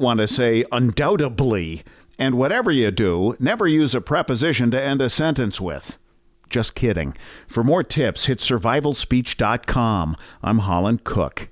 want to say undoubtedly. And whatever you do, never use a preposition to end a sentence with. Just kidding. For more tips, hit survivalspeech.com. I'm Holland Cook.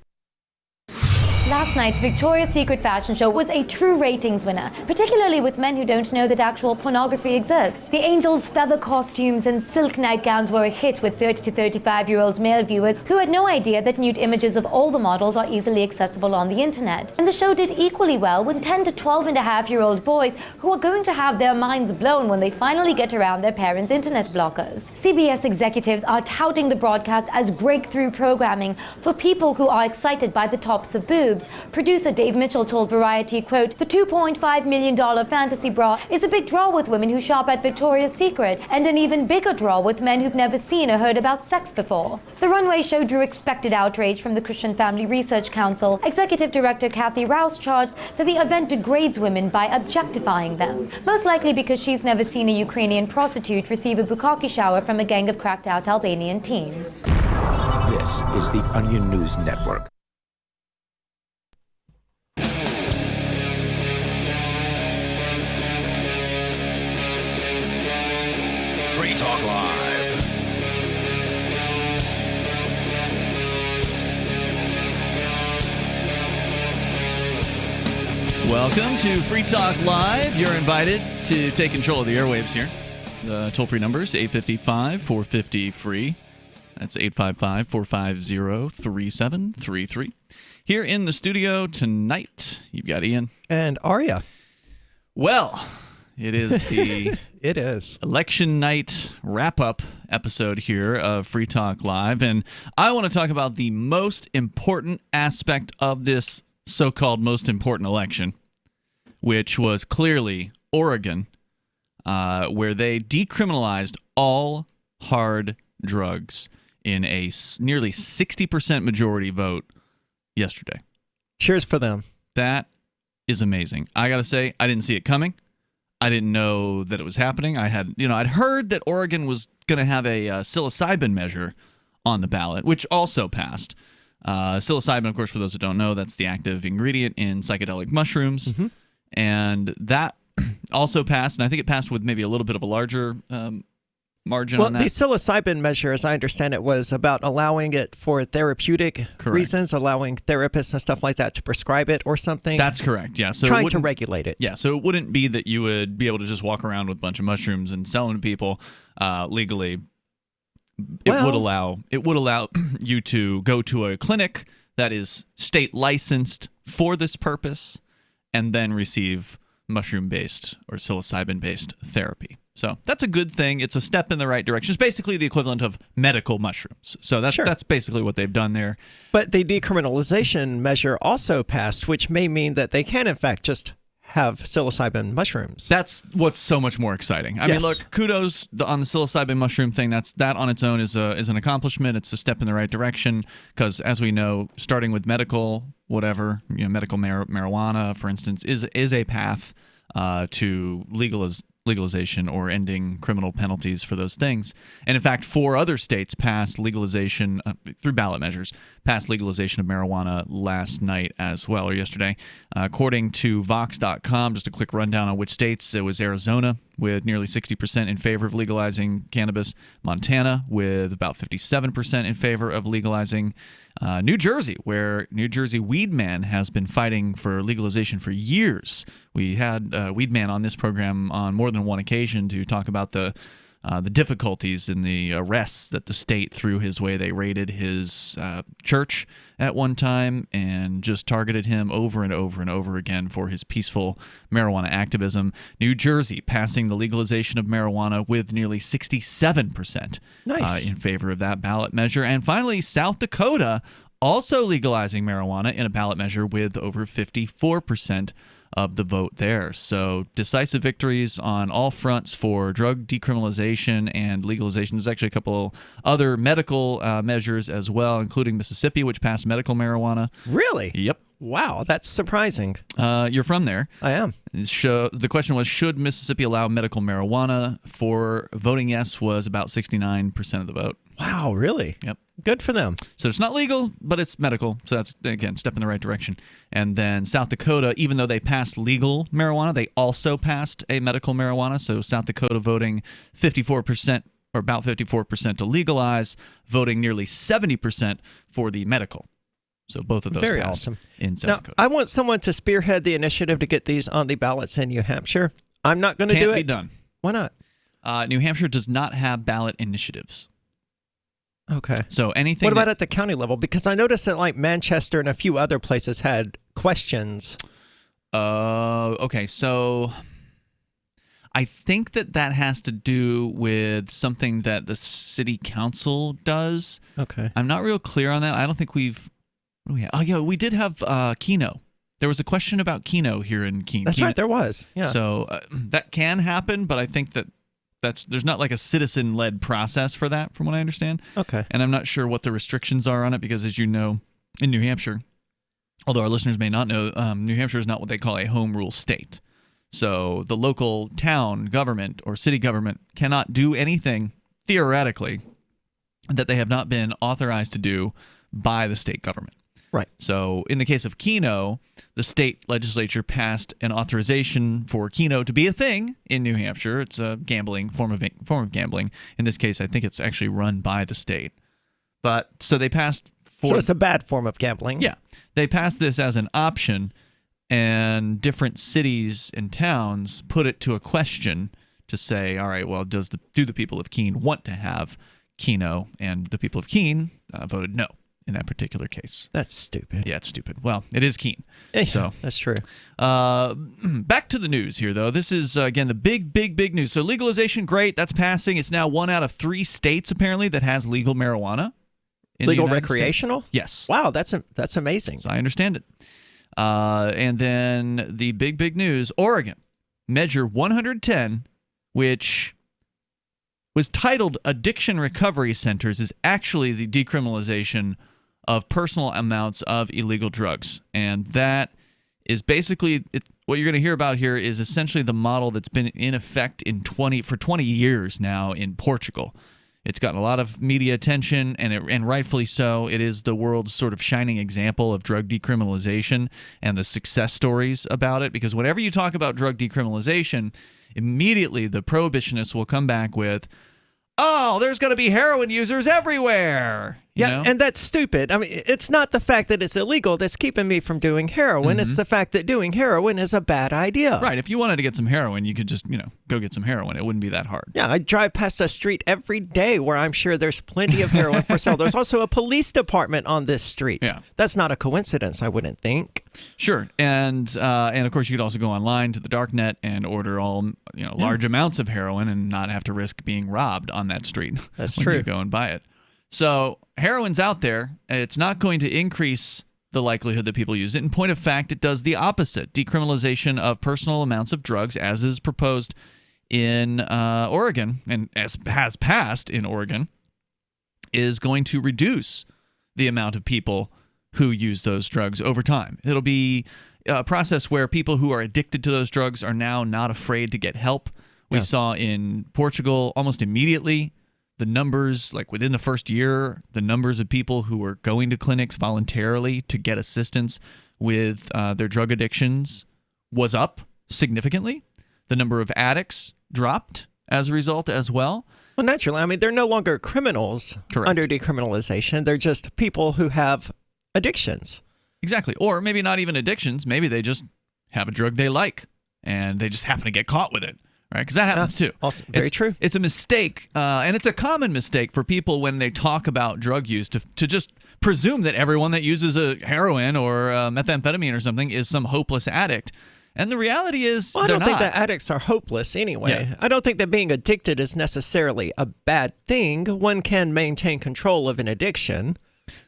Last night's Victoria's Secret fashion show was a true ratings winner, particularly with men who don't know that actual pornography exists. The angels' feather costumes and silk nightgowns were a hit with 30 to 35-year-old male viewers who had no idea that nude images of all the models are easily accessible on the internet. And the show did equally well with 10 to 12-and-a-half-year-old boys who are going to have their minds blown when they finally get around their parents' internet blockers. CBS executives are touting the broadcast as breakthrough programming for people who are excited by the tops of boobs. Producer Dave Mitchell told Variety, quote, "The $2.5 million fantasy bra is a big draw with women who shop at Victoria's Secret, and an even bigger draw with men who've never seen or heard about sex before." The runway show drew expected outrage from the Christian Family Research Council. Executive Director Kathy Rouse charged that the event degrades women by objectifying them, most likely because she's never seen a Ukrainian prostitute receive a bukkake shower from a gang of cracked-out Albanian teens. This is the Onion News Network. Free Talk Live. Welcome to Free Talk Live. You're invited to take control of the airwaves here. The toll-free number is 855-450-FREE. That's 855-450-3733. Here in the studio tonight, you've got Ian. And Arya. Well, it is the it is election night wrap-up episode here of Free Talk Live, and I want to talk about the most important aspect of this so-called most important election, which was clearly Oregon, where they decriminalized all hard drugs in a nearly 60% majority vote yesterday. Cheers for them. That is amazing. I got to say, I didn't see it coming. I didn't know that it was happening. I'd heard that Oregon was going to have a psilocybin measure on the ballot, which also passed. Psilocybin, of course, for those that don't know, that's the active ingredient in psychedelic mushrooms. Mm-hmm. And that also passed, and I think it passed with maybe a little bit of a larger margin on that. Well, the psilocybin measure, as I understand it, was about allowing it for therapeutic reasons, allowing therapists and stuff like that to prescribe it or something. That's correct, yeah. So trying to regulate it. Yeah, so it wouldn't be that you would be able to just walk around with a bunch of mushrooms and sell them to people legally. It would allow you to go to a clinic that is state licensed for this purpose and then receive mushroom-based or psilocybin-based therapy. So that's a good thing. It's a step in the right direction. It's basically the equivalent of medical mushrooms. So that's basically what they've done there. But the decriminalization measure also passed, which may mean that they can, in fact, just have psilocybin mushrooms. That's what's so much more exciting. I mean, look, kudos on the psilocybin mushroom thing. That on its own is an accomplishment. It's a step in the right direction because, as we know, starting with medical medical marijuana, for instance, is a path to legalization or ending criminal penalties for those things. And in fact, 4 other states passed legalization through ballot measures, passed legalization of marijuana last night as well, or yesterday. According to Vox.com, just a quick rundown on which states, it was Arizona with nearly 60% in favor of legalizing cannabis, Montana with about 57% in favor of legalizing, New Jersey, where New Jersey Weedman has been fighting for legalization for years. We had Weedman on this program on more than one occasion to talk about the difficulties in the arrests that the state threw his way. They raided his church at one time and just targeted him over and over and over again for his peaceful marijuana activism. New Jersey passing the legalization of marijuana with nearly 67% in favor of that ballot measure. And finally, South Dakota also legalizing marijuana in a ballot measure with over 54% of the vote there. So decisive victories on all fronts for drug decriminalization and legalization. There's actually a couple other medical measures as well, including Mississippi, which passed medical marijuana. Really? Yep. Wow, that's surprising. You're from there. I am. The question was, should Mississippi allow medical marijuana? For voting yes was about 69% of the vote. Wow, really? Yep. Good for them. So it's not legal, but it's medical. So that's, again, step in the right direction. And then South Dakota, even though they passed legal marijuana, they also passed a medical marijuana. So South Dakota voting 54%, or about 54% to legalize, voting nearly 70% for the medical. So both of those Very passed awesome. in South Now, Dakota. I want someone to spearhead the initiative to get these on the ballots in New Hampshire. I'm not going to do it. Can't be done. Why not? New Hampshire does not have ballot initiatives. Okay. So anything. What about at the county level? Because I noticed that like Manchester and a few other places had questions. Okay, so I think that has to do with something that the city council does. Okay. I'm not real clear on that. I don't think we've. What do we have? Oh yeah, we did have Keno. There was a question about Keno here in Keene. That's right, there was. Yeah. So that can happen, but I think that there's not like a citizen-led process for that, from what I understand. Okay. And I'm not sure what the restrictions are on it because, as you know, in New Hampshire, although our listeners may not know, New Hampshire is not what they call a home rule state. So the local town government or city government cannot do anything, theoretically, that they have not been authorized to do by the state government. Right. So in the case of Keno, the state legislature passed an authorization for Keno to be a thing in New Hampshire. It's a gambling form of gambling. In this case, I think it's actually run by the state. But so they passed. So it's a bad form of gambling. Yeah, they passed this as an option, and different cities and towns put it to a question to say, all right, well, do the people of Keene want to have Keno? And the people of Keene voted no. In that particular case. That's stupid. Yeah, it's stupid. Well, it is Keene. Yeah, so that's true. Back to the news here, though. This is, again, the big news. So legalization, great. That's passing. It's now 1 out of 3 states, apparently, that has legal marijuana. Legal recreational? States. Yes. Wow, that's amazing. So I understand it. And then the big news, Oregon. Measure 110, which was titled Addiction Recovery Centers, is actually the decriminalization of personal amounts of illegal drugs. And that is basically what you're going to hear about here is essentially the model that's been in effect for 20 years now in Portugal. It's gotten a lot of media attention, and rightfully so. It is the world's sort of shining example of drug decriminalization and the success stories about it, because whenever you talk about drug decriminalization, immediately the prohibitionists will come back with, oh, there's going to be heroin users everywhere. You know? And that's stupid. I mean, it's not the fact that it's illegal that's keeping me from doing heroin. Mm-hmm. It's the fact that doing heroin is a bad idea. Right. If you wanted to get some heroin, you could just, go get some heroin. It wouldn't be that hard. Yeah, I drive past a street every day where I'm sure there's plenty of heroin for sale. There's also a police department on this street. Yeah. That's not a coincidence, I wouldn't think. Sure. And of course, you could also go online to the darknet and order all, large amounts of heroin and not have to risk being robbed on that street. That's when true. You go and buy it. So heroin's out there. It's not going to increase the likelihood that people use it. In point of fact, it does the opposite. Decriminalization of personal amounts of drugs, as is proposed in Oregon, and as has passed in Oregon, is going to reduce the amount of people who use those drugs over time. It'll be a process where people who are addicted to those drugs are now not afraid to get help. We saw in Portugal almost immediately the numbers, like within the first year, the numbers of people who were going to clinics voluntarily to get assistance with their drug addictions was up significantly. The number of addicts dropped as a result as well. Well, naturally. I mean, they're no longer criminals under decriminalization. They're just people who have addictions. Exactly. Or maybe not even addictions. Maybe they just have a drug they like and they just happen to get caught with it. Right, because that happens too. Also, very true. It's a mistake, and it's a common mistake for people when they talk about drug use to just presume that everyone that uses a heroin or methamphetamine or something is some hopeless addict. And the reality is, I don't think that addicts are hopeless anyway. Yeah. I don't think that being addicted is necessarily a bad thing. One can maintain control of an addiction.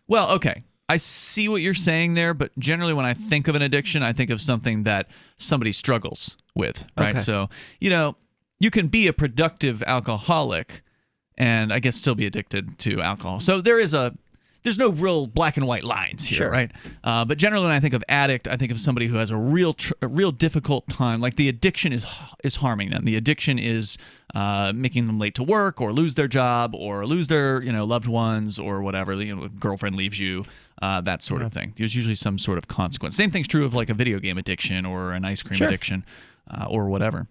Well, okay. I see what you're saying there, but generally when I think of an addiction, I think of something that somebody struggles with, right? Okay. So, you can be a productive alcoholic and I guess still be addicted to alcohol. So there is a there's no real black and white lines here, Sure. right? But generally, when I think of addict, I think of somebody who has a real difficult time. Like the addiction is harming them. The addiction is making them late to work, or lose their job, or lose their loved ones, or whatever. Girlfriend leaves you, that sort of thing. There's usually some sort of consequence. Same thing's true of like a video game addiction or an ice cream addiction, or whatever.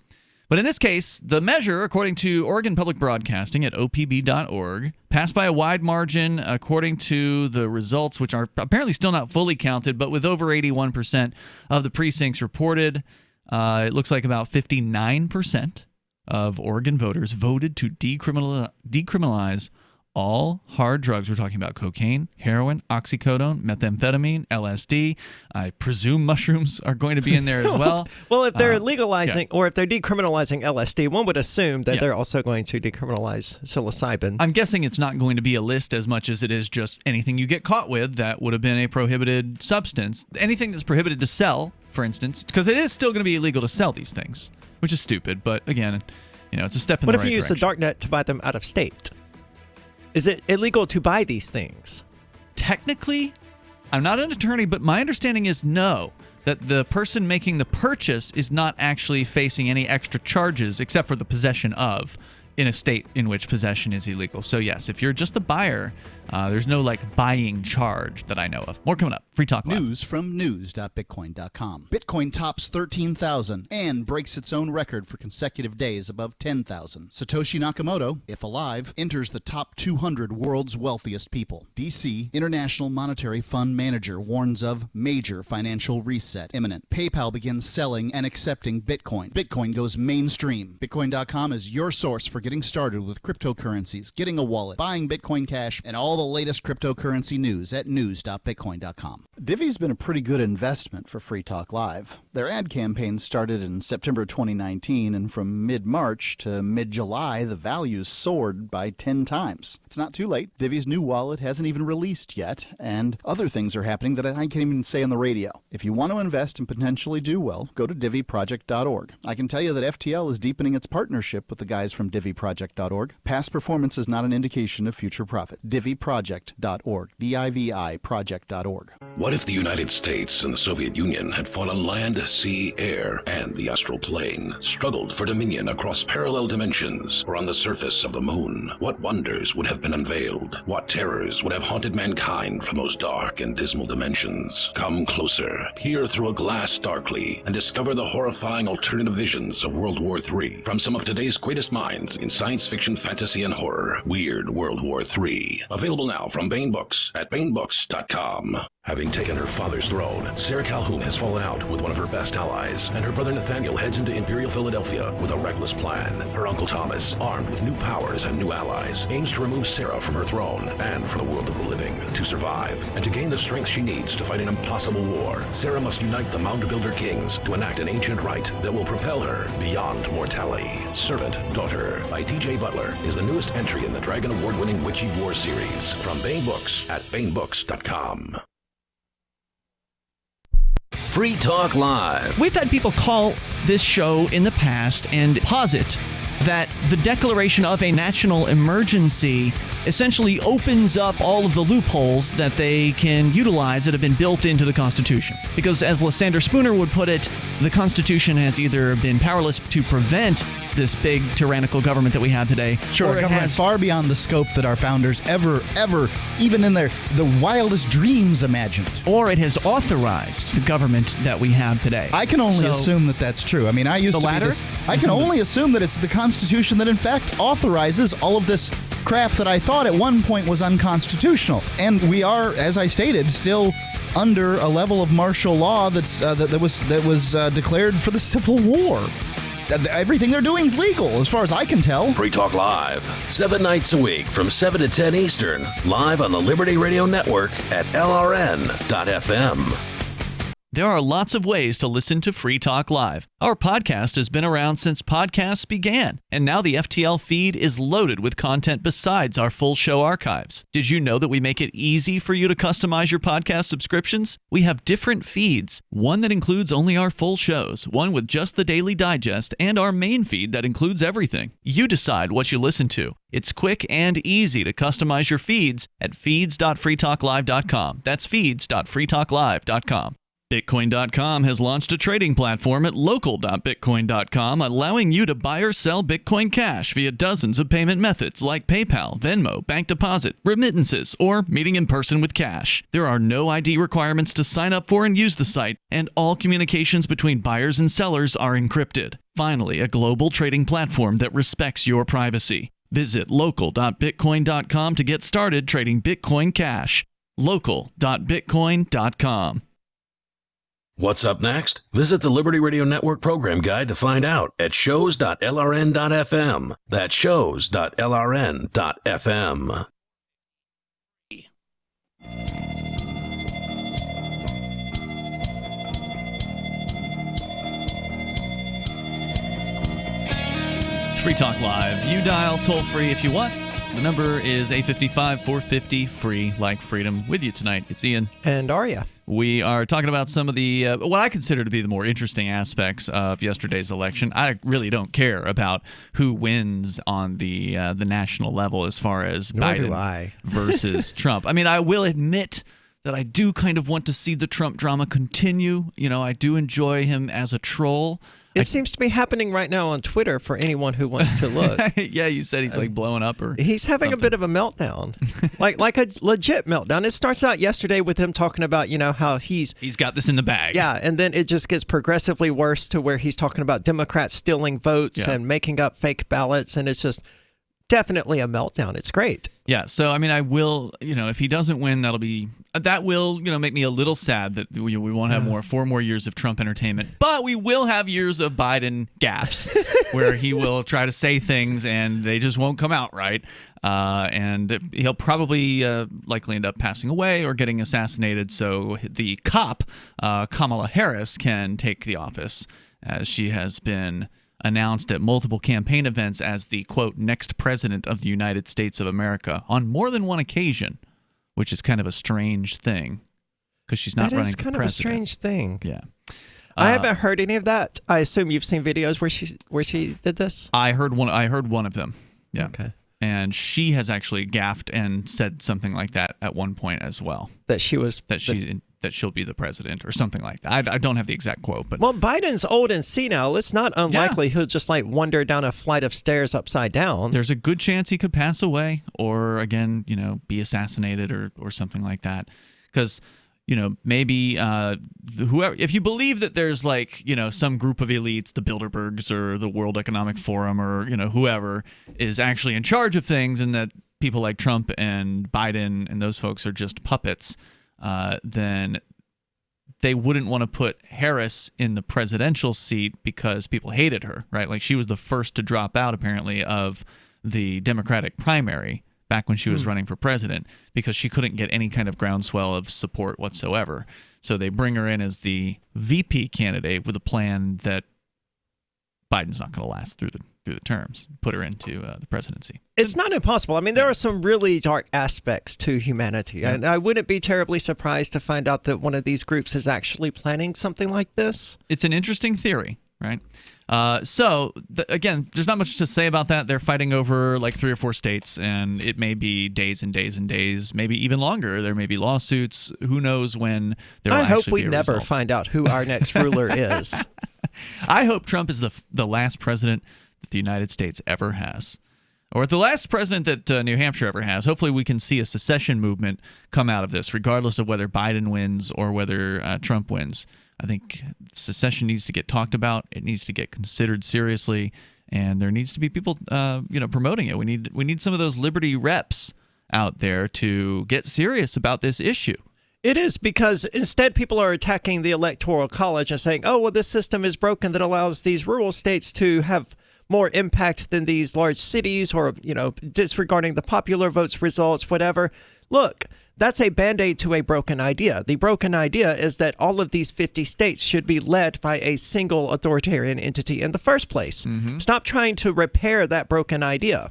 But in this case, the measure, according to Oregon Public Broadcasting at opb.org, passed by a wide margin according to the results, which are apparently still not fully counted, but with over 81% of the precincts reported, it looks like about 59% of Oregon voters voted to decriminalize all hard drugs. We're talking about cocaine, heroin, oxycodone, methamphetamine, LSD. I presume mushrooms are going to be in there as well. Well, if they're legalizing or if they're decriminalizing LSD, one would assume that they're also going to decriminalize psilocybin. I'm guessing it's not going to be a list as much as it is just anything you get caught with that would have been a prohibited substance. Anything that's prohibited to sell, for instance, because it is still going to be illegal to sell these things, which is stupid. But again, it's a step in the right direction. What if you use the darknet to buy them out of state? Is it illegal to buy these things? Technically, I'm not an attorney, but my understanding is no, that the person making the purchase is not actually facing any extra charges except for the possession of, in a state in which possession is illegal. So yes, if you're just the buyer, there's no buying charge that I know of. More coming up. Free Talk Live. News from news.bitcoin.com. Bitcoin tops 13,000 and breaks its own record for consecutive days above 10,000. Satoshi Nakamoto, if alive, enters the top 200 world's wealthiest people. DC International Monetary Fund manager warns of major financial reset imminent. PayPal begins selling and accepting Bitcoin. Bitcoin goes mainstream. Bitcoin.com is your source for getting started with cryptocurrencies, getting a wallet, buying Bitcoin Cash, and all the latest cryptocurrency news at news.bitcoin.com. Divi's been a pretty good investment for Free Talk Live. Their ad campaign started in September 2019, and from mid-March to mid-July, the values soared by 10 times. It's not too late. Divi's new wallet hasn't even released yet, and other things are happening that I can't even say on the radio. If you want to invest and potentially do well, go to diviproject.org. I can tell you that FTL is deepening its partnership with the guys from diviproject.org. Past performance is not an indication of future profit. diviproject.org. D-I-V-I project.org. What if the United States and the Soviet Union had fought on land, sea, air, and the astral plane, struggled for dominion across parallel dimensions or on the surface of the moon? What wonders would have been unveiled? What terrors would have haunted mankind from those dark and dismal dimensions? Come closer, peer through a glass darkly, and discover the horrifying alternative visions of World War III from some of today's greatest minds in science fiction, fantasy, and horror. Weird World War III. Available now from Baen Books at BaenBooks.com. Having taken her father's throne, Sarah Calhoun has fallen out with one of her best allies, and her brother Nathaniel heads into Imperial Philadelphia with a reckless plan. Her uncle Thomas, armed with new powers and new allies, aims to remove Sarah from her throne and from the world of the living. To survive, and to gain the strength she needs to fight an impossible war, Sarah must unite the Mound Builder Kings to enact an ancient rite that will propel her beyond mortality. Servant Daughter by DJ Butler is the newest entry in the Dragon Award-winning Witchy War series from Baen Books at BaenBooks.com. Free Talk Live. We've had people call this show in the past and posit that the declaration of a national emergency essentially opens up all of the loopholes that they can utilize that have been built into the Constitution. Because as Lysander Spooner would put it, the Constitution has either been powerless to prevent this big tyrannical government that we have today. Sure, a government far beyond the scope that our founders ever, even in the wildest dreams imagined. Or it has authorized the government that we have today. I can only assume that that's true. I mean, I used to be this. I can only assume that it's the Constitution that in fact authorizes all of this crap that I thought at one point was unconstitutional. And we are, as I stated, still under a level of martial law that was declared for the Civil War. Everything they're doing is legal, as far as I can tell. Free Talk Live, 7 nights a week from 7 to 10 Eastern, live on the Liberty Radio Network at LRN.FM. There are lots of ways to listen to Free Talk Live. Our podcast has been around since podcasts began, and now the FTL feed is loaded with content besides our full show archives. Did you know that we make it easy for you to customize your podcast subscriptions? We have different feeds, one that includes only our full shows, one with just the Daily Digest, and our main feed that includes everything. You decide what you listen to. It's quick and easy to customize your feeds at feeds.freetalklive.com. That's feeds.freetalklive.com. Bitcoin.com has launched a trading platform at local.bitcoin.com, allowing you to buy or sell Bitcoin Cash via dozens of payment methods like PayPal, Venmo, bank deposit, remittances, or meeting in person with cash. There are no ID requirements to sign up for and use the site, and all communications between buyers and sellers are encrypted. Finally, a global trading platform that respects your privacy. Visit local.bitcoin.com to get started trading Bitcoin Cash. local.bitcoin.com. What's up next? Visit the Liberty Radio Network program guide to find out at shows.lrn.fm. That's shows.lrn.fm. It's Free Talk Live. You dial toll free if you want. The number is 855-450 free like freedom. With you tonight, it's Ian and Arya. We are talking about some of the what I consider to be the more interesting aspects of yesterday's election. I really don't care about who wins on the national level as far as Nor do Biden I. versus Trump. I mean, I will admit that I do kind of want to see the Trump drama continue. You know, I do enjoy him as a troll. It seems to be happening right now on Twitter for anyone who wants to look. Yeah, you said he's like blowing up, or he's having something. A bit of a meltdown, like a legit meltdown. It starts out yesterday with him talking about, how he's got this in the bag. Yeah, and then it just gets progressively worse to where he's talking about Democrats stealing votes and making up fake ballots, and it's just definitely a meltdown. It's great. Yeah, so I mean, I will, if he doesn't win, that will, make me a little sad that we won't have 4 more years of Trump entertainment, but we will have years of Biden gaffes where he will try to say things and they just won't come out right, and he'll probably likely end up passing away or getting assassinated, so the cop, Kamala Harris, can take the office, as she has been announced at multiple campaign events as the, quote, next president of the United States of America on more than one occasion, which is kind of a strange thing because she's not running for president. That is kind of a strange thing. Yeah. I haven't heard any of that. I assume you've seen videos where she did this? I heard one of them. Yeah. Okay. And she has actually gaffed and said something like that at one point as well. That she'll be the president or something like that. I don't have the exact quote, but well, Biden's old and senile. It's not unlikely he'll just wander down a flight of stairs upside down. There's a good chance he could pass away, or again, be assassinated or something like that. Because maybe whoever, if you believe that there's some group of elites, the Bilderbergs or the World Economic Forum or whoever is actually in charge of things, and that people like Trump and Biden and those folks are just puppets, then they wouldn't want to put Harris in the presidential seat because people hated her, right? Like, she was the first to drop out, apparently, of the Democratic primary back when she was running for president because she couldn't get any kind of groundswell of support whatsoever. So they bring her in as the VP candidate with a plan that Biden's not going to last through the terms, put her into the presidency. It's not impossible. I mean, there are some really dark aspects to humanity, and I wouldn't be terribly surprised to find out that one of these groups is actually planning something like this. It's an interesting theory, right? Again, there's not much to say about that. They're fighting over 3 or 4 states, and it may be days and days and days, maybe even longer. There may be lawsuits. Who knows when there will actually be a result. I hope we never find out who our next ruler is. I hope Trump is the last president that the United States ever has, or the last president that New Hampshire ever has. Hopefully we can see a secession movement come out of this, regardless of whether Biden wins or whether Trump wins. I think secession needs to get talked about. It needs to get considered seriously, and there needs to be people promoting it. We need some of those liberty reps out there to get serious about this issue. It is, because instead people are attacking the Electoral College and saying, oh, well, this system is broken that allows these rural states to have more impact than these large cities, or, disregarding the popular votes results, whatever. Look, that's a band-aid to a broken idea. The broken idea is that all of these 50 states should be led by a single authoritarian entity in the first place. Stop trying to repair that broken idea.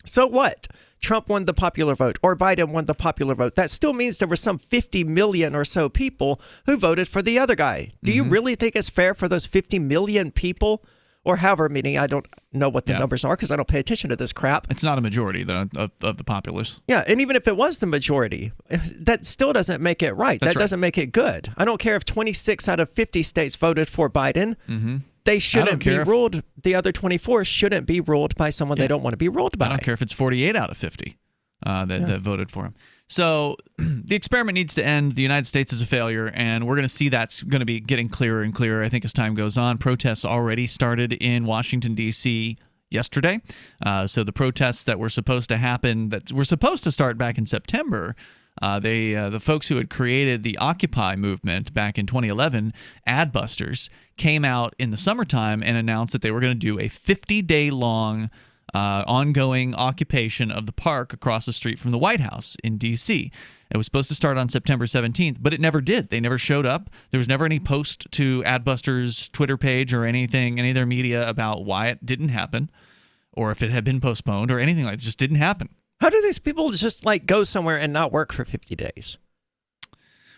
So what? Trump won the popular vote, or Biden won the popular vote. That still means there were some 50 million or so people who voted for the other guy. Do you really think it's fair for those 50 million people, or however many? I don't know what the numbers are because I don't pay attention to this crap. It's not a majority, though, of the populace. Yeah, and even if it was the majority, that still doesn't make it right. That doesn't make it good. I don't care if 26 out of 50 states voted for Biden. They shouldn't be ruled. The other 24 shouldn't be ruled by someone they don't want to be ruled by. I don't care if it's 48 out of 50 that voted for him. So the experiment needs to end. The United States is a failure, and we're going to see that's going to be getting clearer and clearer, I think, as time goes on. Protests already started in Washington, D.C. yesterday. So the protests that were supposed to happen, that were supposed to start back in September, the folks who had created the Occupy movement back in 2011, Adbusters, came out in the summertime and announced that they were going to do a 50-day-long ongoing occupation of the park across the street from the White House in D.C. It was supposed to start on September 17th, but it never did. They never showed up. There was never any post to Adbusters' Twitter page or anything, any of their media about why it didn't happen, or if it had been postponed or anything like that. It just didn't happen. How do these people just go somewhere and not work for 50 days?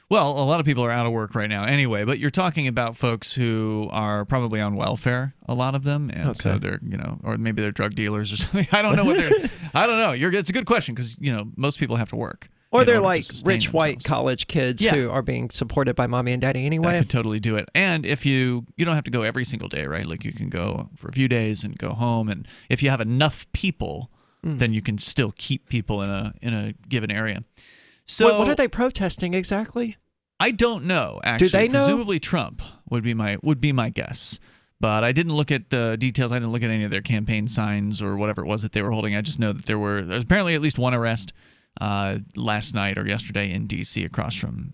Well, a lot of people are out of work right now anyway, but you're talking about folks who are probably on welfare, a lot of them, and so they're, or maybe they're drug dealers or something. I don't know what they're. I don't know. It's a good question because most people have to work. Or they're like rich white college kids who are being supported by mommy and daddy anyway. I could totally do it. And if you don't have to go every single day, right? Like you can go for a few days and go home, and if you have enough people, then you can still keep people in a given area. So what are they protesting exactly? I don't know, actually. Do they know? Presumably Trump would be my guess. But I didn't look at the details. I didn't look at any of their campaign signs or whatever it was that they were holding. I just know that there was apparently at least one arrest last night or yesterday in D.C. across from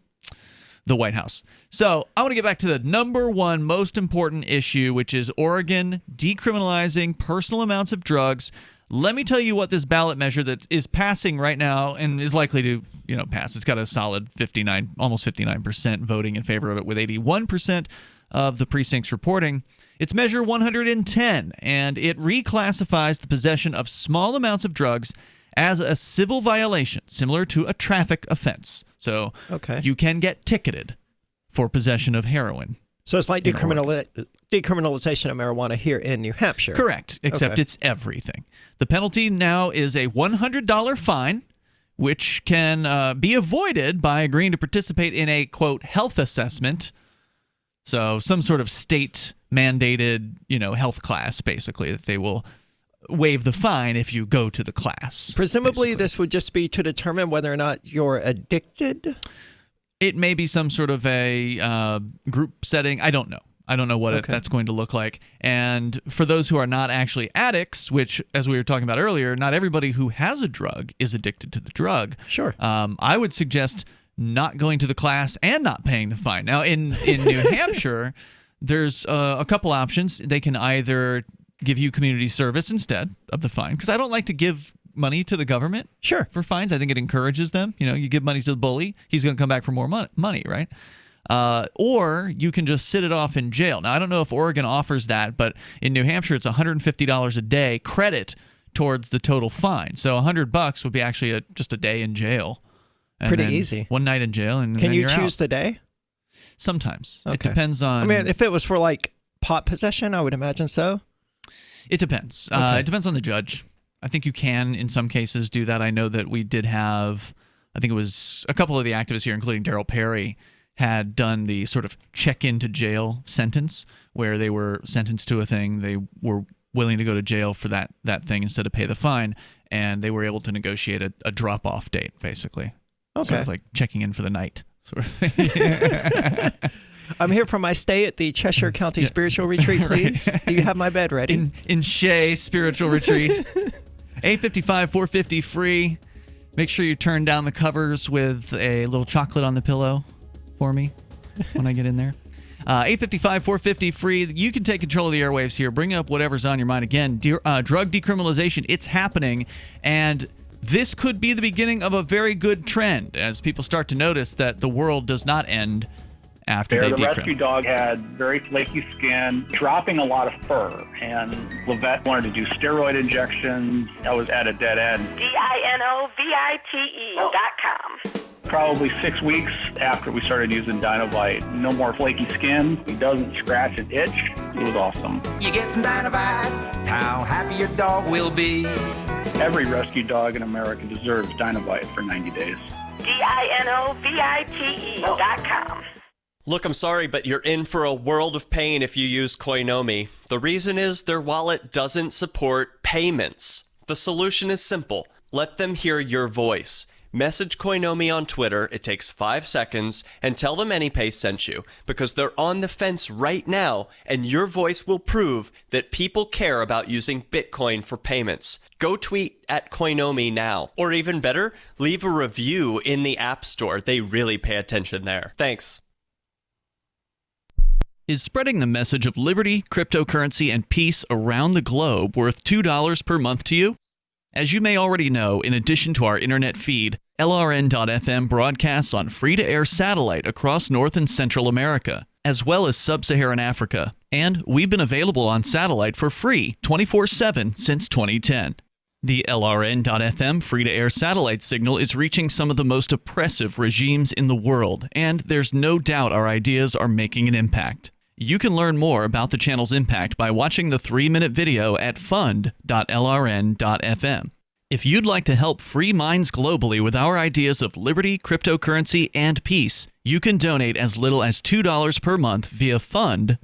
the White House. So I want to get back to the number one most important issue, which is Oregon decriminalizing personal amounts of drugs. Let me tell you what this ballot measure that is passing right now and is likely to, pass. It's got a solid 59, almost 59% voting in favor of it, with 81% of the precincts reporting. It's Measure 110, and it reclassifies the possession of small amounts of drugs as a civil violation, similar to a traffic offense. So you can get ticketed for possession of heroin. So it's like decriminalization of marijuana here in New Hampshire. Correct, except it's everything. The penalty now is a $100 fine, which can be avoided by agreeing to participate in a, quote, health assessment. So some sort of state-mandated, health class, basically, that they will waive the fine if you go to the class. Presumably this would just be to determine whether or not you're addicted? It may be some sort of a group setting. I don't know. I don't know what that's going to look like. And for those who are not actually addicts, which, as we were talking about earlier, not everybody who has a drug is addicted to the drug. Sure. I would suggest not going to the class and not paying the fine. Now, in New Hampshire, there's a couple options. They can either give you community service instead of the fine, because I don't like to give money to the government for fines. I think it encourages them. You give money to the bully, he's going to come back for more money, right? Or you can just sit it off in jail. Now, I don't know if Oregon offers that, but in New Hampshire, it's $150 a day credit towards the total fine. So $100 would be actually just a day in jail. And pretty easy. One night in jail, and can then you you're choose out. the day? Sometimes. It depends on. I mean, if it was for like pot possession, I would imagine so. It depends. It depends on the judge. I think you can, in some cases, do that. I know that we did have, I think it was a couple of the activists here, including Daryl Perry, had done the sort of check into jail sentence where they were sentenced to a thing. They were willing to go to jail for that thing instead of pay the fine, and they were able to negotiate a drop-off date, basically. Okay. Sort of like checking in for the night. Sort of thing. I'm here for my stay at the Cheshire County Spiritual Retreat, please. Do you have my bed ready? In Shea Spiritual Retreat. 855 450 free. Make sure you turn down the covers with a little chocolate on the pillow for me when I get in there. 855 450 free. You can take control of the airwaves here. Bring up whatever's on your mind. Again, drug decriminalization, it's happening, and this could be the beginning of a very good trend as people start to notice that the world does not end after they The decrim. rescue dog had very flaky skin, dropping a lot of fur, and Levette wanted to do steroid injections. I was at a dead end. DINOVITE.com. Probably 6 weeks after we started using Dinovite, no more flaky skin. He doesn't scratch and itch. It was awesome. You get some Dinovite, how happy your dog will be. Every rescue dog in America deserves Dinovite for 90 days. DINOVITE.com. Look, I'm sorry, but you're in for a world of pain if you use Koinomi. The reason is their wallet doesn't support payments. The solution is simple. Let them hear your voice. Message Koinomi on Twitter, it takes 5 seconds, and tell them AnyPay sent you, because they're on the fence right now, and your voice will prove that people care about using Bitcoin for payments. Go tweet at Koinomi now. Or even better, leave a review in the App Store. They really pay attention there. Thanks. Is spreading the message of liberty, cryptocurrency, and peace around the globe worth $2 per month to you? As you may already know, in addition to our internet feed, LRN.FM broadcasts on free-to-air satellite across North and Central America, as well as Sub-Saharan Africa. And we've been available on satellite for free 24/7 since 2010. The LRN.FM free-to-air satellite signal is reaching some of the most oppressive regimes in the world, and there's no doubt our ideas are making an impact. You can learn more about the channel's impact by watching the 3-minute video at fund.lrn.fm. If you'd like to help free minds globally with our ideas of liberty, cryptocurrency, and peace, you can donate as little as $2 per month via fund.lrn.fm.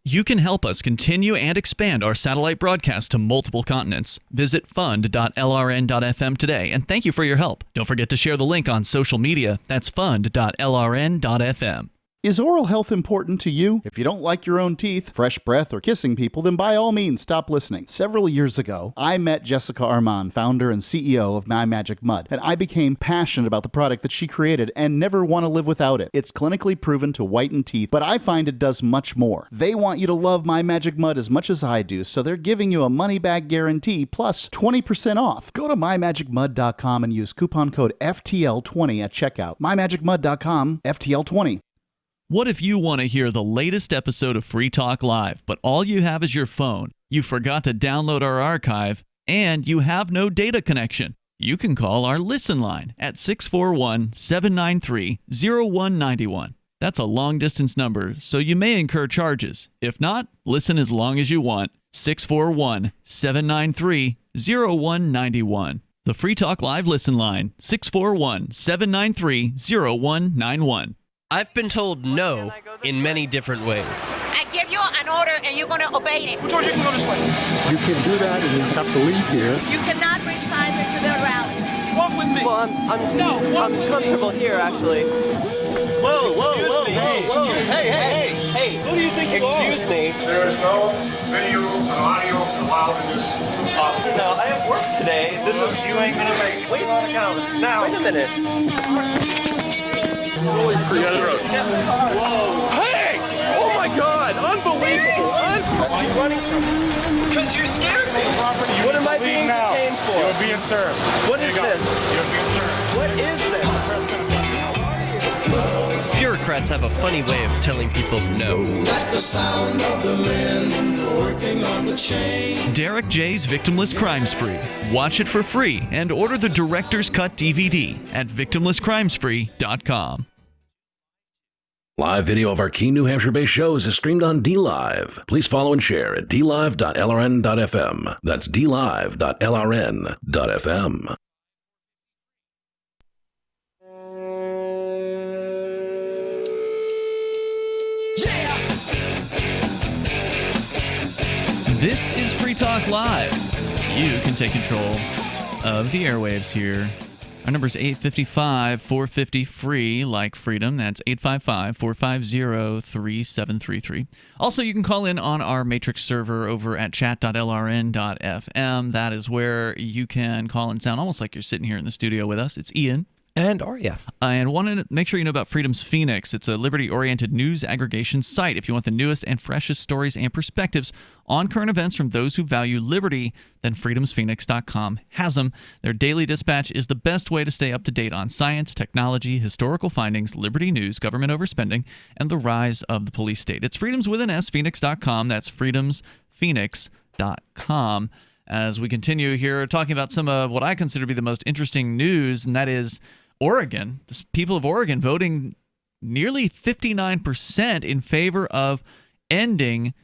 You can help us continue and expand our satellite broadcast to multiple continents. Visit fund.lrn.fm today, and thank you for your help. Don't forget to share the link on social media. That's fund.lrn.fm. Is oral health important to you? If you don't like your own teeth, fresh breath, or kissing people, then by all means, stop listening. Several years ago, I met Jessica Armand, founder and CEO of My Magic Mud, and I became passionate about the product that she created and never want to live without it. It's clinically proven to whiten teeth, but I find it does much more. They want you to love My Magic Mud as much as I do, so they're giving you a money-back guarantee plus 20% off. Go to mymagicmud.com and use coupon code FTL20 at checkout. mymagicmud.com, FTL20. What if you want to hear the latest episode of Free Talk Live, but all you have is your phone, you forgot to download our archive, and you have no data connection? You can call our Listen line at 641-793-0191. That's a long-distance number, so you may incur charges. If not, listen as long as you want. 641-793-0191. The Free Talk Live Listen line, 641-793-0191. I've been told no in many different ways. I give you an order and you're going to obey it. George, you can go this way. You can do that and you have to leave here. You cannot bring signs into the rally. Walk with me. Well, I'm comfortable here, actually. Whoa, Hey. Who do you think you are? Excuse me. There is no video and audio allowed in this office. No, I have work today. You ain't gonna make it. Wait a minute. Hey! Oh my God! Unbelievable! Why are you running from me? Because you scared me. What am I being detained for? You're being served. What is this? You're being served. What is this? Bureaucrats have a funny way of telling people no. That's the sound of the men working on the chain. Derek J's Victimless Crime Spree. Watch it for free and order the Director's Cut DVD at victimlesscrimespree.com. Live video of our key New Hampshire-based shows is streamed on DLive. Please follow and share at dlive.lrn.fm. That's dlive.lrn.fm. This is Free Talk Live. You can take control of the airwaves here. Our number is 855-450-FREE, like freedom. That's 855-450-3733. Also, you can call in on our Matrix server over at chat.lrn.fm. That is where you can call and sound almost like you're sitting here in the studio with us. It's Ian, And Aria. And want to make sure you know about Freedom's Phoenix. It's a liberty-oriented news aggregation site. If you want the newest and freshest stories and perspectives on current events from those who value liberty, then freedomsphoenix.com has them. Their daily dispatch is the best way to stay up to date on science, technology, historical findings, liberty news, government overspending, and the rise of the police state. It's freedoms with an S, phoenix.com. That's freedomsphoenix.com. As we continue here talking about some of what I consider to be the most interesting news, and that is Oregon. The people of Oregon voting nearly 59% in favor of ending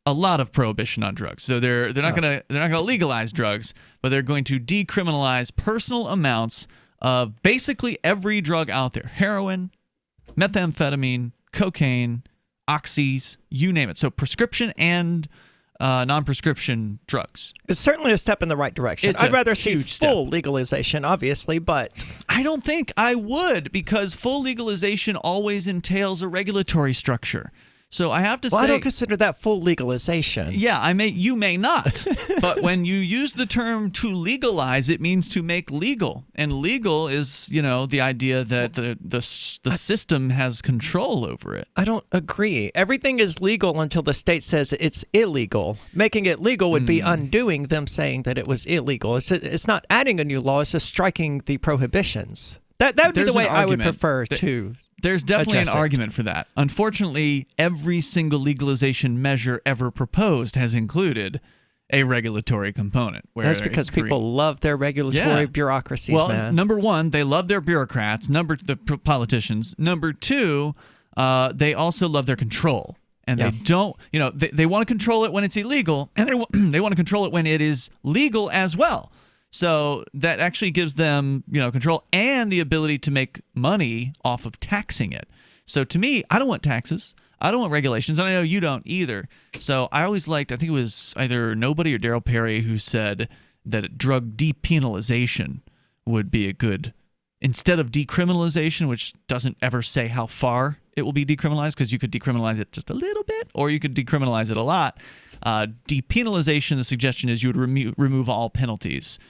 a lot of prohibition on drugs. So they're not gonna legalize drugs, but they're going to decriminalize personal amounts of basically every drug out there: heroin, methamphetamine, cocaine, oxys, you name it. So prescription and non-prescription drugs. It's certainly a step in the right direction. I'd rather see full legalization, obviously, but I don't think I would, because full legalization always entails a regulatory structure. So I have to say, I don't consider that full legalization. Yeah, you may not. But when you use the term to legalize, it means to make legal. And legal is, the idea that the system has control over it. I don't agree. Everything is legal until the state says it's illegal. Making it legal would be undoing them saying that it was illegal. It's not adding a new law, it's just striking the prohibitions. That would be the way I would prefer to. There's definitely an argument for that. Unfortunately, every single legalization measure ever proposed has incled a regulatory component. That's because people love their regulatory bureaucracies, man. Number one, they love their bureaucrats. The politicians. Number two, they also love their control. And they don't, they want to control it when it's illegal, and they want to control it when it is legal as well. So that actually gives them, control and the ability to make money off of taxing it. So to me, I don't want taxes. I don't want regulations. And I know you don't either. So I always liked, I think it was either Nobody or Daryl Perry who said that drug depenalization would be a good, instead of decriminalization, which doesn't ever say how far it will be decriminalized, because you could decriminalize it just a little bit or you could decriminalize it a lot. Depenalization, the suggestion is you would remove all penalties.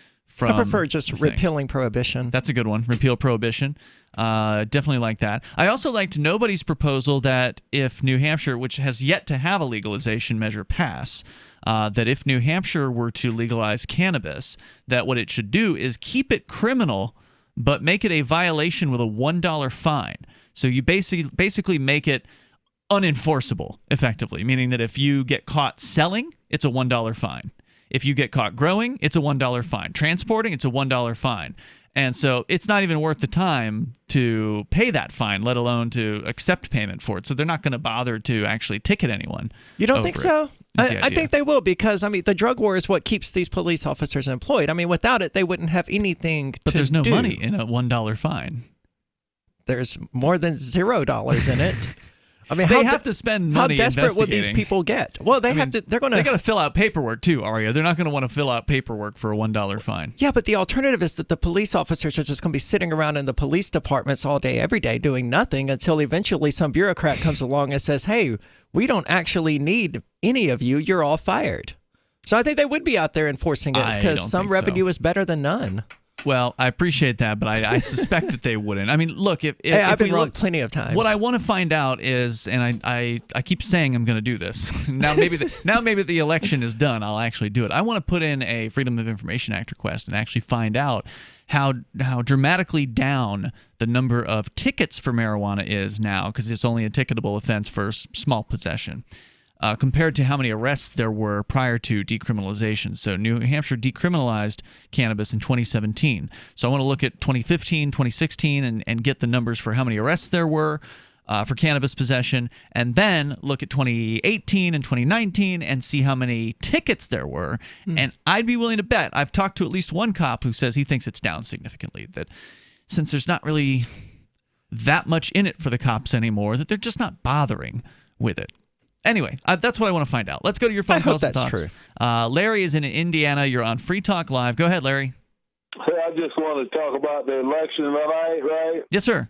I prefer just repealing prohibition. That's a good one. Repeal prohibition. Definitely like that. I also liked Nobody's proposal that if New Hampshire, which has yet to have a legalization measure pass, that if New Hampshire were to legalize cannabis, that what it should do is keep it criminal, but make it a violation with a $1 fine. So you basically make it unenforceable, effectively, meaning that if you get caught selling, it's a $1 fine. If you get caught growing, it's a $1 fine. Transporting, it's a $1 fine. And so it's not even worth the time to pay that fine, let alone to accept payment for it. So they're not going to bother to actually ticket anyone. You don't think so? I think they will, because, the drug war is what keeps these police officers employed. Without it, they wouldn't have anything to do. But there's no money in a $1 fine. There's more than $0 in it. They have to spend money. How desperate would these people get? Well, they have to. They got to fill out paperwork too, Aria. They're not going to want to fill out paperwork for a $1 fine. Yeah, but the alternative is that the police officers are just going to be sitting around in the police departments all day, every day, doing nothing until eventually some bureaucrat comes along and says, "Hey, we don't actually need any of you. You're all fired." So I think they would be out there enforcing it, because some revenue is better than none. Well, I appreciate that, but I suspect that they wouldn't. Look, if I've been wrong plenty of times. What I want to find out is, and I keep saying I'm going to do this. Now maybe the election is done, I'll actually do it. I want to put in a Freedom of Information Act request and actually find out how dramatically down the number of tickets for marijuana is now, because it's only a ticketable offense for small possession. Compared to how many arrests there were prior to decriminalization. So New Hampshire decriminalized cannabis in 2017. So I want to look at 2015, 2016, and get the numbers for how many arrests there were for cannabis possession, and then look at 2018 and 2019 and see how many tickets there were. And I'd be willing to bet, I've talked to at least one cop who says he thinks it's down significantly, that since there's not really that much in it for the cops anymore, that they're just not bothering with it. Anyway, that's what I want to find out. Let's go to your phone calls and thoughts. That's true. Larry is in Indiana. You're on Free Talk Live. Go ahead, Larry. Hey, I just want to talk about the election tonight, right? Yes, sir.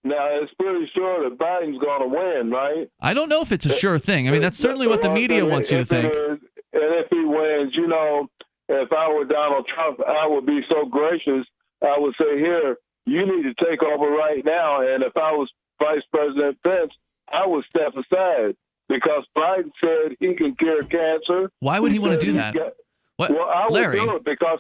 Now, it's pretty sure that Biden's going to win, right? I don't know if it's a sure thing. That's certainly what the media wants you to think. And if he wins, if I were Donald Trump, I would be so gracious. I would say, here, you need to take over right now. And if I was Vice President Pence, I would step aside because Biden said he can cure cancer. Why would he want to do that? Well, I Larry? would do it because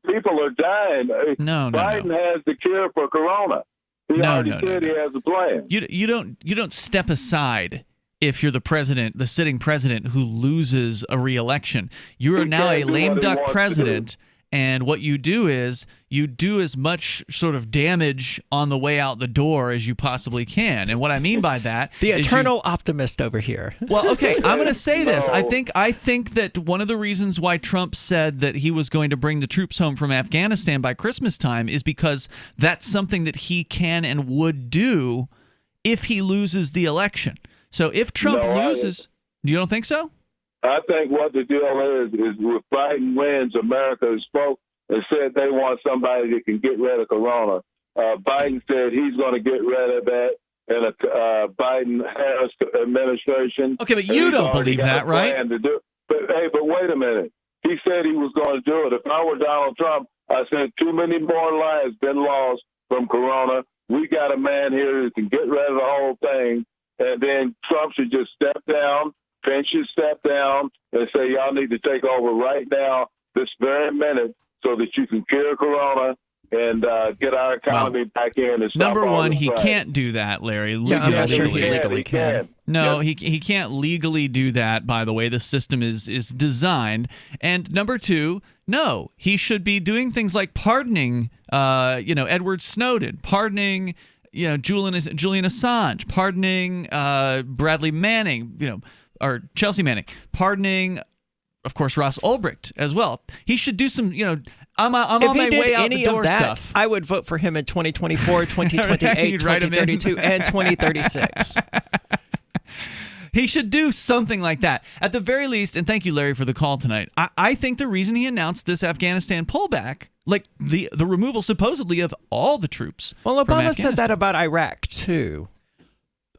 people are dying. Biden has the cure for corona. He already said he has a plan. You don't step aside if you're the president, the sitting president who loses a re-election. You are now a lame duck president. And what you do is you do as much sort of damage on the way out the door as you possibly can. And what I mean by that the eternal optimist over here. Well, okay, I'm going to say this. I think that one of the reasons why Trump said that he was going to bring the troops home from Afghanistan by Christmas time is because that's something that he can and would do if he loses the election. So if Trump loses, you don't think so? I think what the deal is if Biden wins, America spoke and said they want somebody that can get rid of corona. Biden said he's going to get rid of that in a Biden-Harris administration. Okay, but you don't believe that, right? But wait a minute. He said he was going to do it. If I were Donald Trump, I said too many more lives been lost from corona. We got a man here that can get rid of the whole thing, and then Trump should just step down. Pence should step down and say, y'all need to take over right now, this very minute, so that you can cure corona and get our economy back in. And number one, he can't do that, Larry. I'm not sure he legally can. No, he can't legally do that, by the way. The system is designed. And number two, no, he should be doing things like pardoning, Edward Snowden, pardoning, Julian Assange, pardoning Bradley Manning, or Chelsea Manning, pardoning, of course, Ross Ulbricht as well. He should do some, I'm on my way out the door stuff. I would vote for him in 2024, 2028, 2032, and 2036. He should do something like that. At the very least, and thank you, Larry, for the call tonight, I think the reason he announced this Afghanistan pullback, like the removal supposedly of all the troops. Well, Obama said that about Iraq, too.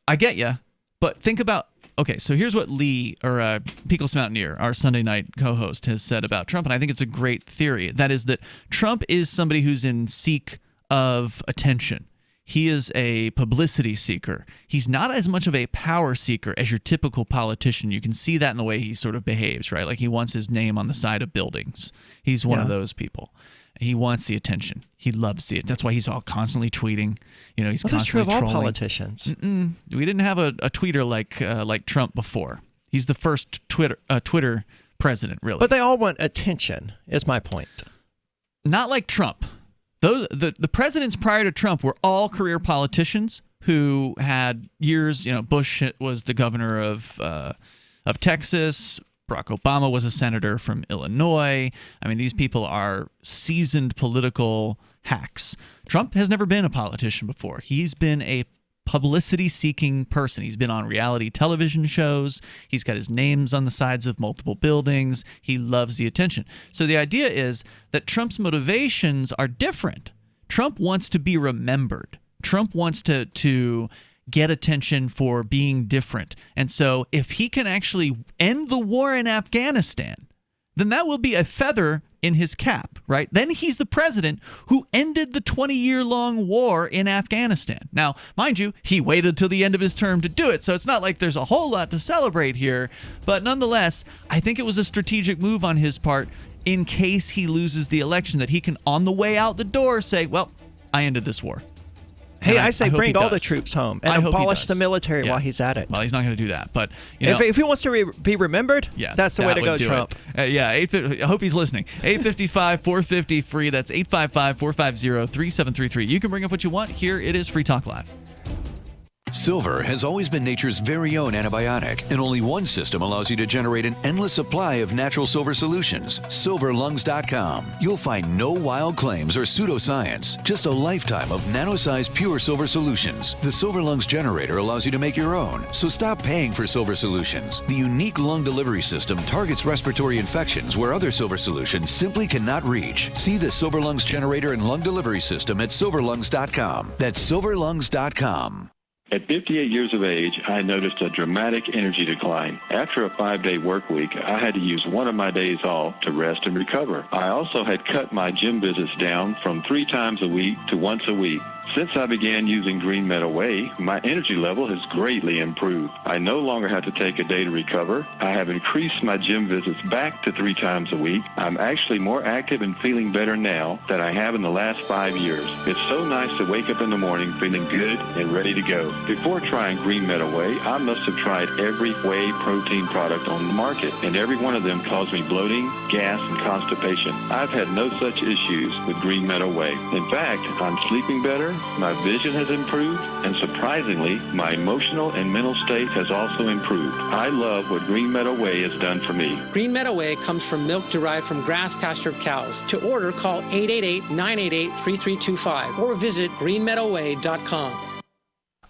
I get you, but think about, okay, so here's what Lee, or Peakless Mountaineer, our Sunday night co-host, has said about Trump, and I think it's a great theory. That is that Trump is somebody who's in seek of attention. He is a publicity seeker. He's not as much of a power seeker as your typical politician. You can see that in the way he sort of behaves, right? Like he wants his name on the side of buildings. He's one of those people. He wants the attention. He loves it. That's why he's all constantly tweeting. He's constantly that's true of all trolling. politicians. We didn't have a tweeter like Trump before. He's the first Twitter president, really. But they all want attention, is my point. Not like Trump. The presidents prior to Trump were all career politicians who had years. Bush was the governor of Texas. Barack Obama was a senator from Illinois. I mean, these people are seasoned political hacks. Trump has never been a politician before. He's been a publicity-seeking person. He's been on reality television shows. He's got his names on the sides of multiple buildings. He loves the attention. So the idea is that Trump's motivations are different. Trump wants to be remembered. Trump wants to get attention for being different. And so if he can actually end the war in Afghanistan, then that will be a feather in his cap, right? Then he's the president who ended the 20-year-long war in Afghanistan. Now, mind you, he waited till the end of his term to do it, so it's not like there's a whole lot to celebrate here. But nonetheless, I think it was a strategic move on his part in case he loses the election, that he can, on the way out the door, say, well, I ended this war. Hey, I say bring all the troops home and abolish the military while he's at it. Well, he's not going to do that, but if he wants to be remembered, that's the way to go, Trump. I hope he's listening. 855-450-FREE. That's 855-450-3733. You can bring up what you want. Here it is, Free Talk Live. Silver has always been nature's very own antibiotic, and only one system allows you to generate an endless supply of natural silver solutions. SilverLungs.com. You'll find no wild claims or pseudoscience, just a lifetime of nano-sized pure silver solutions. The Silver Lungs generator allows you to make your own, so stop paying for silver solutions. The unique lung delivery system targets respiratory infections where other silver solutions simply cannot reach. See the Silver Lungs generator and lung delivery system at SilverLungs.com. That's SilverLungs.com. At 58 years of age, I noticed a dramatic energy decline. After a 5-day work week, I had to use one of my days off to rest and recover. I also had cut my gym visits down from 3 times a week to once a week. Since I began using Green Meadow Whey, my energy level has greatly improved. I no longer have to take a day to recover. I have increased my gym visits back to 3 times a week. I'm actually more active and feeling better now than I have in the last 5 years. It's so nice to wake up in the morning feeling good and ready to go. Before trying Green Meadow Whey, I must have tried every whey protein product on the market, and every one of them caused me bloating, gas, and constipation. I've had no such issues with Green Meadow Whey. In fact, I'm sleeping better, my vision has improved, and surprisingly, my emotional and mental state has also improved. I love what Green Meadow Whey has done for me. Green Meadow Whey comes from milk derived from grass-pastured cows. To order, call 888-988-3325 or visit greenmeadowwhey.com.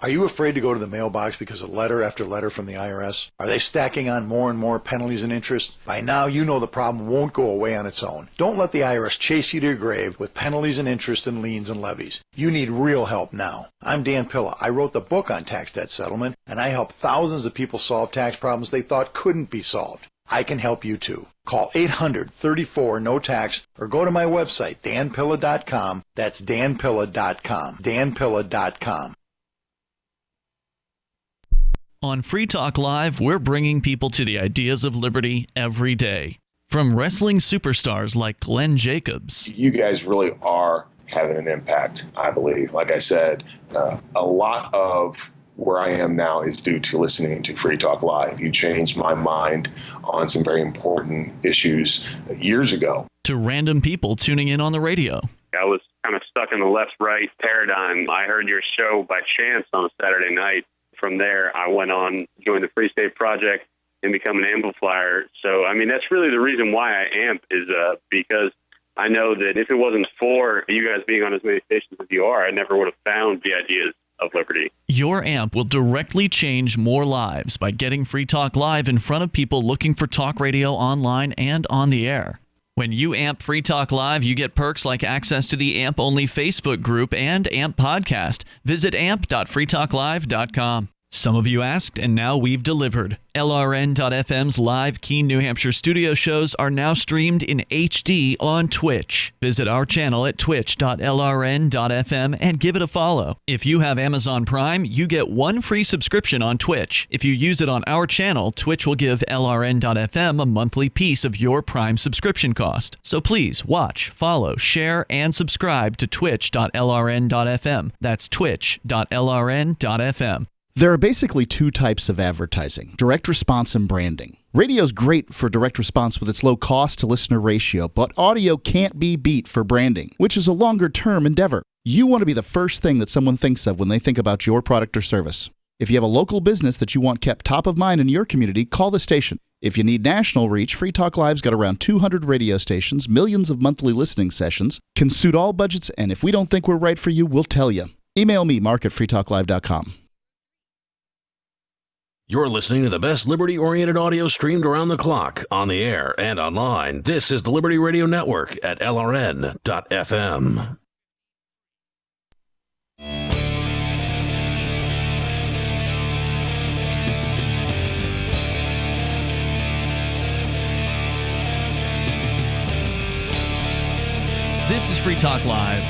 Are you afraid to go to the mailbox because of letter after letter from the IRS? Are they stacking on more and more penalties and interest? By now, you know the problem won't go away on its own. Don't let the IRS chase you to your grave with penalties and interest and liens and levies. You need real help now. I'm Dan Pilla. I wrote the book on tax debt settlement, and I help thousands of people solve tax problems they thought couldn't be solved. I can help you too. Call 800-34-NO-TAX or go to my website, danpilla.com. That's danpilla.com. danpilla.com. On Free Talk Live, we're bringing people to the ideas of liberty every day. From wrestling superstars like Glenn Jacobs. You guys really are having an impact, I believe. Like I said, a lot of where I am now is due to listening to Free Talk Live. You changed my mind on some very important issues years ago. To random people tuning in on the radio. I was kind of stuck in the left-right paradigm. I heard your show by chance on a Saturday night. From there, I went on, joined the Free State Project, and become an amplifier. So, I mean, that's really the reason why I amp is because I know that if it wasn't for you guys being on as many stations as you are, I never would have found the ideas of liberty. Your amp will directly change more lives by getting Free Talk Live in front of people looking for talk radio online and on the air. When you amp Free Talk Live, you get perks like access to the AMP-only Facebook group and AMP podcast. Visit amp.freetalklive.com. Some of you asked, and now we've delivered. LRN.FM's live Keene, New Hampshire studio shows are now streamed in HD on Twitch. Visit our channel at twitch.lrn.fm and give it a follow. If you have Amazon Prime, you get 1 free subscription on Twitch. If you use it on our channel, Twitch will give LRN.FM a monthly piece of your Prime subscription cost. So please watch, follow, share, and subscribe to twitch.lrn.fm. That's twitch.lrn.fm. There are basically 2 types of advertising, direct response and branding. Radio is great for direct response with its low cost to listener ratio, but audio can't be beat for branding, which is a longer-term endeavor. You want to be the first thing that someone thinks of when they think about your product or service. If you have a local business that you want kept top of mind in your community, call the station. If you need national reach, Free Talk Live's got around 200 radio stations, millions of monthly listening sessions, can suit all budgets, and if we don't think we're right for you, we'll tell you. Email me, mark@freetalklive.com. You're listening to the best liberty-oriented audio streamed around the clock, on the air and online. This is the Liberty Radio Network at LRN.FM. This is Free Talk Live.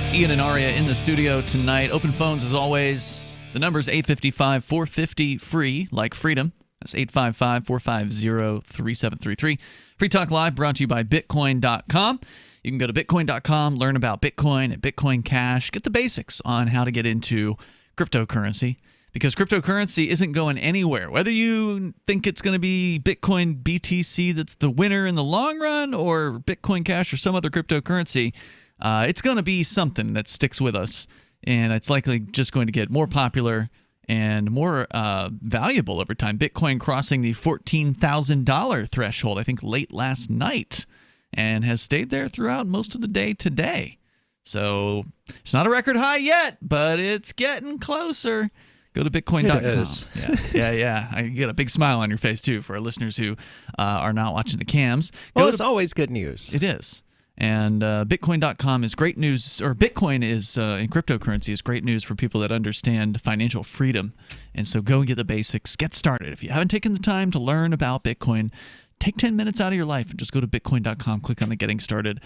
It's Ian and Aria in the studio tonight. Open phones as always. The number is 855-450-FREE, like freedom. That's 855-450-3733. Free Talk Live brought to you by Bitcoin.com. You can go to Bitcoin.com, learn about Bitcoin and Bitcoin Cash, get the basics on how to get into cryptocurrency, because cryptocurrency isn't going anywhere. Whether you think it's going to be Bitcoin BTC that's the winner in the long run, or Bitcoin Cash or some other cryptocurrency, it's going to be something that sticks with us. And it's likely just going to get more popular and more valuable over time. Bitcoin crossing the $14,000 threshold, I think, late last night, and has stayed there throughout most of the day today. So it's not a record high yet, but it's getting closer. Go to Bitcoin.com. It is. Yeah. I get a big smile on your face, too, for our listeners who are not watching the cams. Well, it's always good news. It is. And Bitcoin.com is great news, or Bitcoin is in cryptocurrency is great news for people that understand financial freedom. And so go and get the basics. Get started. If you haven't taken the time to learn about Bitcoin, take 10 minutes out of your life and just go to Bitcoin.com, click on the Getting Started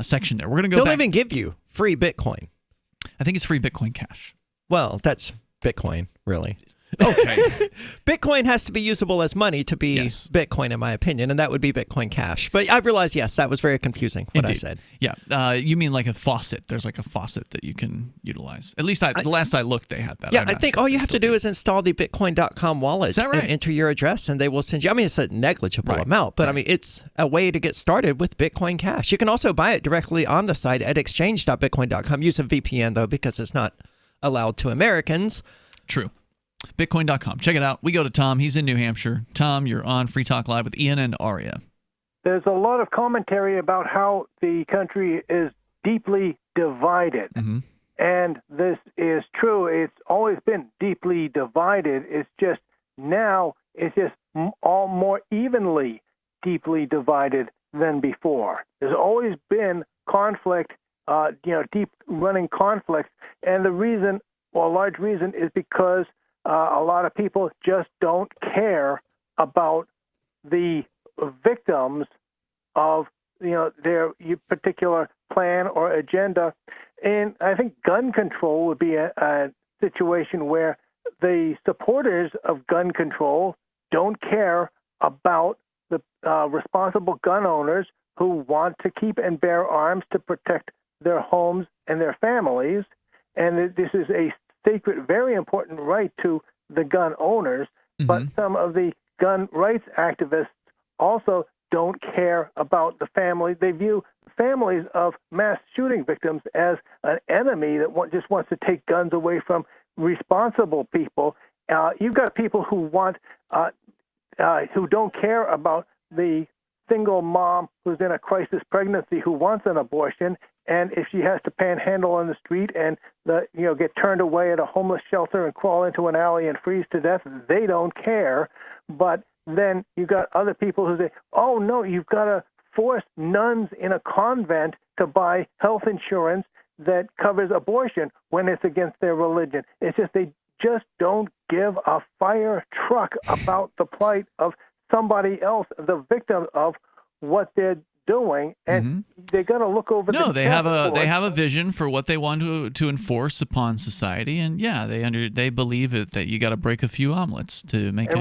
section there. We're going to go They'll back. even give you free Bitcoin. I think it's free Bitcoin Cash. Well, that's Bitcoin, really. Okay. Bitcoin has to be usable as money to be Bitcoin, in my opinion, and that would be Bitcoin Cash. But I realize, yes, that was very confusing, what I said. Yeah. You mean like a faucet. There's like a faucet that you can utilize. At least the last I looked, they had that. Yeah, I think all you have to do is install the Bitcoin.com wallet and enter your address, and they will send you. I mean, it's a negligible amount, but I mean, it's a way to get started with Bitcoin Cash. You can also buy it directly on the site at exchange.bitcoin.com. Use a VPN, though, because it's not allowed to Americans. True. Bitcoin.com. Check it out. We go to Tom. He's in New Hampshire. Tom, you're on Free Talk Live with Ian and Aria. There's a lot of commentary about how the country is deeply divided. Mm-hmm. And this is true. It's always been deeply divided. It's just now it's just all more evenly deeply divided than before. There's always been conflict, deep running conflicts. And the reason, or a large reason, is because a lot of people just don't care about the victims of their particular plan or agenda. And I think gun control would be a situation where the supporters of gun control don't care about the responsible gun owners who want to keep and bear arms to protect their homes and their families. And this is a sacred, very important right to the gun owners, but some of the gun rights activists also don't care about the family. They view families of mass shooting victims as an enemy that just wants to take guns away from responsible people. You've got people who who don't care about the single mom who's in a crisis pregnancy who wants an abortion, and if she has to panhandle on the street and get turned away at a homeless shelter and crawl into an alley and freeze to death, they don't care. But then you've got other people who say, oh, no, you've got to force nuns in a convent to buy health insurance that covers abortion when it's against their religion. It's just they just don't give a fire truck about the plight of somebody else, the victim of what they're doing, and they got to look over. No, they have a vision for what they want to enforce upon society, and they believe that you got to break a few omelets to make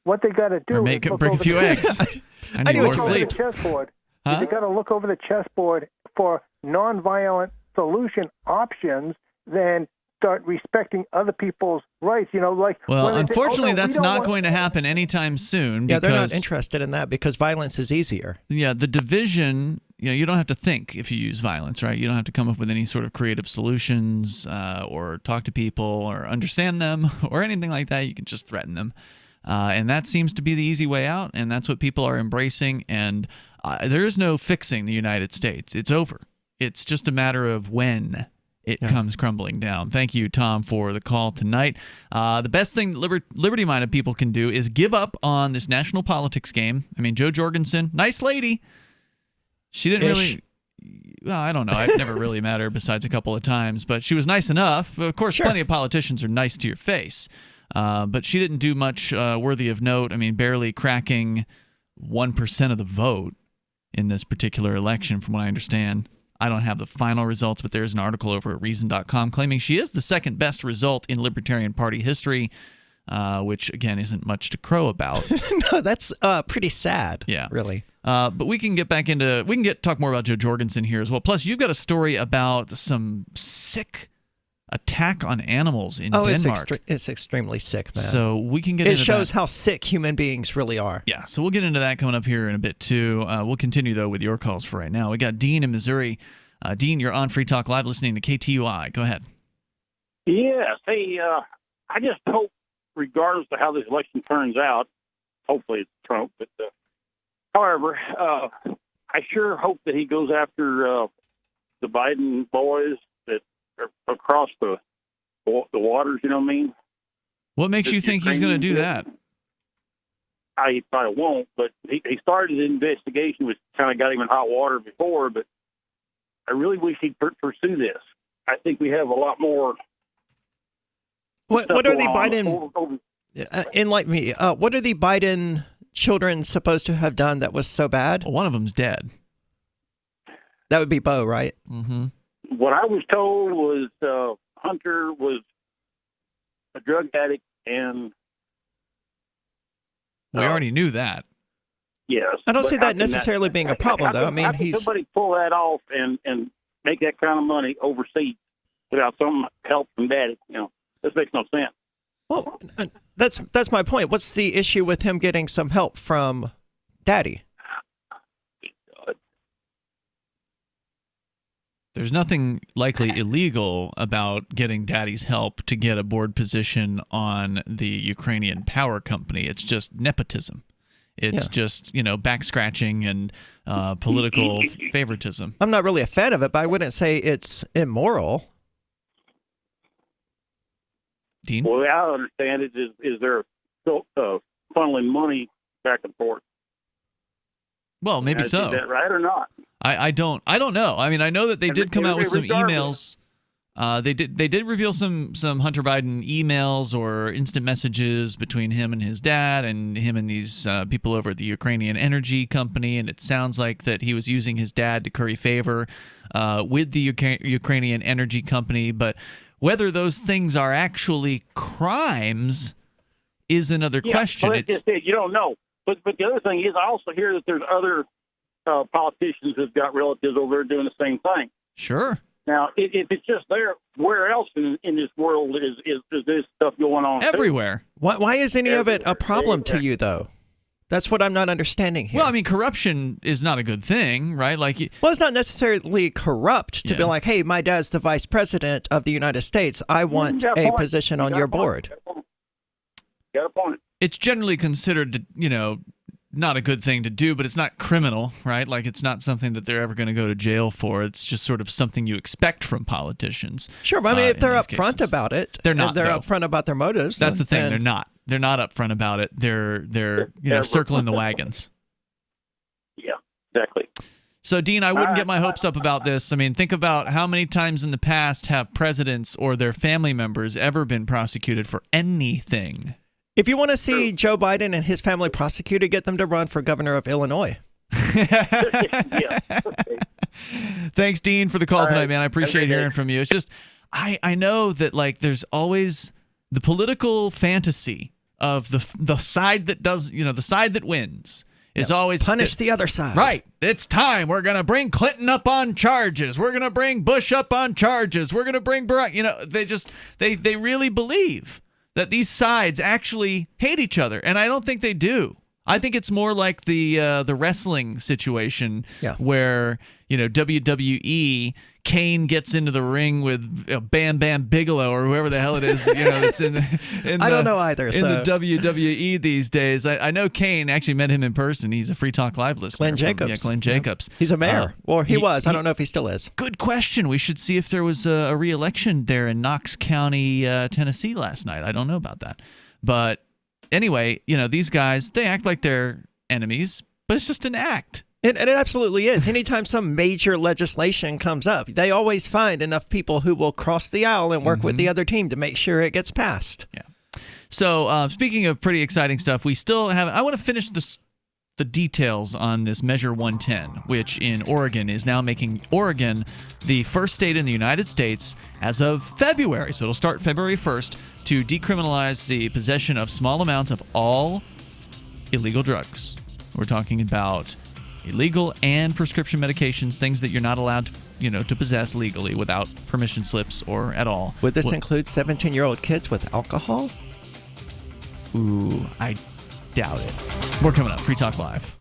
what they got to do is break a few eggs. I need more sleep. The chessboard. They got to look over the chessboard for nonviolent solution options, then start respecting other people's rights. Well, unfortunately, that's not going to happen anytime soon. Yeah, they're not interested in that because violence is easier. Yeah, the division. You don't have to think if you use violence, right? You don't have to come up with any sort of creative solutions or talk to people or understand them or anything like that. You can just threaten them. And that seems to be the easy way out, and that's what people are embracing. And there is no fixing the United States. It's over. It's just a matter of when it comes crumbling down. Thank you, Tom, for the call tonight. The best thing liberty-minded people can do is give up on this national politics game. I mean, Jo Jorgensen, nice lady. She didn't really... Well, I don't know. I've never really met her besides a couple of times, but she was nice enough. Of course, plenty of politicians are nice to your face. But she didn't do much worthy of note. I mean, barely cracking 1% of the vote in this particular election, from what I understand. I don't have the final results, but there's an article over at Reason.com claiming she is the second best result in Libertarian Party history, which, again, isn't much to crow about. No, that's pretty sad, really. But we can get back into talk more about Jo Jorgensen here as well. Plus, you've got a story about some sick attack on animals in Denmark. It's extremely sick, man. So we can get into that. It shows how sick human beings really are. Yeah, so we'll get into that coming up here in a bit, too. We'll continue, though, with your calls for right now. We got Dean in Missouri. Dean, you're on Free Talk Live listening to KTUI. Go ahead. Yes. Hey, I just hope, regardless of how this election turns out, hopefully it's Trump, but however, I sure hope that he goes after the Biden boys that are across the waters, you know what I mean? What makes you think he's going to do that? I probably won't, but he started the investigation, which kind of got him in hot water before, but I really wish he'd pursue this. I think we have a lot more. What are the Biden? Enlighten me. What are the Biden children supposed to have done that was so bad? Well, one of them's dead. That would be Bo, right? Mm-hmm. What I was told was Hunter was a drug addict, and we already knew that. Yes. I don't see that necessarily being a problem, though. I mean, how can somebody pull that off and make that kind of money overseas without some help from daddy? This makes no sense. Well, that's my point. What's the issue with him getting some help from daddy? There's nothing likely illegal about getting daddy's help to get a board position on the Ukrainian power company. It's just nepotism. It's just, back scratching and political favoritism. I'm not really a fan of it, but I wouldn't say it's immoral. Dean? Well, I understand it is there funneling money back and forth. Well, maybe so. Is that right or not? I don't know. I mean, I know that they did come out with some emails. They did reveal some Hunter Biden emails or instant messages between him and his dad and him and these people over at the Ukrainian energy company, and it sounds like that he was using his dad to curry favor with the Ukrainian energy company. But whether those things are actually crimes is another question. Well, you don't know. But the other thing is, I also hear that there's other politicians who've got relatives over there doing the same thing. Sure. Now, if it's just there, where else in this world is this stuff going on? Everywhere. Why is any of it a problem to you, though? That's what I'm not understanding here. Well, I mean, corruption is not a good thing, right? Well, it's not necessarily corrupt to be like, hey, my dad's the vice president of the United States. I want a position on your board. Got a point. It's generally considered, not a good thing to do, but it's not criminal, right? Like, it's not something that they're ever going to go to jail for. It's just sort of something you expect from politicians. Sure, but I mean, if they're upfront about it, they're not. They're upfront about their motives. That's the thing. They're not. They're not upfront about it. They're circling the wagons. Yeah, exactly. So, Dean, I wouldn't get my hopes up about this. I mean, think about how many times in the past have presidents or their family members ever been prosecuted for anything? If you want to see Joe Biden and his family prosecuted, get them to run for governor of Illinois. Thanks, Dean, for the call tonight, man. I appreciate hearing from you. It's just, I know that there's always the political fantasy of the side that does, the side that wins is always punish the other side. Right. It's time. We're going to bring Clinton up on charges. We're going to bring Bush up on charges. We're going to bring Barack. They really believe that these sides actually hate each other, and I don't think they do. I think it's more like the wrestling situation where WWE, Kane gets into the ring with Bam Bam Bigelow or whoever the hell it is that's in the I don't know either. In the WWE these days, I know Kane. Actually met him in person. He's a Free Talk Live listener. Glenn Jacobs. Glenn Jacobs. He's a mayor, or he was. I don't know if he still is. Good question. We should see if there was a re-election there in Knox County, Tennessee last night. I don't know about that, but anyway, these guys, they act like they're enemies, but it's just an act. And it absolutely is. Anytime some major legislation comes up, they always find enough people who will cross the aisle and work with the other team to make sure it gets passed. Yeah. So speaking of pretty exciting stuff, we still have. I want to finish the details on this Measure 110, which in Oregon is now making Oregon the first state in the United States as of February. So it'll start February 1st to decriminalize the possession of small amounts of all illegal drugs. We're talking about illegal and prescription medications, things that you're not allowed to possess legally without permission slips or at all. Would this include 17-year-old kids with alcohol? Ooh, I doubt it. More coming up. Free Talk Live.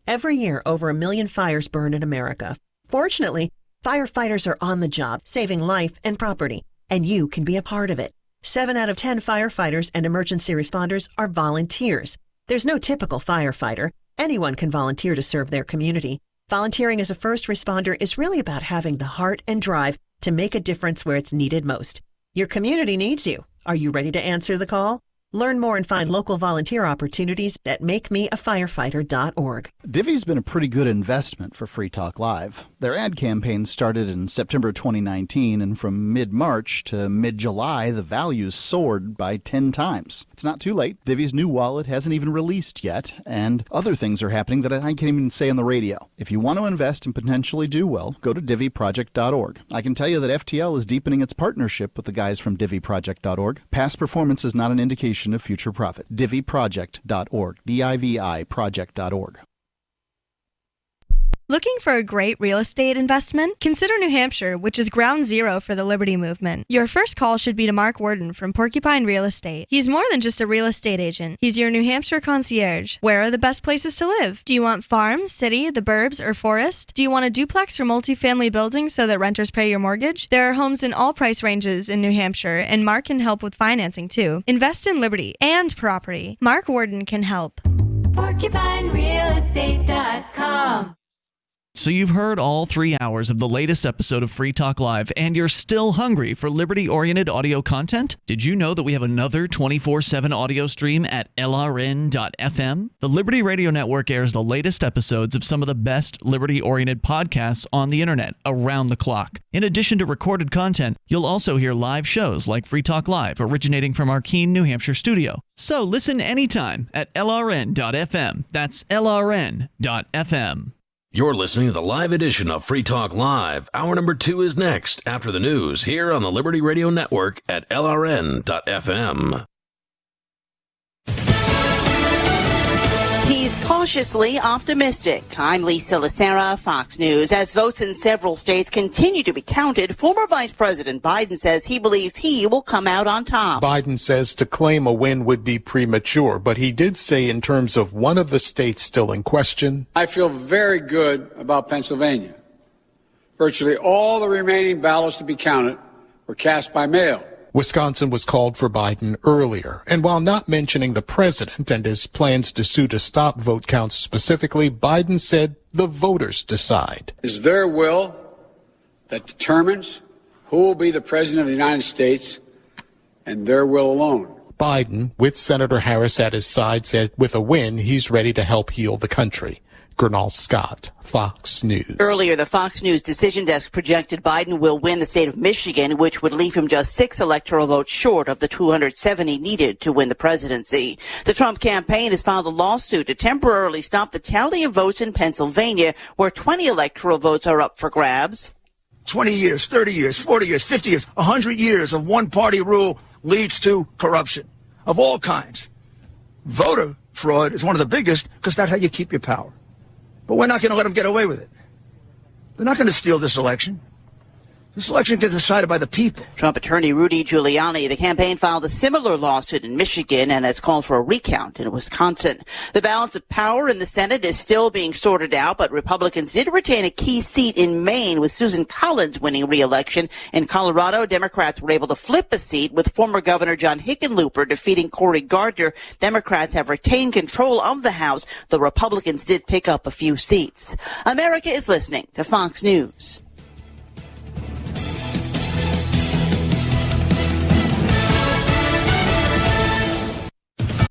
Every year, over 1 million fires burn in America. Fortunately, firefighters are on the job, saving life and property, and you can be a part of it. 7 out of 10 firefighters and emergency responders are volunteers. There's no typical firefighter. Anyone can volunteer to serve their community. Volunteering as a first responder is really about having the heart and drive to make a difference where it's needed most. Your community needs you. Are you ready to answer the call? Learn more and find local volunteer opportunities at makemeafirefighter.org. Divvy's been a pretty good investment for Free Talk Live. Their ad campaign started in September 2019, and from mid-March to mid-July, the values soared by 10 times. It's not too late. Divvy's new wallet hasn't even released yet, and other things are happening that I can't even say on the radio. If you want to invest and potentially do well, go to divvyproject.org. I can tell you that FTL is deepening its partnership with the guys from divvyproject.org. Past performance is not an indication of future profit. divvyproject.org. DIVI project.org. Looking for a great real estate investment? Consider New Hampshire, which is ground zero for the Liberty Movement. Your first call should be to Mark Worden from Porcupine Real Estate. He's more than just a real estate agent. He's your New Hampshire concierge. Where are the best places to live? Do you want farm, city, the burbs, or forest? Do you want a duplex or multifamily building so that renters pay your mortgage? There are homes in all price ranges in New Hampshire, and Mark can help with financing too. Invest in liberty and property. Mark Worden can help. PorcupineRealEstate.com. So you've heard all 3 hours of the latest episode of Free Talk Live, and you're still hungry for liberty-oriented audio content? Did you know that we have another 24/7 audio stream at LRN.FM? The Liberty Radio Network airs the latest episodes of some of the best liberty-oriented podcasts on the internet around the clock. In addition to recorded content, you'll also hear live shows like Free Talk Live, originating from our Keene, New Hampshire studio. So listen anytime at LRN.FM. That's LRN.FM. You're listening to the live edition of Free Talk Live. Hour number 2 is next after the news here on the Liberty Radio Network at LRN.FM. He's cautiously optimistic. I'm Lisa Lacera, Fox News. As votes in several states continue to be counted, former Vice President Biden says he believes he will come out on top. Biden says to claim a win would be premature, but he did say in terms of one of the states still in question, I feel very good about Pennsylvania. Virtually all the remaining ballots to be counted were cast by mail. Wisconsin was called for Biden earlier, and while not mentioning the president and his plans to sue to stop vote counts specifically, Biden said the voters decide. It's their will that determines who will be the president of the United States, and their will alone. Biden, with Senator Harris at his side, said with a win, he's ready to help heal the country. Gernal Scott, Fox News. Earlier, the Fox News decision desk projected Biden will win the state of Michigan, which would leave him just 6 electoral votes short of the 270 needed to win the presidency. The Trump campaign has filed a lawsuit to temporarily stop the tally of votes in Pennsylvania, where 20 electoral votes are up for grabs. 20 years, 30 years, 40 years, 50 years, 100 years of one-party rule leads to corruption of all kinds. Voter fraud is one of the biggest because that's how you keep your power. But we're not going to let them get away with it. They're not going to steal this election. This election gets decided by the people. Trump attorney Rudy Giuliani, the campaign filed a similar lawsuit in Michigan and has called for a recount in Wisconsin. The balance of power in the Senate is still being sorted out, but Republicans did retain a key seat in Maine, with Susan Collins winning re-election. In Colorado, Democrats were able to flip a seat, with former Governor John Hickenlooper defeating Cory Gardner. Democrats have retained control of the House, though Republicans did pick up a few seats. America is listening to Fox News.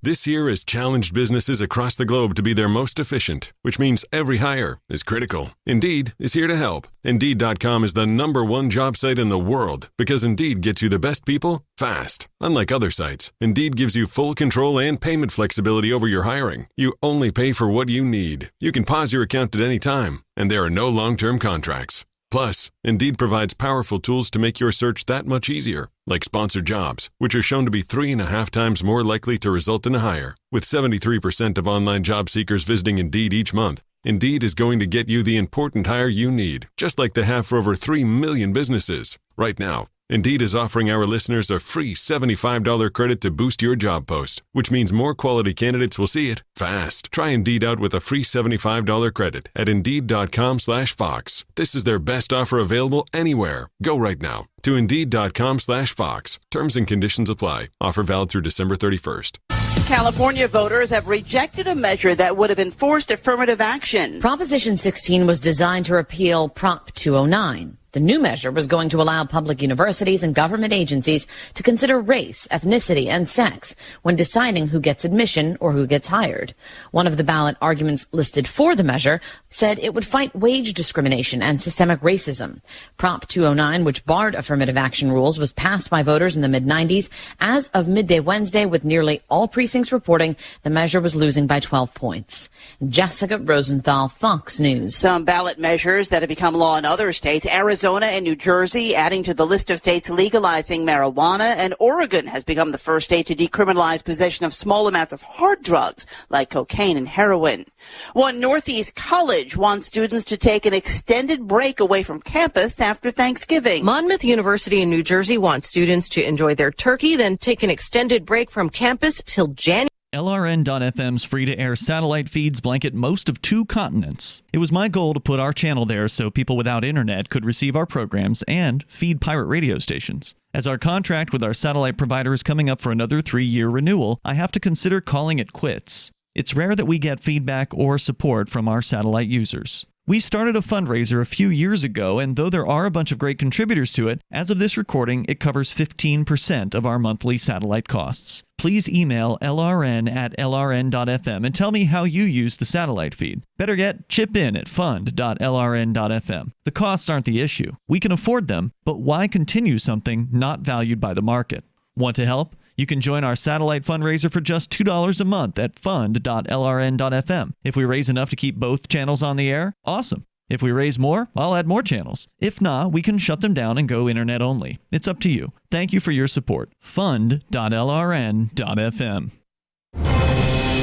This year has challenged businesses across the globe to be their most efficient, which means every hire is critical. Indeed is here to help. Indeed.com is the #1 job site in the world because Indeed gets you the best people fast. Unlike other sites, Indeed gives you full control and payment flexibility over your hiring. You only pay for what you need. You can pause your account at any time, and there are no long-term contracts. Plus, Indeed provides powerful tools to make your search that much easier, like sponsored jobs, which are shown to be 3.5 times more likely to result in a hire. With 73% of online job seekers visiting Indeed each month, Indeed is going to get you the important hire you need, just like they have for over 3 million businesses. Right now, Indeed is offering our listeners a free $75 credit to boost your job post, which means more quality candidates will see it fast. Try Indeed out with a free $75 credit at Indeed.com/Fox. This is their best offer available anywhere. Go right now to Indeed.com/Fox. Terms and conditions apply. Offer valid through December 31st. California voters have rejected a measure that would have enforced affirmative action. Proposition 16 was designed to repeal Prop 209. The new measure was going to allow public universities and government agencies to consider race, ethnicity, and sex when deciding who gets admission or who gets hired. One of the ballot arguments listed for the measure said it would fight wage discrimination and systemic racism. Prop 209, which barred affirmative action rules, was passed by voters in the mid-90s. As of midday Wednesday, with nearly all precincts reporting, the measure was losing by 12 points. Jessica Rosenthal, Fox News. Some ballot measures that have become law in other states. Arizona and New Jersey adding to the list of states legalizing marijuana, and Oregon has become the first state to decriminalize possession of small amounts of hard drugs like cocaine and heroin. One Northeast college wants students to take an extended break away from campus after Thanksgiving. Monmouth University in New Jersey wants students to enjoy their turkey, then take an extended break from campus till January. LRN.FM's free-to-air satellite feeds blanket most of 2 continents. It was my goal to put our channel there so people without internet could receive our programs and feed pirate radio stations. As our contract with our satellite provider is coming up for another 3-year renewal, I have to consider calling it quits. It's rare that we get feedback or support from our satellite users. We started a fundraiser a few years ago, and though there are a bunch of great contributors to it, as of this recording, it covers 15% of our monthly satellite costs. Please email lrn@lrn.fm and tell me how you use the satellite feed. Better yet, chip in at fund.lrn.fm. The costs aren't the issue. We can afford them, but why continue something not valued by the market? Want to help? You can join our satellite fundraiser for just $2 a month at fund.lrn.fm. If we raise enough to keep both channels on the air, awesome. If we raise more, I'll add more channels. If not, we can shut them down and go internet only. It's up to you. Thank you for your support. Fund.lrn.fm.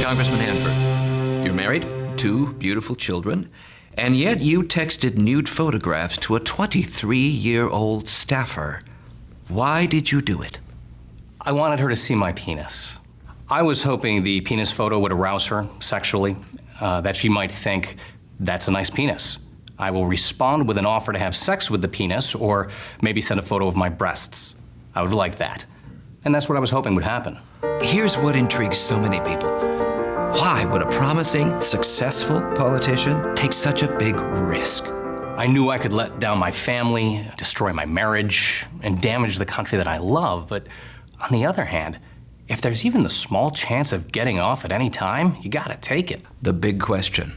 Congressman Hanford, you're married, 2 beautiful children, and yet you texted nude photographs to a 23-year-old staffer. Why did you do it? I wanted her to see my penis. I was hoping the penis photo would arouse her sexually, that she might think, that's a nice penis. I will respond with an offer to have sex with the penis, or maybe send a photo of my breasts. I would like that. And that's what I was hoping would happen. Here's what intrigues so many people. Why would a promising, successful politician take such a big risk? I knew I could let down my family, destroy my marriage, and damage the country that I love, but on the other hand, if there's even the small chance of getting off at any time, you gotta take it. The big question,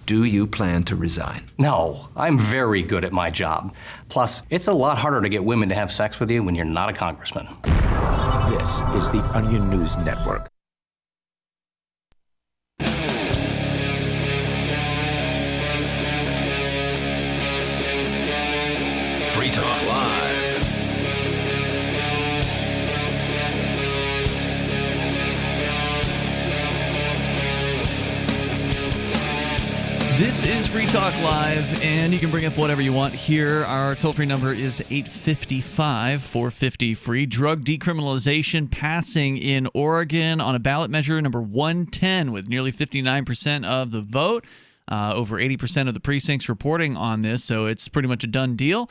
do you plan to resign? No, I'm very good at my job. Plus, it's a lot harder to get women to have sex with you when you're not a congressman. This is the Onion News Network. Free Talk Live. This is Free Talk Live, and you can bring up whatever you want here. Our toll-free number is 855-450-FREE. Drug decriminalization passing in Oregon on a ballot measure number 110 with nearly 59% of the vote. Over 80% of the precincts reporting on this, so it's pretty much a done deal.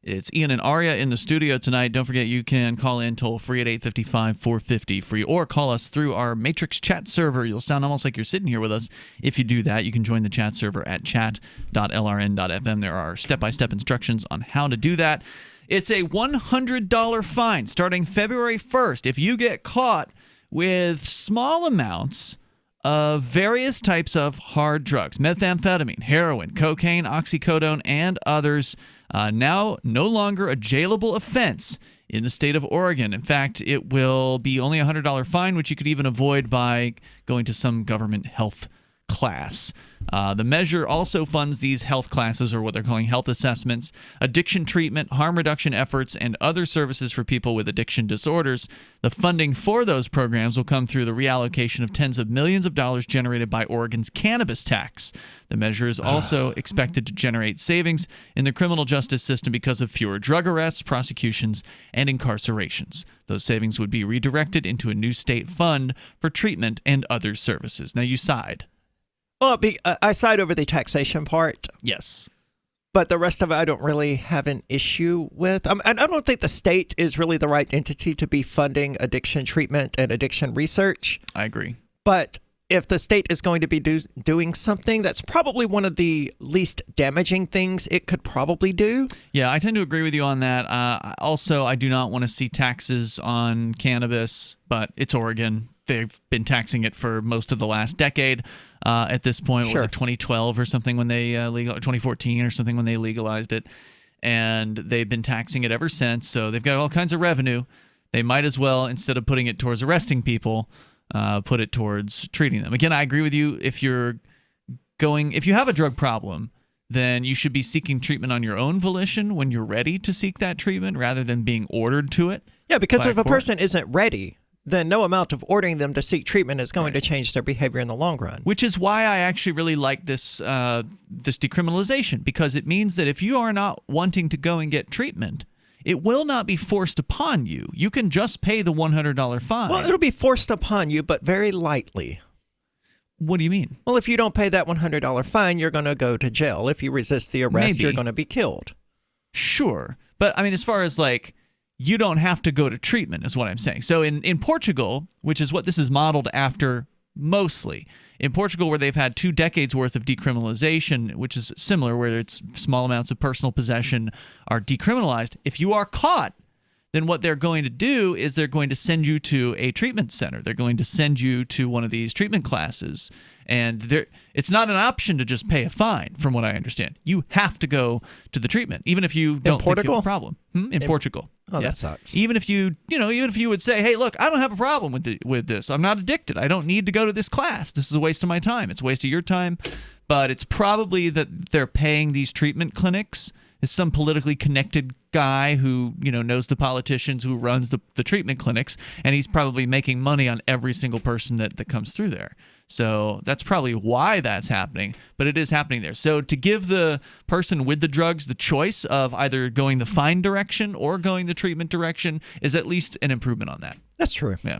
It's Ian and Aria in the studio tonight. Don't forget you can call in toll-free at 855-450-FREE or call us through our Matrix chat server. You'll sound almost like you're sitting here with us. If you do that, you can join the chat server at chat.lrn.fm. There are step-by-step instructions on how to do that. It's a $100 fine starting February 1st if you get caught with small amounts of various types of hard drugs, methamphetamine, heroin, cocaine, oxycodone, and others. Now no longer a jailable offense in the state of Oregon. In fact, it will be only a $100 fine, which you could even avoid by going to some government health class. The measure also funds these health classes, or what they're calling health assessments, addiction treatment, harm reduction efforts, and other services for people with addiction disorders. The funding for those programs will come through the reallocation of tens of millions of dollars generated by Oregon's cannabis tax. The measure is also expected to generate savings in the criminal justice system because of fewer drug arrests, prosecutions, and incarcerations. Those savings would be redirected into a new state fund for treatment and other services. Now, you sighed. Well, I side over the taxation part. Yes. But the rest of it I don't really have an issue with. I don't think the state is really the right entity to be funding addiction treatment and addiction research. I agree. But if the state is going to be doing something, that's probably one of the least damaging things it could probably do. Yeah, I tend to agree with you on that. Also, I do not want to see taxes on cannabis, but it's Oregon. They've been taxing it for most of the last decade. At this point, was it 2012 or something when they 2014 or something when they legalized it, and they've been taxing it ever since. So they've got all kinds of revenue. They might as well, instead of putting it towards arresting people, put it towards treating them. Again, I agree with you. If you have a drug problem, then you should be seeking treatment on your own volition when you're ready to seek that treatment, rather than being ordered to it. Yeah, because if a person isn't ready, then no amount of ordering them to seek treatment is going to change their behavior in the long run. Which is why I actually really like this decriminalization, because it means that if you are not wanting to go and get treatment, it will not be forced upon you. You can just pay the $100 fine. Well, it'll be forced upon you, but very lightly. What do you mean? Well, if you don't pay that $100 fine, you're going to go to jail. If you resist the arrest, you're going to be killed. Sure. But, I mean, as far as, like, you don't have to go to treatment is what I'm saying. So in Portugal, which is what this is modeled after mostly, in Portugal, where they've had 2 decades worth of decriminalization, which is similar, where it's small amounts of personal possession are decriminalized, if you are caught, then what they're going to do is they're going to send you to a treatment center. They're going to send you to one of these treatment classes. And it's not an option to just pay a fine, from what I understand. You have to go to the treatment, even if you don't think you have a problem. In Portugal. Oh, that sucks. Even if you would say, hey, look, I don't have a problem with this. I'm not addicted. I don't need to go to this class. This is a waste of my time. It's a waste of your time. But it's probably that they're paying these treatment clinics. It's some politically connected guy who knows the politicians, who runs the treatment clinics, and he's probably making money on every single person that comes through there. So that's probably why that's happening, but it is happening there. So to give the person with the drugs the choice of either going the fine direction or going the treatment direction is at least an improvement on that. That's true. Yeah.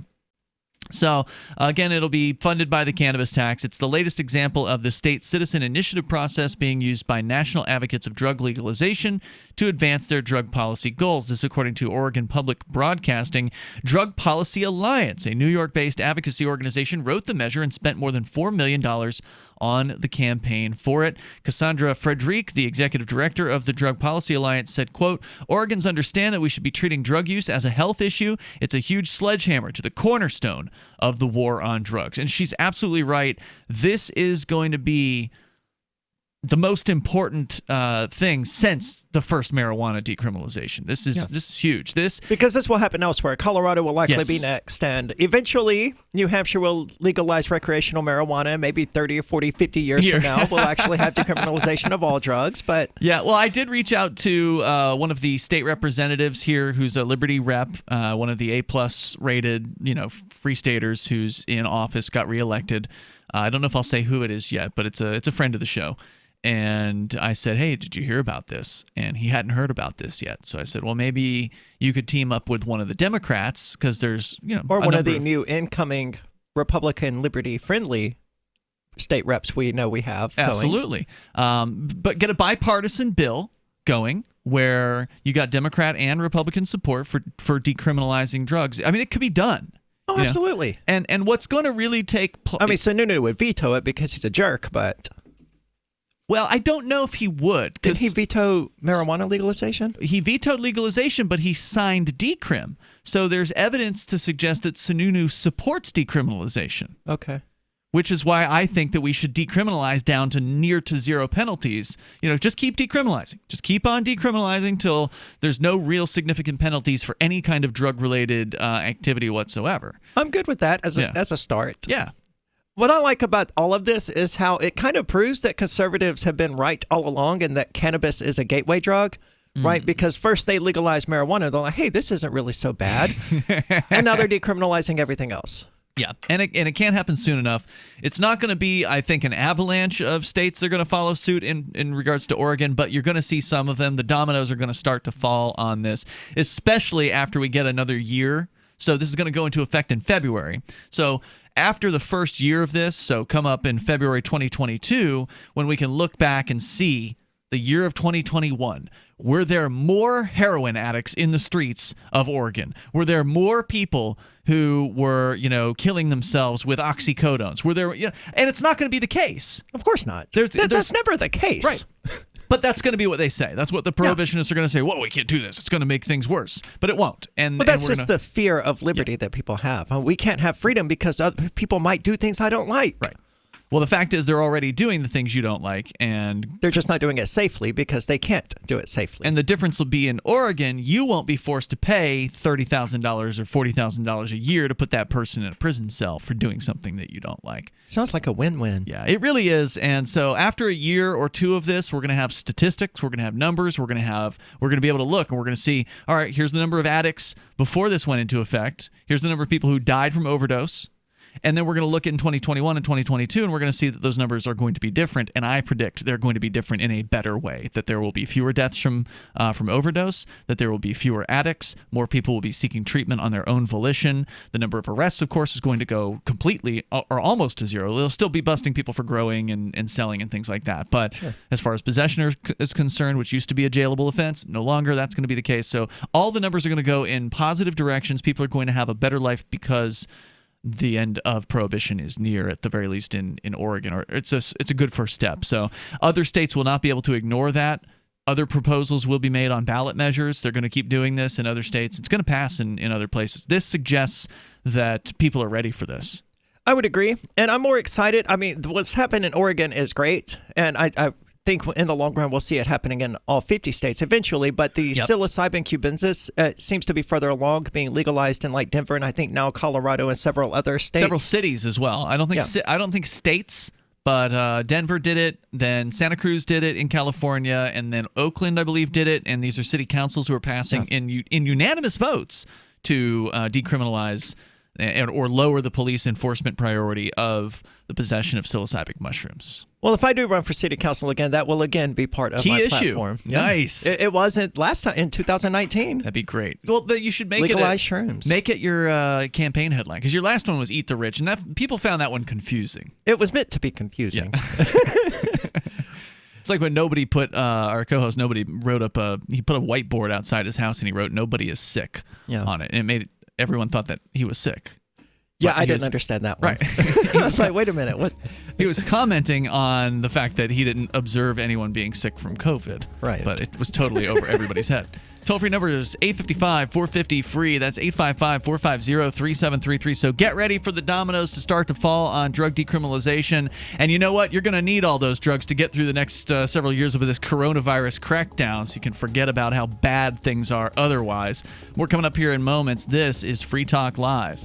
So, again, it'll be funded by the cannabis tax. It's the latest example of the state citizen initiative process being used by national advocates of drug legalization to advance their drug policy goals. This, according to Oregon Public Broadcasting. Drug Policy Alliance, a New York-based advocacy organization, wrote the measure and spent more than $4 million on the campaign for it. Cassandra Frederick, the executive director of the Drug Policy Alliance, said, quote, Oregons understand that we should be treating drug use as a health issue. It's a huge sledgehammer to the cornerstone of the war on drugs. And she's absolutely right. This is going to be the most important thing since the first marijuana decriminalization. This is huge. Because this will happen elsewhere. Colorado will likely be next, and eventually New Hampshire will legalize recreational marijuana. Maybe 30 or 40, 50 years from now, we'll actually have decriminalization of all drugs. But yeah, well, I did reach out to one of the state representatives here, who's a Liberty rep, one of the A+ rated, free staters who's in office, got reelected. I don't know if I'll say who it is yet, but it's a friend of the show. And I said, hey, did you hear about this? And he hadn't heard about this yet. So I said, well, maybe you could team up with one of the Democrats, because there's, or one of the new incoming Republican liberty-friendly state reps we know we have going. Absolutely. But get a bipartisan bill going where you got Democrat and Republican support for decriminalizing drugs. I mean, it could be done. Oh, absolutely. And what's going to really take place... I mean, Sununu would veto it because he's a jerk, but... Well, I don't know if he would. Did he veto marijuana legalization? He vetoed legalization, but he signed decrim. So there's evidence to suggest that Sununu supports decriminalization. Okay. Which is why I think that we should decriminalize down to near to zero penalties. Just keep decriminalizing. Just keep on decriminalizing till there's no real significant penalties for any kind of drug-related activity whatsoever. I'm good with that as a start. Yeah. What I like about all of this is how it kind of proves that conservatives have been right all along and that cannabis is a gateway drug, right? Because first they legalized marijuana. They're like, hey, this isn't really so bad. And now they're decriminalizing everything else. Yeah, and it can't happen soon enough. It's not going to be, I think, an avalanche of states that are going to follow suit in regards to Oregon, but you're going to see some of them. The dominoes are going to start to fall on this, especially after we get another year. So this is going to go into effect in February. So after the first year of this, so come up in February 2022, when we can look back and see the year of 2021, were there more heroin addicts in the streets of Oregon? Were there more people who were, killing themselves with oxycodones? Were there, and it's not going to be the case. Of course not. That's never the case. Right. But that's going to be what they say. That's what the prohibitionists are going to say. Whoa, we can't do this. It's going to make things worse. But it won't. But that's just the fear of liberty that people have. We can't have freedom because other people might do things I don't like. Right. Well, the fact is they're already doing the things you don't like, and they're just not doing it safely because they can't do it safely. And the difference will be in Oregon, you won't be forced to pay $30,000 or $40,000 a year to put that person in a prison cell for doing something that you don't like. Sounds like a win-win. Yeah, it really is. And so after a year or two of this, we're going to have statistics, we're going to have numbers, we're going to be able to look, and we're going to see, all right, here's the number of addicts before this went into effect. Here's the number of people who died from overdose. And then we're going to look in 2021 and 2022, and we're going to see that those numbers are going to be different. And I predict they're going to be different in a better way, that there will be fewer deaths from overdose, that there will be fewer addicts, more people will be seeking treatment on their own volition. The number of arrests, of course, is going to go completely or almost to zero. They'll still be busting people for growing and selling and things like that. But as far as possession is concerned, which used to be a jailable offense, no longer that's going to be the case. So all the numbers are going to go in positive directions. People are going to have a better life because the end of prohibition is near, at the very least in Oregon, or it's a good first step. So other states will not be able to ignore that. Other proposals will be made on ballot measures. They're going to keep doing this in other states. It's going to pass in other places. This suggests that people are ready for this. I would agree, and I'm more excited. I mean, what's happened in Oregon is great, and I think in the long run we'll see it happening in all 50 states eventually, but the psilocybin cubensis seems to be further along, being legalized in like Denver, and I think now Colorado and several other states. Several cities as well. I don't think states, but Denver did it, then Santa Cruz did it in California, and then Oakland, I believe, did it, and these are city councils who are passing in unanimous votes to decriminalize or lower the police enforcement priority of the possession of psilocybin mushrooms. Well, if I do run for city council again, that will again be part of my platform. Yeah. Nice. It wasn't last time in 2019. That'd be great. Well, you should make legalize shrooms. Make it your campaign headline, because your last one was "Eat the Rich," and that people found that one confusing. It was meant to be confusing. Yeah. It's like when nobody put our co-host wrote up he put a whiteboard outside his house and he wrote "Nobody is sick" on it, and it made everyone thought that he was sick. Yeah, I didn't understand that one. Right. I was like, wait a minute. What? He was commenting on the fact that he didn't observe anyone being sick from COVID. Right. But it was totally over everybody's head. Toll-free number is 855-450-FREE. That's 855-450-3733. So get ready for the dominoes to start to fall on drug decriminalization. And you know what? You're going to need all those drugs to get through the next several years of this coronavirus crackdown, so you can forget about how bad things are otherwise. More coming up here in moments. This is Free Talk Live.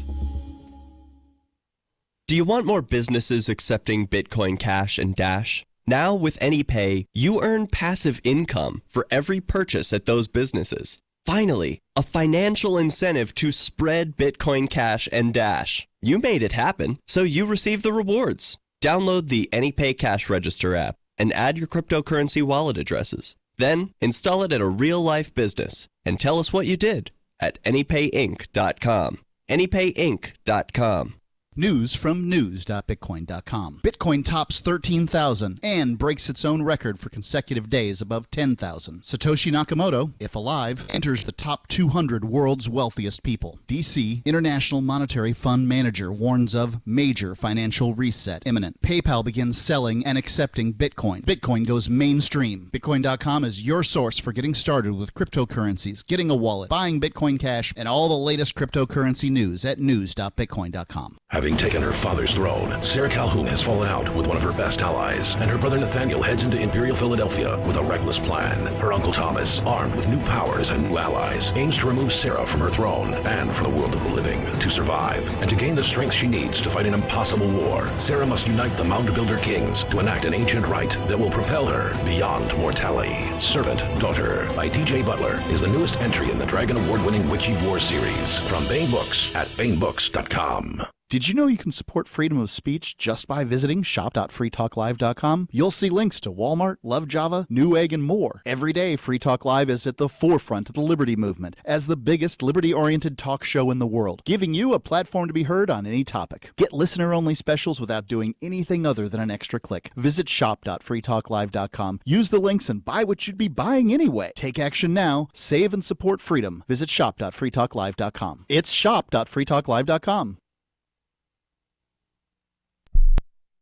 Do you want more businesses accepting Bitcoin Cash and Dash? Now with AnyPay, you earn passive income for every purchase at those businesses. Finally, a financial incentive to spread Bitcoin Cash and Dash. You made it happen, so you receive the rewards. Download the AnyPay Cash Register app and add your cryptocurrency wallet addresses. Then install it at a real-life business and tell us what you did at AnyPayInc.com. AnyPayInc.com. News from news.bitcoin.com. Bitcoin tops 13,000 and breaks its own record for consecutive days above 10,000. Satoshi Nakamoto, if alive, enters the top 200 world's wealthiest people. DC International Monetary Fund manager warns of major financial reset imminent. PayPal begins selling and accepting Bitcoin. Bitcoin goes mainstream. Bitcoin.com is your source for getting started with cryptocurrencies, getting a wallet, buying Bitcoin Cash, and all the latest cryptocurrency news at news.bitcoin.com. Having taken her father's throne, Sarah Calhoun has fallen out with one of her best allies, and her brother Nathaniel heads into Imperial Philadelphia with a reckless plan. Her uncle Thomas, armed with new powers and new allies, aims to remove Sarah from her throne and from the world of the living. To survive, and to gain the strength she needs to fight an impossible war, Sarah must unite the Mound Builder Kings to enact an ancient rite that will propel her beyond mortality. Servant Daughter by T.J. Butler is the newest entry in the Dragon Award-winning Witchy War series from Baen Books at BaenBooks.com. Did you know you can support freedom of speech just by visiting shop.freetalklive.com? You'll see links to Walmart, Love Java, Newegg, and more. Every day, Free Talk Live is at the forefront of the liberty movement as the biggest liberty-oriented talk show in the world, giving you a platform to be heard on any topic. Get listener-only specials without doing anything other than an extra click. Visit shop.freetalklive.com. Use the links and buy what you'd be buying anyway. Take action now. Save and support freedom. Visit shop.freetalklive.com. It's shop.freetalklive.com.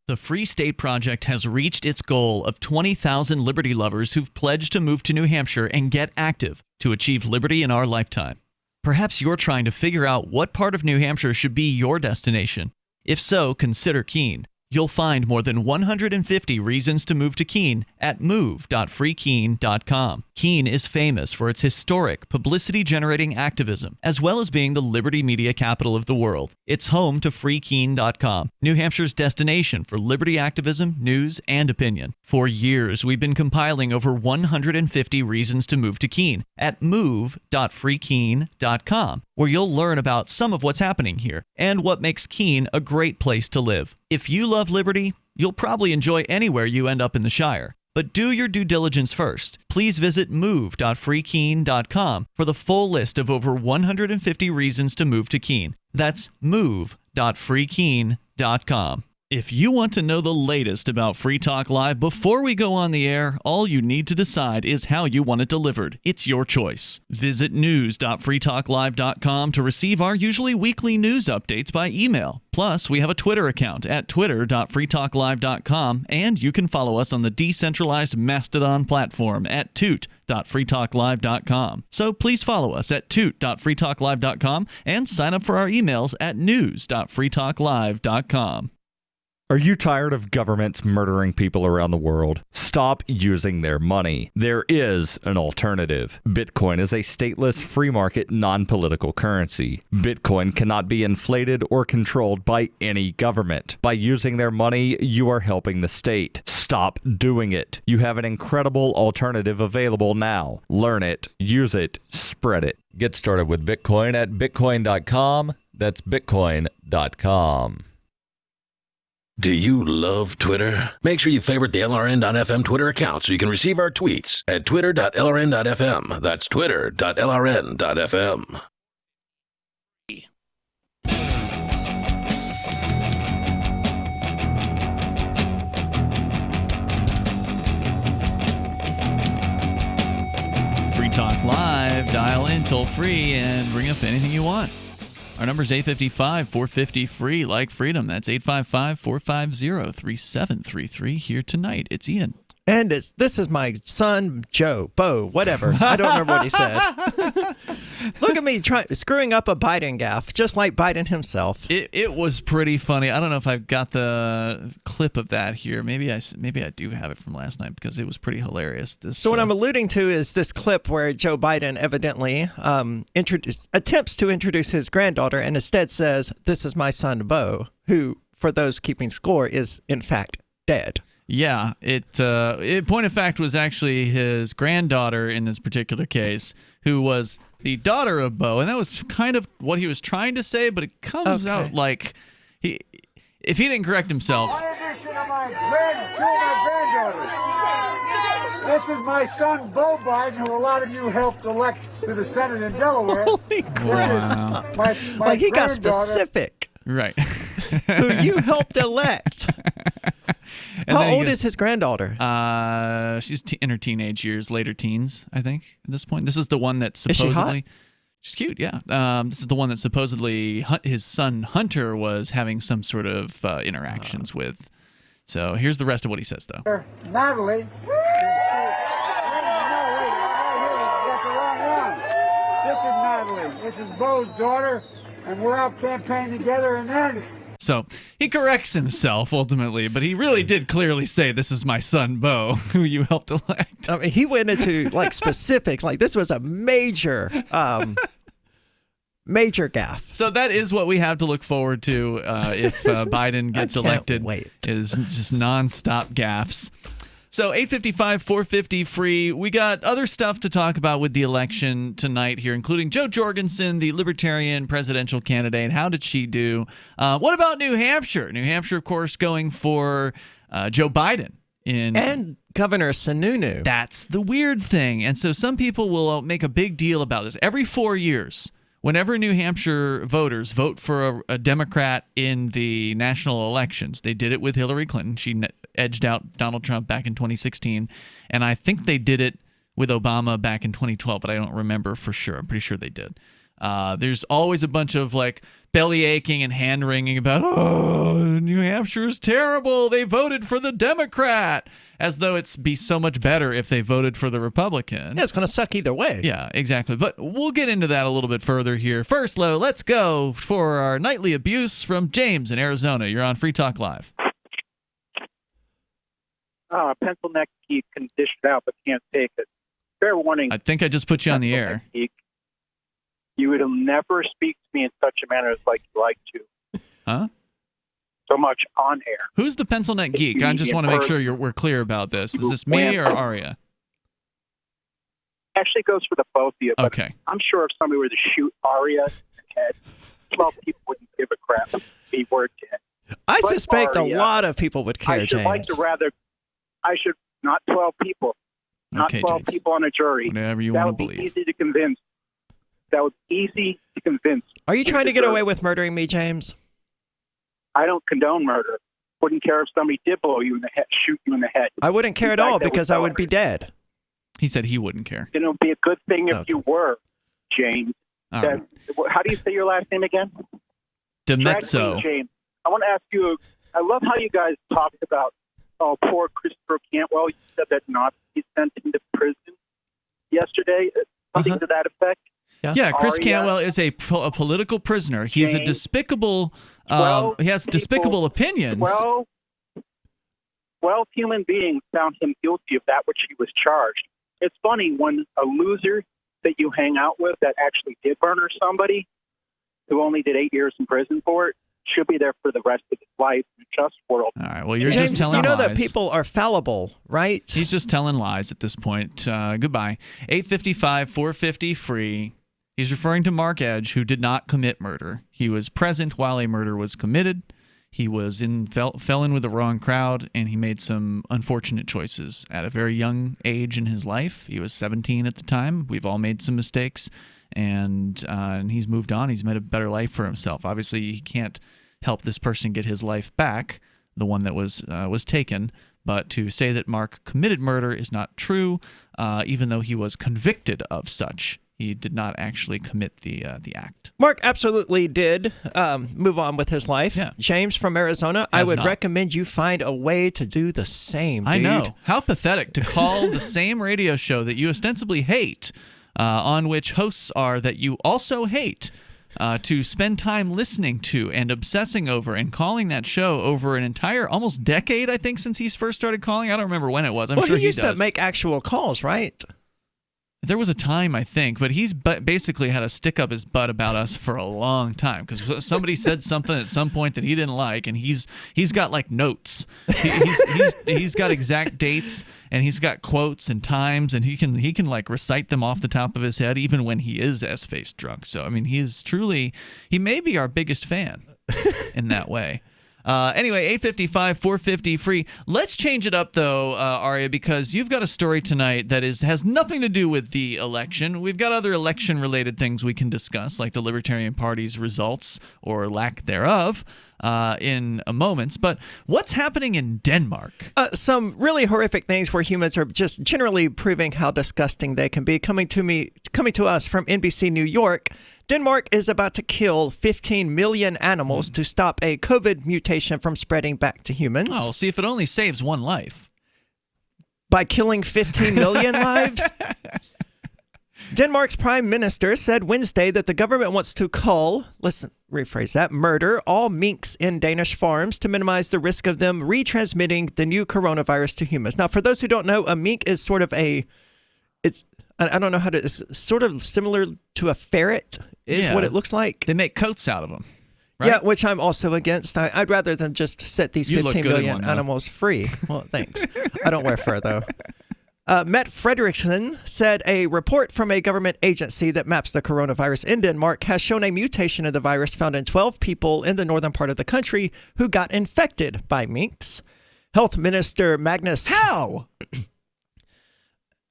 The Free State Project has reached its goal of 20,000 liberty lovers who've pledged to move to New Hampshire and get active to achieve liberty in our lifetime. Perhaps you're trying to figure out what part of New Hampshire should be your destination. If so, consider Keene. You'll find more than 150 reasons to move to Keene at move.freekeene.com. Keene is famous for its historic, publicity-generating activism, as well as being the liberty media capital of the world. It's home to freekeene.com, New Hampshire's destination for liberty activism, news, and opinion. For years, we've been compiling over 150 reasons to move to Keene at move.freekeene.com, where you'll learn about some of what's happening here and what makes Keene a great place to live. If you love liberty, you'll probably enjoy anywhere you end up in the Shire. But do your due diligence first. Please visit move.freekeene.com for the full list of over 150 reasons to move to Keene. That's move.freekeene.com. If you want to know the latest about Free Talk Live before we go on the air, all you need to decide is how you want it delivered. It's your choice. Visit news.freetalklive.com to receive our usually weekly news updates by email. Plus, we have a Twitter account at twitter.freetalklive.com, and you can follow us on the decentralized Mastodon platform at toot.freetalklive.com. So please follow us at toot.freetalklive.com and sign up for our emails at news.freetalklive.com. Are you tired of governments murdering people around the world? Stop using their money. There is an alternative. Bitcoin is a stateless, free market, non-political currency. Bitcoin cannot be inflated or controlled by any government. By using their money, you are helping the state. Stop doing it. You have an incredible alternative available now. Learn it, use it, spread it. Get started with Bitcoin at bitcoin.com. That's bitcoin.com. Do you love Twitter? Make sure you favorite the LRN.FM Twitter account so you can receive our tweets at twitter.lrn.fm. That's twitter.lrn.fm. Free Talk Live. Dial in toll free and bring up anything you want. Our number is 855-450-FREE, like freedom. That's 855-450-3733. Here tonight, it's Ian. And this is my son, Bo, whatever. I don't remember what he said. Look at me screwing up a Biden gaffe, just like Biden himself. It was pretty funny. I don't know if I've got the clip of that here. Maybe I do have it from last night because it was pretty hilarious. So what I'm alluding to is this clip where Joe Biden evidently attempts to introduce his granddaughter and instead says, "This is my son, Bo," who, for those keeping score, is in fact dead. Yeah, point of fact was actually his granddaughter in this particular case, who was the daughter of Bo, and that was kind of what he was trying to say, but it comes out like if he didn't correct himself. In addition to my granddaughters, this is my son, Bo Biden, who a lot of you helped elect to the Senate in Delaware. Holy crap. Like he got specific. Right. Who you helped elect. How old is his granddaughter? She's in her teenage years, later teens, I think, at this point. This is the one that supposedly... Is she hot? She's cute, yeah. This is the one that supposedly his son Hunter was having some sort of interactions with. So here's the rest of what he says, though. Natalie. This is Natalie. This is Bo's daughter, and we're out campaigning together, and then... So he corrects himself ultimately, but he really did clearly say, "This is my son, Bo, who you helped elect." I mean, he went into like specifics, like this was a major gaffe. So that is what we have to look forward to if Biden gets elected. Wait. Is just nonstop gaffes. So 855, 450 free. We got other stuff to talk about with the election tonight here, including Jo Jorgensen, the Libertarian presidential candidate. How did she do? What about New Hampshire? New Hampshire, of course, going for Joe Biden. And Governor Sununu. That's the weird thing. And so some people will make a big deal about this. Every 4 years, whenever New Hampshire voters vote for a Democrat in the national elections, they did it with Hillary Clinton. She edged out Donald Trump back in 2016. And I think they did it with Obama back in 2012, but I don't remember for sure. I'm pretty sure they did. There's always a bunch of like belly aching and hand wringing about, oh, New Hampshire is terrible. They voted for the Democrat, as though it's be so much better if they voted for the Republican. Yeah, it's going to suck either way. Yeah, exactly. But we'll get into that a little bit further here. First, though, let's go for our nightly abuse from James in Arizona. You're on Free Talk Live. Pencil neck geek can dish it out but can't take it. Fair warning. I think I just put you on the air. Geek. You would never speak to me in such a manner as like you like to. Huh? So much on air. Who's the pencil neck geek? I just want to make sure we're clear about this. Is this me or Aria? Actually goes for the both of you. But okay. I'm sure if somebody were to shoot Aria in the head, 12 people wouldn't give a crap. Be word to him. I suspect a lot of people would care, James. I should not 12 people. Not okay, 12 James. people on a jury. Whatever you want to believe. That would be easy to convince. That was easy to convince. Are you trying to get away with murdering me, James? I don't condone murder. Wouldn't care if somebody did blow you in the head, shoot you in the head. I wouldn't care at all because I would be dead. He said he wouldn't care. It would be a good thing if you were, James. Right. How do you say your last name again? DeMezzo. James. I want to ask you, I love how you guys talked about, oh, poor Christopher Cantwell. You said that Nazis sent him to prison yesterday. Something to that effect. Yeah, Chris Cantwell is a political prisoner. He's a despicable. He has despicable opinions. 12 human beings found him guilty of that which he was charged. It's funny when a loser that you hang out with that actually did murder somebody, who only did 8 years in prison for it, should be there for the rest of his life in a just world. All right. Well, you're James, just telling lies. You know that people are fallible, right? He's just telling lies at this point. Goodbye. 855 450 free. He's referring to Mark Edge, who did not commit murder. He was present while a murder was committed. He was fell in with the wrong crowd, and he made some unfortunate choices at a very young age in his life. He was 17 at the time. We've all made some mistakes, and he's moved on. He's made a better life for himself. Obviously, he can't help this person get his life back, the one that was taken. But to say that Mark committed murder is not true, even though he was convicted of such. He did not actually commit the act. Mark absolutely did move on with his life. Yeah. James from Arizona, I would recommend you find a way to do the same, dude. I know. How pathetic to call the same radio show that you ostensibly hate, on which hosts are that you also hate, to spend time listening to and obsessing over and calling that show over an entire almost decade, I think, since he's first started calling. I don't remember when it was. I'm sure he used to make actual calls, right? There was a time, I think, but he's basically had a stick up his butt about us for a long time because somebody said something at some point that he didn't like, and he's got like notes. He's got exact dates, and he's got quotes and times, and he can like recite them off the top of his head even when he is S-faced drunk. So I mean, he may be our biggest fan in that way. Anyway, 855 450 free. Let's change it up, though, Aria, because you've got a story tonight that has nothing to do with the election. We've got other election-related things we can discuss, like the Libertarian Party's results or lack thereof, in moments. But what's happening in Denmark? Some really horrific things where humans are just generally proving how disgusting they can be. Coming to us from NBC New York, Denmark is about to kill 15 million animals to stop a COVID mutation from spreading back to humans. Oh, see if it only saves one life. By killing 15 million lives? Denmark's prime minister said Wednesday that the government wants to murder all minks in Danish farms to minimize the risk of them retransmitting the new coronavirus to humans. Now, for those who don't know, a mink is sort of it's sort of similar to a ferret is what it looks like. They make coats out of them. right? Yeah, which I'm also against. I'd rather than just set these You look 15 good in million one, though. animals free. Well, thanks. I don't wear fur, though. Matt Fredrickson said a report from a government agency that maps the coronavirus in Denmark has shown a mutation of the virus found in 12 people in the northern part of the country who got infected by minks. Health Minister Magnus... How?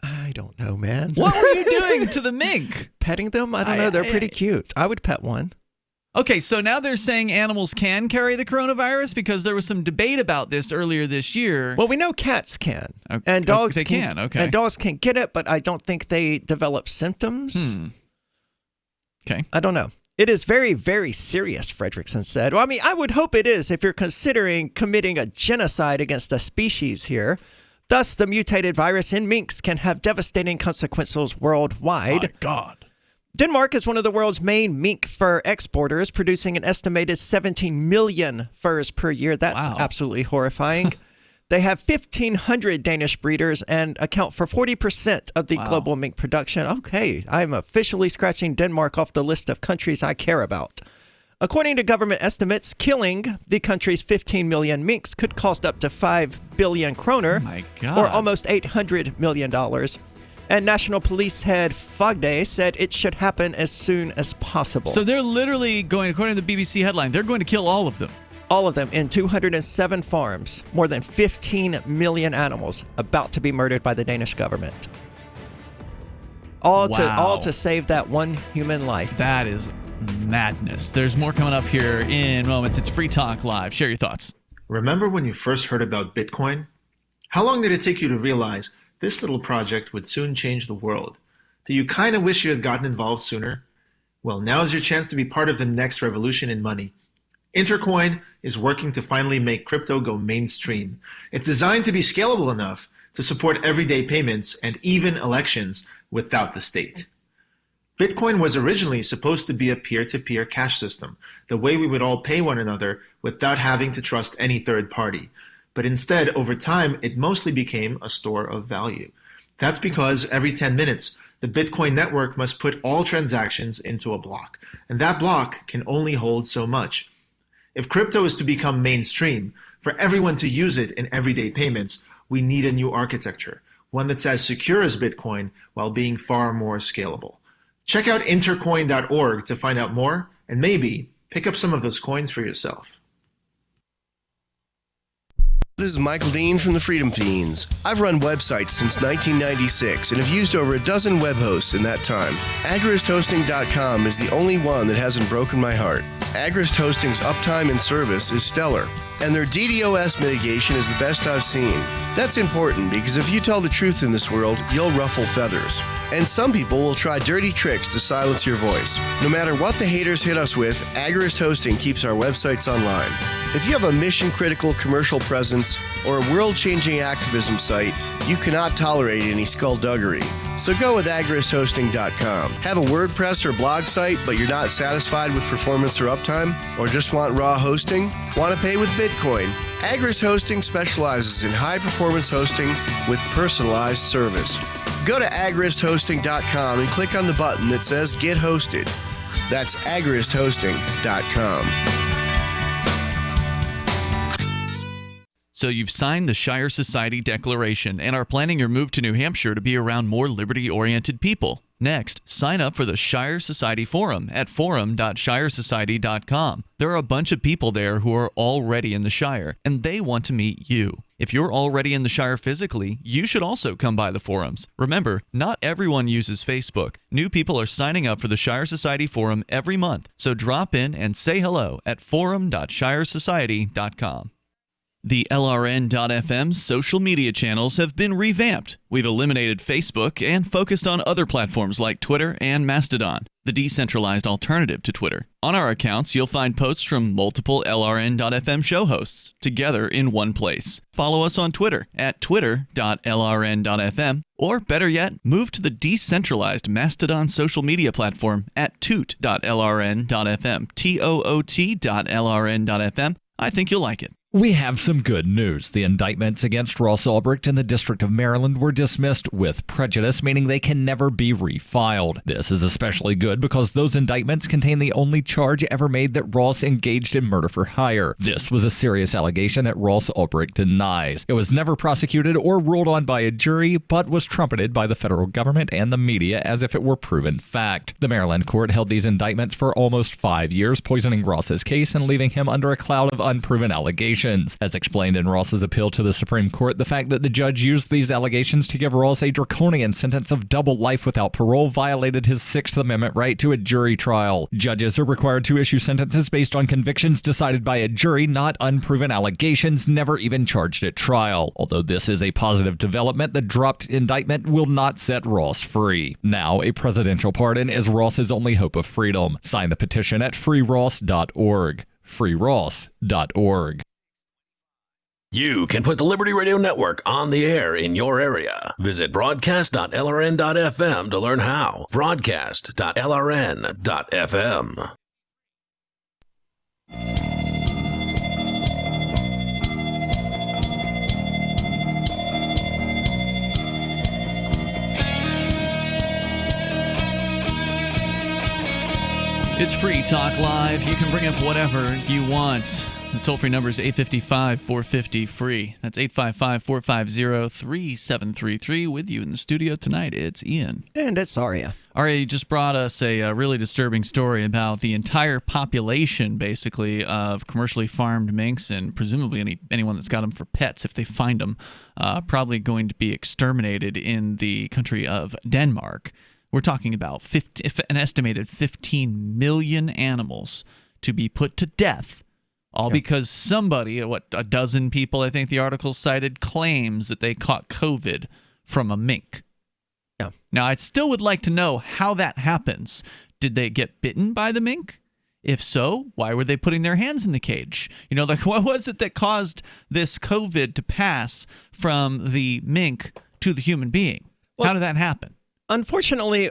I don't know, man. What were you doing to the mink? Petting them? I don't know. They're pretty cute. I would pet one. Okay, so now they're saying animals can carry the coronavirus because there was some debate about this earlier this year. Well, we know cats can, and dogs they can. Okay, and dogs can get it, but I don't think they develop symptoms. Okay, I don't know. It is very, very serious, Fredrickson said. Well, I mean, I would hope it is if you're considering committing a genocide against a species here. Thus, the mutated virus in minks can have devastating consequences worldwide. My God. Denmark is one of the world's main mink fur exporters, producing an estimated 17 million furs per year. That's absolutely horrifying. They have 1,500 Danish breeders and account for 40% of the global mink production. Okay, I'm officially scratching Denmark off the list of countries I care about. According to government estimates, killing the country's 15 million minks could cost up to 5 billion kroner, or almost $800 million. And National Police head Fogday said it should happen as soon as possible. So they're literally going, according to the BBC headline, they're going to kill all of them. All of them in 207 farms. More than 15 million animals about to be murdered by the Danish government. All to save that one human life. That is madness. There's more coming up here in moments. It's Free Talk Live. Share your thoughts. Remember when you first heard about Bitcoin? How long did it take you to realize this little project would soon change the world? Do you kind of wish you had gotten involved sooner? Well, now is your chance to be part of the next revolution in money. Intercoin is working to finally make crypto go mainstream. It's designed to be scalable enough to support everyday payments and even elections without the state. Bitcoin was originally supposed to be a peer-to-peer cash system, the way we would all pay one another without having to trust any third party. But instead, over time, it mostly became a store of value. That's because every 10 minutes, the Bitcoin network must put all transactions into a block, and that block can only hold so much. If crypto is to become mainstream, for everyone to use it in everyday payments, we need a new architecture, one that's as secure as Bitcoin while being far more scalable. Check out intercoin.org to find out more, and maybe pick up some of those coins for yourself. This is Michael Dean from the Freedom Fiends. I've run websites since 1996 and have used over a dozen web hosts in that time. AgristHosting.com is the only one that hasn't broken my heart. Agrist Hosting's uptime and service is stellar, and their DDoS mitigation is the best I've seen. That's important because if you tell the truth in this world, you'll ruffle feathers. And some people will try dirty tricks to silence your voice. No matter what the haters hit us with, Agrist Hosting keeps our websites online. If you have a mission-critical commercial presence or a world-changing activism site, you cannot tolerate any skullduggery. So go with agristhosting.com. Have a WordPress or blog site, but you're not satisfied with performance or uptime? Or just want raw hosting? Want to pay with Bitcoin? Agrist Hosting specializes in high-performance hosting with personalized service. Go to agristhosting.com and click on the button that says Get Hosted. That's agristhosting.com. So you've signed the Shire Society Declaration and are planning your move to New Hampshire to be around more liberty-oriented people. Next, sign up for the Shire Society Forum at forum.shiresociety.com. There are a bunch of people there who are already in the Shire, and they want to meet you. If you're already in the Shire physically, you should also come by the forums. Remember, not everyone uses Facebook. New people are signing up for the Shire Society Forum every month, so drop in and say hello at forum.shiresociety.com. The LRN.FM social media channels have been revamped. We've eliminated Facebook and focused on other platforms like Twitter and Mastodon, the decentralized alternative to Twitter. On our accounts, you'll find posts from multiple LRN.FM show hosts together in one place. Follow us on Twitter at twitter.lrn.fm, or better yet, move to the decentralized Mastodon social media platform at toot.lrn.fm, toot.lrn.fm. I think you'll like it. We have some good news. The indictments against Ross Ulbricht in the District of Maryland were dismissed with prejudice, meaning they can never be refiled. This is especially good because those indictments contain the only charge ever made that Ross engaged in murder for hire. This was a serious allegation that Ross Ulbricht denies. It was never prosecuted or ruled on by a jury, but was trumpeted by the federal government and the media as if it were proven fact. The Maryland court held these indictments for almost 5 years, poisoning Ross's case and leaving him under a cloud of unproven allegations. As explained in Ross's appeal to the Supreme Court, the fact that the judge used these allegations to give Ross a draconian sentence of double life without parole violated his Sixth Amendment right to a jury trial. Judges are required to issue sentences based on convictions decided by a jury, not unproven allegations never even charged at trial. Although this is a positive development, the dropped indictment will not set Ross free. Now, a presidential pardon is Ross's only hope of freedom. Sign the petition at freeross.org. freeross.org. You can put the Liberty Radio Network on the air in your area. Visit broadcast.lrn.fm to learn how. Broadcast.lrn.fm. It's Free Talk Live. You can bring up whatever you want. The toll-free number is 855-450-FREE. That's 855-450-3733. With you in the studio tonight, it's Ian. And it's Arya. Arya, you just brought us a really disturbing story about the entire population, basically, of commercially farmed minks, and presumably anyone that's got them for pets, if they find them, probably going to be exterminated in the country of Denmark. We're talking about an estimated 15 million animals to be put to death. All because somebody, a dozen people, I think the article cited, claims that they caught COVID from a mink. Yeah. Now, I still would like to know how that happens. Did they get bitten by the mink? If so, why were they putting their hands in the cage? What was it that caused this COVID to pass from the mink to the human being? How did that happen? Unfortunately,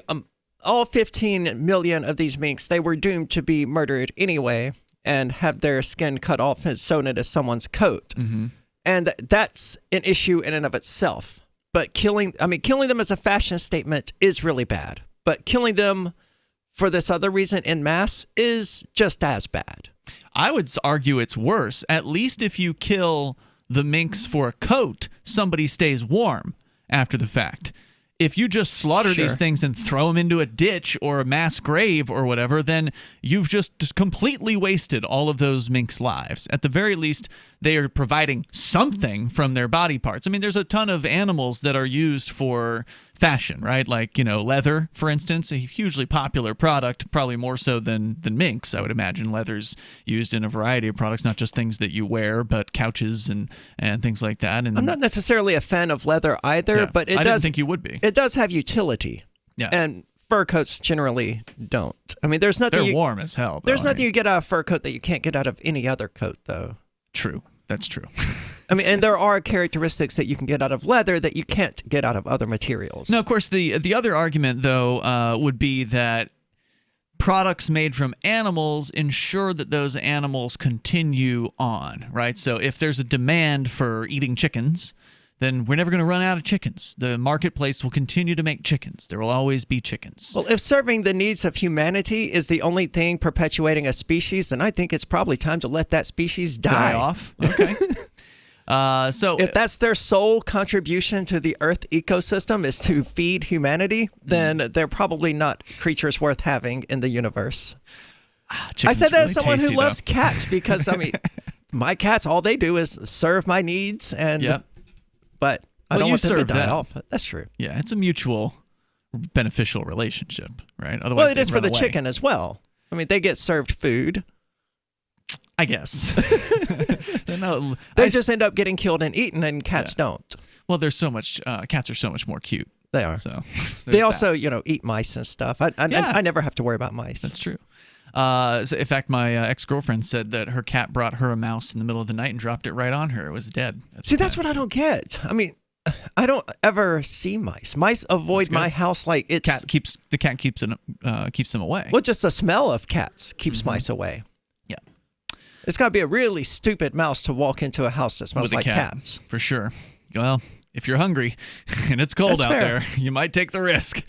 all 15 million of these minks, they were doomed to be murdered anyway, and have their skin cut off and sewn into someone's coat. Mm-hmm. And that's an issue in and of itself. But killing them as a fashion statement is really bad. But killing them for this other reason en masse is just as bad. I would argue it's worse. At least if you kill the minks for a coat, somebody stays warm after the fact. If you just slaughter these things and throw them into a ditch or a mass grave or whatever, then you've just completely wasted all of those minks' lives. At the very least, they are providing something from their body parts. I mean, there's a ton of animals that are used for fashion, right? Like, leather, for instance, a hugely popular product, probably more so than minks, I would imagine. Leather's used in a variety of products, not just things that you wear, but couches and things like that. And I'm not necessarily a fan of leather either, but I didn't think you would be. It does have utility. Yeah. And fur coats generally don't. I mean, there's nothing. They're warm as hell, though. There's nothing you get out of a fur coat that you can't get out of any other coat, though. True. That's true. I mean, and there are characteristics that you can get out of leather that you can't get out of other materials. No, of course, the other argument, though, would be that products made from animals ensure that those animals continue on, right? So if there's a demand for eating chickens, then we're never going to run out of chickens. The marketplace will continue to make chickens. There will always be chickens. Well, if serving the needs of humanity is the only thing perpetuating a species, then I think it's probably time to let that species die off. Okay. So if that's their sole contribution to the Earth ecosystem is to feed humanity, then they're probably not creatures worth having in the universe. I said that as someone who loves cats because, I mean, my cats, all they do is serve my needs and... But I don't want them to die off. That's true. Yeah, it's a mutual beneficial relationship, right? Otherwise, well, it is for the chicken as well. I mean, they get served food. I guess. They just end up getting killed and eaten, and cats don't. Well, there's so much. Cats are so much more cute. They are. So they also, eat mice and stuff. I never have to worry about mice. That's true. So in fact, my ex-girlfriend said that her cat brought her a mouse in the middle of the night and dropped it right on her. It was dead. See, that's what I don't get. I mean, I don't ever see mice. Mice avoid my house like it's... The cat keeps them away. Well, just the smell of cats keeps mice away. Yeah. It's got to be a really stupid mouse to walk into a house that smells With a like cat, cats. for sure. Well, if you're hungry and it's cold That's out fair. there, you might take the risk.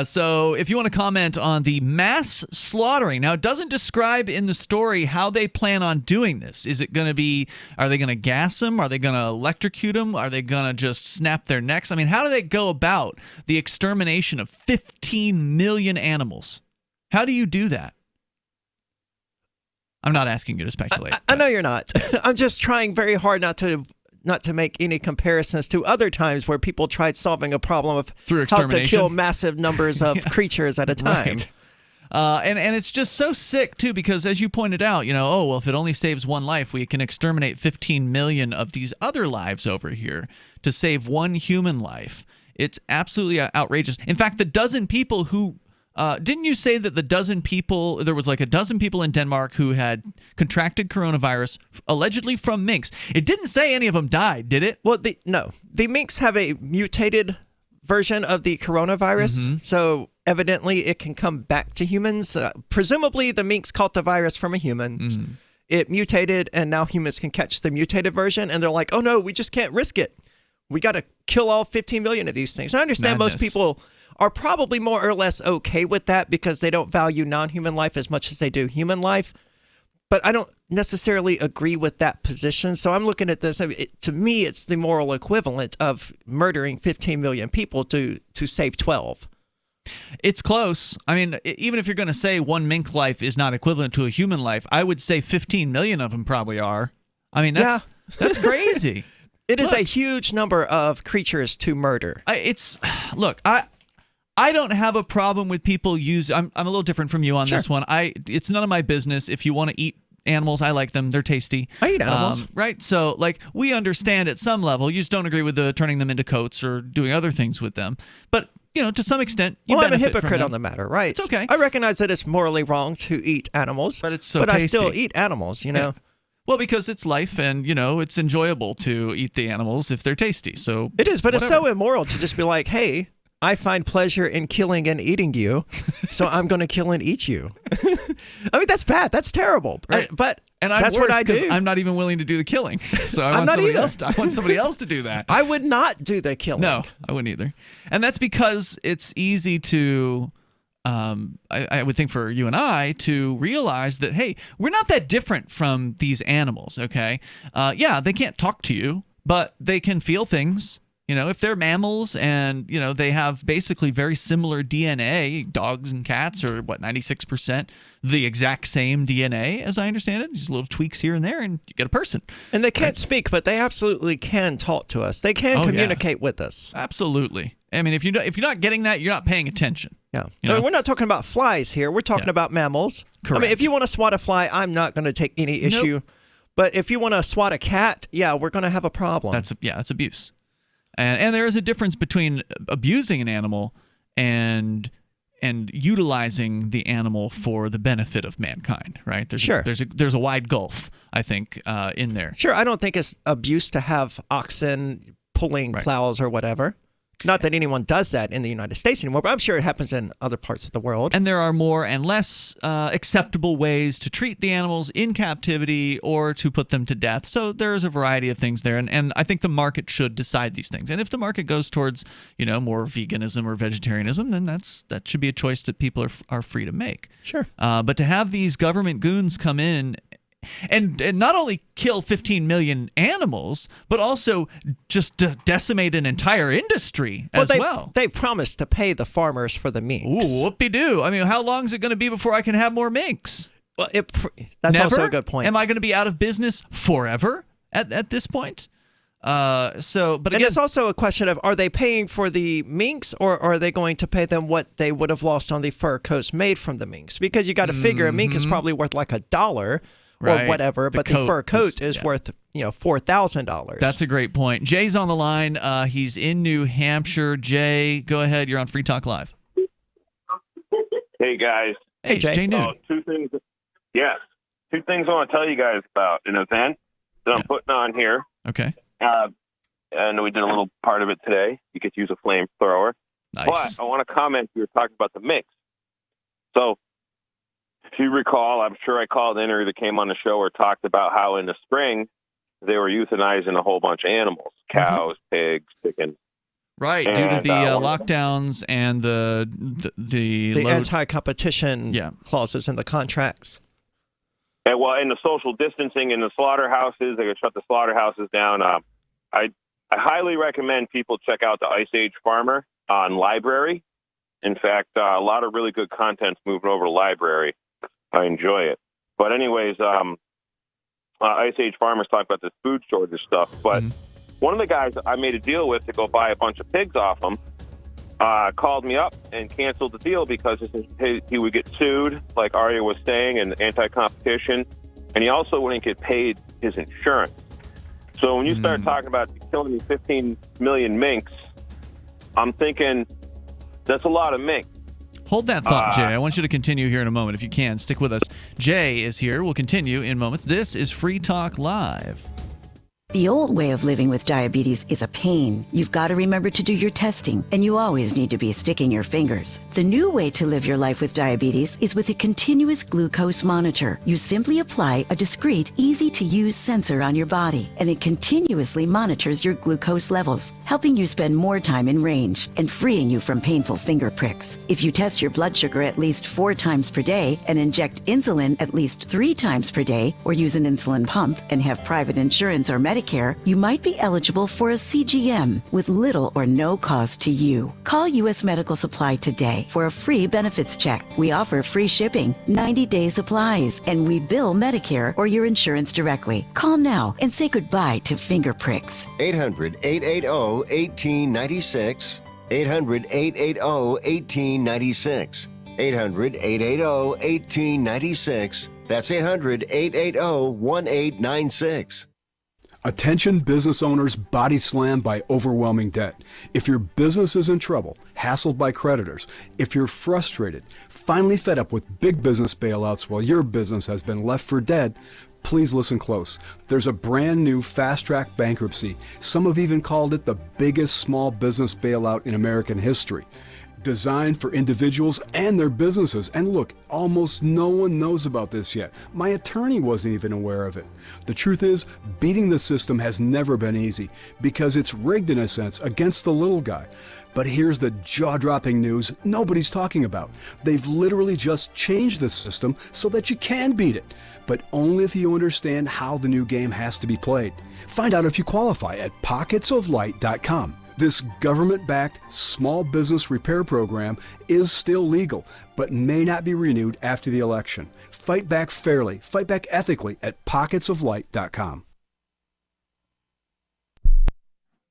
So if you want to comment on the mass slaughtering, now it doesn't describe in the story how they plan on doing this. Is it going to be, are they going to gas them? Are they going to electrocute them? Are they going to just snap their necks? I mean, how do they go about the extermination of 15 million animals? How do you do that? I'm not asking you to speculate. I know you're not. I'm just trying very hard not to make any comparisons to other times where people tried solving a problem of Through how to extermination? kill massive numbers of creatures at a time. Right. And it's just so sick, too, because as you pointed out, if it only saves one life, we can exterminate 15 million of these other lives over here to save one human life. It's absolutely outrageous. In fact, the dozen people who didn't you say that there was like a dozen people in Denmark who had contracted coronavirus allegedly from minks? It didn't say any of them died, did it? Well, no. The minks have a mutated version of the coronavirus, so evidently it can come back to humans. Presumably the minks caught the virus from a human. It mutated, and now humans can catch the mutated version, and they're like, oh no, we just can't risk it. We got to kill all 15 million of these things. And I understand most people are probably more or less okay with that because they don't value non-human life as much as they do human life. But I don't necessarily agree with that position. So I'm looking at this. To me, it's the moral equivalent of murdering 15 million people to save 12. It's close. I mean, even if you're going to say one mink life is not equivalent to a human life, I would say 15 million of them probably are. I mean, that's crazy. It is a huge number of creatures to murder. I don't have a problem with people I'm a little different from you on this one. It's none of my business. If you want to eat animals, I like them. They're tasty. I eat animals. Right? So, we understand at some level. You just don't agree with turning them into coats or doing other things with them. But, to some extent, you I'm a benefit from hypocrite them. on the matter, right? It's okay. I recognize that it's morally wrong to eat animals. But it's so tasty. I still eat animals, Yeah. Well, because it's life and, it's enjoyable to eat the animals if they're tasty. So it is, but whatever. It's so immoral to just be like, hey, I find pleasure in killing and eating you, so I'm going to kill and eat you. I mean, that's bad. That's terrible. Right. And I'm that's what I do. I'm not even willing to do the killing. So I want somebody else to do that. I would not do the killing. No, I wouldn't either. And that's because it's easy to... I would think for you and I to realize that, hey, we're not that different from these animals, okay? They can't talk to you, but they can feel things. If they're mammals and, they have basically very similar DNA, dogs and cats are, 96% the exact same DNA, as I understand it. Just little tweaks here and there, and you get a person. And they can't speak, but they absolutely can talk to us. They can communicate with us. Absolutely. I mean, if you're not getting that, you're not paying attention. Yeah. I mean, we're not talking about flies here. We're talking about mammals. Correct. I mean, if you want to swat a fly, I'm not going to take any issue. But if you want to swat a cat, we're going to have a problem. That's abuse. And there is a difference between abusing an animal and utilizing the animal for the benefit of mankind, right? There's a wide gulf, I think, in there. Sure, I don't think it's abuse to have oxen pulling plows or whatever. Not that anyone does that in the United States anymore, but I'm sure it happens in other parts of the world. And there are more and less acceptable ways to treat the animals in captivity or to put them to death. So there's a variety of things there. And I think the market should decide these things. And if the market goes towards, more veganism or vegetarianism, then that should be a choice that people are free to make. Sure. But to have these government goons come in and not only kill 15 million animals, but also just decimate an entire industry as well. They promised to pay the farmers for the minks. Ooh, whoop-de-doo. I mean, how long is it going to be before I can have more minks? Well, that's also a good point. Am I going to be out of business forever at this point? But again, it's also a question of, are they paying for the minks, or are they going to pay them what they would have lost on the fur coats made from the minks? Because you got to figure a mink is probably worth like $1. Or whatever, but the fur coat is worth $4,000. That's a great point. Jay's on the line. He's in New Hampshire. Jay, go ahead. You're on Free Talk Live. Hey guys. Hey, Jay. Two things. Yes, two things I want to tell you guys about an event that I'm putting on here. Okay. And we did a little part of it today. You get to use a flamethrower. Nice. But I want to comment. You were talking about the mix. So If you recall, I'm sure I called in or either came on the show or talked about how in the spring they were euthanizing a whole bunch of animals, cows, pigs, chickens. Right, due to the lockdowns and the anti-competition clauses in the contracts. And and the social distancing in the slaughterhouses, they could shut the slaughterhouses down. I highly recommend people check out the Ice Age Farmer on Library. In fact, a lot of really good content's moving over to Library. I enjoy it. But anyways, Ice Age Farmers talk about this food shortage stuff. But one of the guys I made a deal with to go buy a bunch of pigs off him called me up and canceled the deal because he would get sued, like Arya was saying, and anti-competition. And he also wouldn't get paid his insurance. So when you start talking about killing me 15 million minks, I'm thinking that's a lot of mink. Hold that thought, Jay. I want you to continue here in a moment. If you can, stick with us. Jay is here. We'll continue in moments. This is Free Talk Live. The old way of living with diabetes is a pain. You've got to remember to do your testing, and you always need to be sticking your fingers. The new way to live your life with diabetes is with a continuous glucose monitor. You simply apply a discreet, easy-to-use sensor on your body, and it continuously monitors your glucose levels, helping you spend more time in range and freeing you from painful finger pricks. If you test your blood sugar at least 4 times per day and inject insulin at least 3 times per day, or use an insulin pump and have private insurance or Medicare, you might be eligible for a CGM with little or no cost to you. Call U.S. Medical Supply today for a free benefits check. We offer free shipping, 90-day supplies, and we bill Medicare or your insurance directly. Call now and say goodbye to finger pricks. 800-880-1896. 800-880-1896. 800-880-1896. That's 800-880-1896. Attention business owners body slammed by overwhelming debt. If your business is in trouble, hassled by creditors, if you're frustrated, finally fed up with big business bailouts while your business has been left for dead, please listen close. There's a brand new fast-track bankruptcy. Some have even called it the biggest small business bailout in American history. Designed for individuals and their businesses. And look, almost no one knows about this yet. My attorney wasn't even aware of it. The truth is, beating the system has never been easy because it's rigged in a sense against the little guy. But here's the jaw-dropping news nobody's talking about. They've literally just changed the system so that you can beat it, but only if you understand how the new game has to be played. Find out if you qualify at pocketsoflight.com. This government-backed small business repair program is still legal, but may not be renewed after the election. Fight back fairly, fight back ethically at pocketsoflight.com.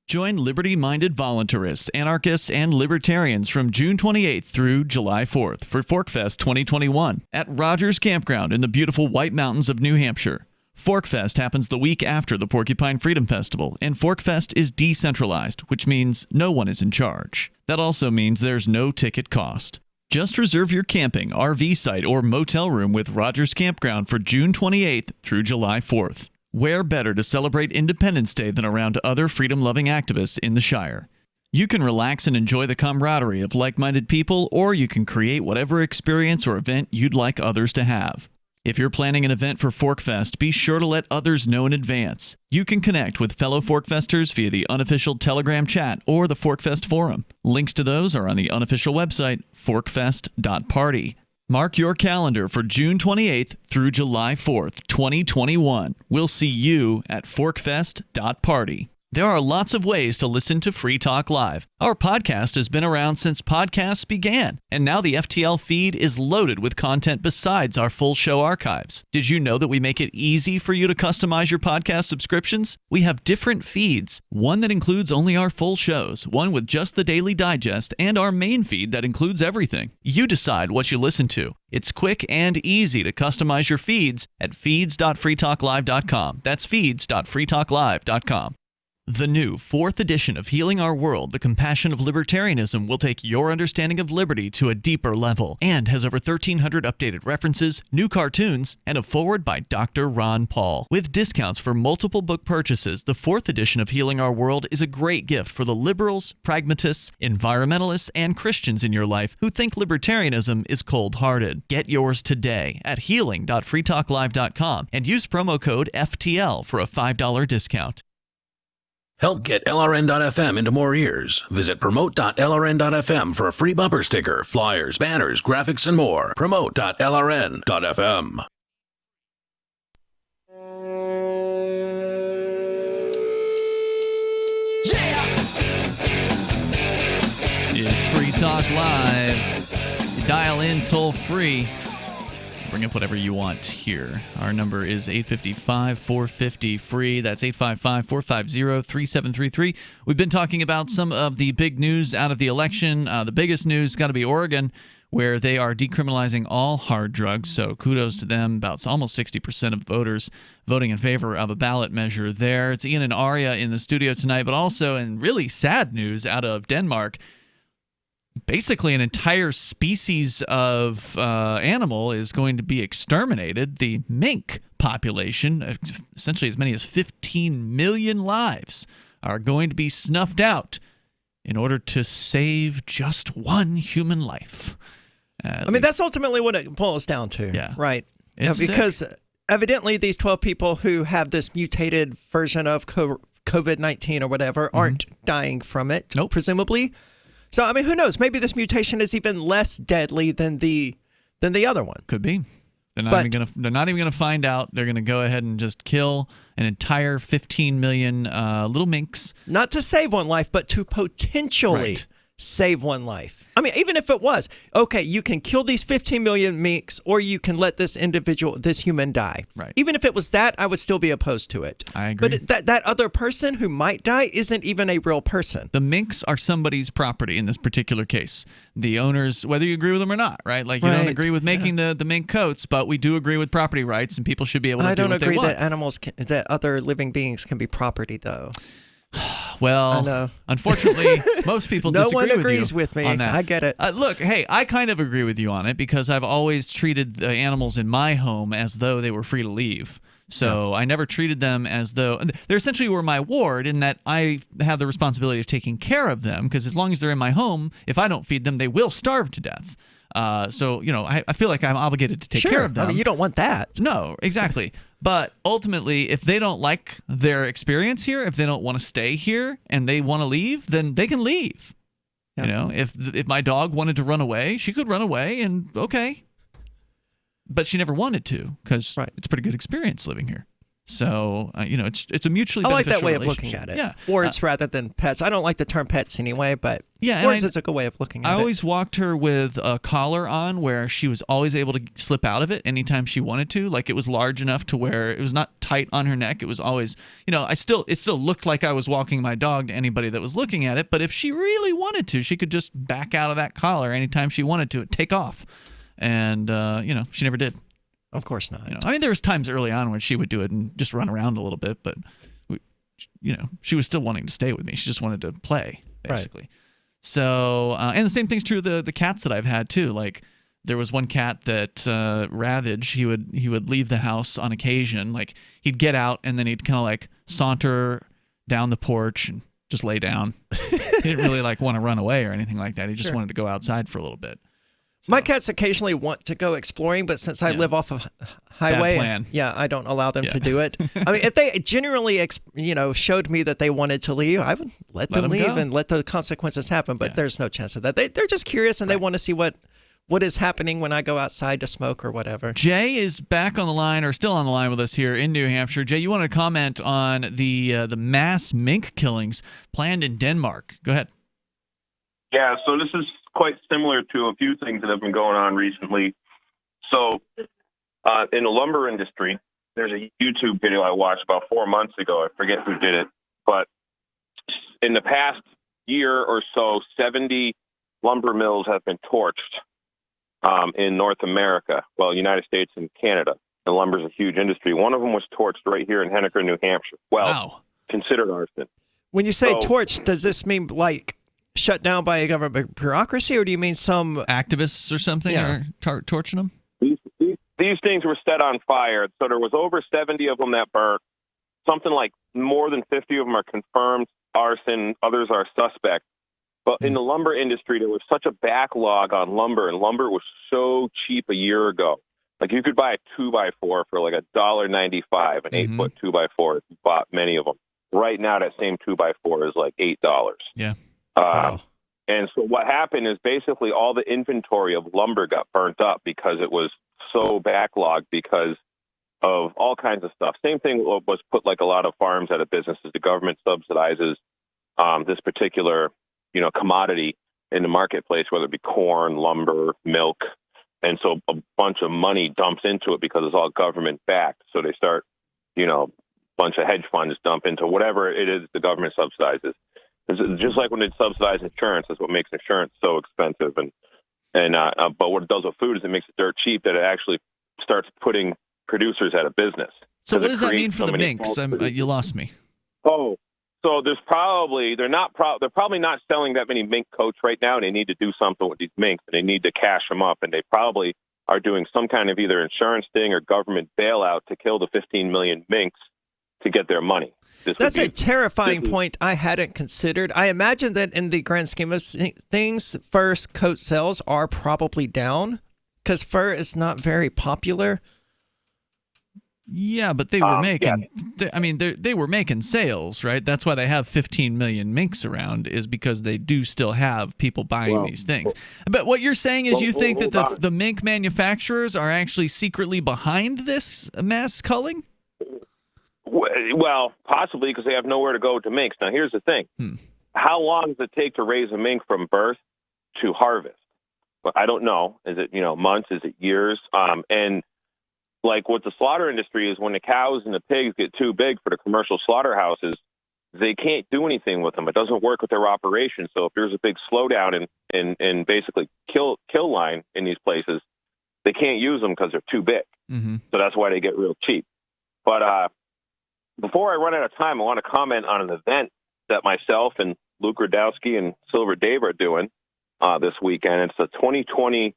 Join liberty-minded voluntarists, anarchists, and libertarians from June 28th through July 4th for ForkFest 2021 at Rogers Campground in the beautiful White Mountains of New Hampshire. ForkFest happens the week after the Porcupine Freedom Festival, and ForkFest is decentralized, which means no one is in charge. That also means there's no ticket cost. Just reserve your camping, RV site, or motel room with Rogers Campground for June 28th through July 4th. Where better to celebrate Independence Day than around other freedom-loving activists in the Shire? You can relax and enjoy the camaraderie of like-minded people, or you can create whatever experience or event you'd like others to have. If you're planning an event for ForkFest, be sure to let others know in advance. You can connect with fellow ForkFesters via the unofficial Telegram chat or the ForkFest forum. Links to those are on the unofficial website, forkfest.party. Mark your calendar for June 28th through July 4th, 2021. We'll see you at forkfest.party. There are lots of ways to listen to Free Talk Live. Our podcast has been around since podcasts began, and now the FTL feed is loaded with content besides our full show archives. Did you know that we make it easy for you to customize your podcast subscriptions? We have different feeds, one that includes only our full shows, one with just the Daily Digest, and our main feed that includes everything. You decide what you listen to. It's quick and easy to customize your feeds at feeds.freetalklive.com. That's feeds.freetalklive.com. The new 4th edition of Healing Our World, The Compassion of Libertarianism, will take your understanding of liberty to a deeper level and has over 1,300 updated references, new cartoons, and a foreword by Dr. Ron Paul. With discounts for multiple book purchases, the 4th edition of Healing Our World is a great gift for the liberals, pragmatists, environmentalists, and Christians in your life who think libertarianism is cold-hearted. Get yours today at healing.freetalklive.com and use promo code FTL for a $5 discount. Help get LRN.FM into more ears. Visit promote.lrn.fm for a free bumper sticker, flyers, banners, graphics, and more. Promote.lrn.fm. It's Free Talk Live. You dial in toll free. Bring up whatever you want here. Our number is 855-450-FREE. That's 855-450-3733. We've been talking about some of the big news out of the election. The biggest news got to be Oregon, where they are decriminalizing all hard drugs. So kudos to them. About almost 60% of voters voting in favor of a ballot measure there. It's Ian and Arya in the studio tonight, but also in really sad news out of Denmark. Basically, an entire species of animal is going to be exterminated. The mink population, essentially as many as 15 million lives, are going to be snuffed out in order to save just one human life. That's ultimately what it boils down to. Yeah. Right. It's because evidently these 12 people who have this mutated version of COVID-19 or whatever aren't dying from it, presumably. So, who knows? Maybe this mutation is even less deadly than the other one. Could be. They're not even gonna find out. They're gonna go ahead and just kill an entire 15 million little minks. Not to save one life, but to potentially save one life. Even if it was okay, you can kill these 15 million minks, or you can let this human die. Right. Even if it was that, I would still be opposed to it. I agree. But that other person who might die isn't even a real person. The minks are somebody's property in this particular case. The owners, whether you agree with them or not, right? Like you don't agree with making the mink coats, but we do agree with property rights, and people should be able to do what they want. I don't agree that animals, that other living beings can be property, though. Well, unfortunately, most people disagree with you. No one agrees with me. On that. I get it. Look, hey, I kind of agree with you on it because I've always treated the animals in my home as though they were free to leave. So I never treated them as though they essentially were my ward, in that I have the responsibility of taking care of them, because as long as they're in my home, if I don't feed them, they will starve to death. So, I feel like I'm obligated to take care of them. You don't want that. No, exactly. But ultimately, if they don't like their experience here, if they don't want to stay here and they want to leave, then they can leave. Yeah. If my dog wanted to run away, she could run away, and okay. But she never wanted to, because it's a pretty good experience living here. So, it's a mutually beneficial I like that way of relationship. looking at it. Yeah. Words rather than pets. I don't like the term pets anyway, but words is a good way of looking at it. I always walked her with a collar on where she was always able to slip out of it anytime she wanted to. Like, it was large enough to where it was not tight on her neck. It was always, it still looked like I was walking my dog to anybody that was looking at it. But if she really wanted to, she could just back out of that collar anytime she wanted to and take off. And, she never did. Of course not. There was times early on when she would do it and just run around a little bit, but she was still wanting to stay with me. She just wanted to play, basically. Right. So, and the same thing's true of the cats that I've had too. Like, there was one cat that Ravage. He would leave the house on occasion. Like, he'd get out and then he'd kind of like saunter down the porch and just lay down. He didn't really want to run away or anything like that. He just wanted to go outside for a little bit. So. My cats occasionally want to go exploring, but since I live off of highway, I don't allow them to do it. If they genuinely, showed me that they wanted to leave, I would let them leave and let the consequences happen. But there's no chance of that. They're just curious and they want to see what is happening when I go outside to smoke or whatever. Jay is back on the line, or still on the line with us here in New Hampshire. Jay, you wanted to comment on the mass mink killings planned in Denmark. Go ahead. Yeah, so this is quite similar to a few things that have been going on recently. So in the lumber industry, there's a YouTube video I watched about 4 months ago. I forget who did it. But in the past year or so, 70 lumber mills have been torched in North America, United States and Canada. And lumber is a huge industry. One of them was torched right here in Henniker, New Hampshire. Considered arson. When you say So- torch, does this mean like shut down by a government bureaucracy, or do you mean some activists or something are torching them? These things were set on fire. So there was over 70 of them that burnt. Something like more than 50 of them are confirmed arson. Others are suspect. But in the lumber industry, there was such a backlog on lumber, and lumber was so cheap a year ago. Like you could buy a 2x4 for like $1.95, an 8-foot 2x4 if you bought many of them. Right now, that same 2x4 is like $8. Yeah. And so what happened is basically all the inventory of lumber got burnt up because it was so backlogged because of all kinds of stuff. Same thing was put like a lot of farms out of business as the government subsidizes this particular, commodity in the marketplace, whether it be corn, lumber, milk. And so a bunch of money dumps into it because it's all government backed. So they start, a bunch of hedge funds dump into whatever it is the government subsidizes. It's just like when they subsidize insurance, that's what makes insurance so expensive. But what it does with food is it makes it dirt cheap that it actually starts putting producers out of business. So what does that mean for the minks? You lost me. Oh, so they're probably not selling that many mink coats right now, and they need to do something with these minks, and they need to cash them up, and they probably are doing some kind of either insurance thing or government bailout to kill the 15 million minks to get their money. That's a terrifying point I hadn't considered. I imagine that in the grand scheme of things, fur's coat sales are probably down because fur is not very popular. Yeah, but they were making. They were making sales, right? That's why they have 15 million minks around, is because they do still have people buying these things. But what you're saying is you think that the mink manufacturers are actually secretly behind this mass culling? Well, possibly because they have nowhere to go to minks. Now, here's the thing. How long does it take to raise a mink from birth to harvest? Well, I don't know. Is it, months? Is it years? And like what the slaughter industry is, when the cows and the pigs get too big for the commercial slaughterhouses, they can't do anything with them. It doesn't work with their operation. So if there's a big slowdown in basically kill line in these places, they can't use them because they're too big. Mm-hmm. So that's why they get real cheap. But before I run out of time, I want to comment on an event that myself and Luke Radowski and Silver Dave are doing this weekend. It's a 2020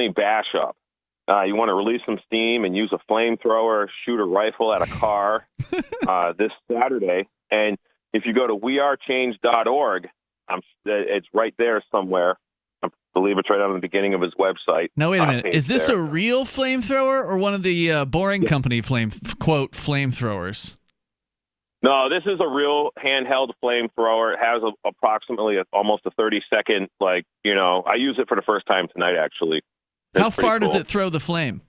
bash up. You want to release some steam and use a flamethrower, shoot a rifle at a car this Saturday. And if you go to wearechange.org, it's right there somewhere. I believe it's right on the beginning of his website. Now, wait a minute. Is this a real flamethrower or one of the Boring Company flamethrowers? No, this is a real handheld flamethrower. It has approximately almost a 30-second, I use it for the first time tonight, actually. How far does it throw the flame?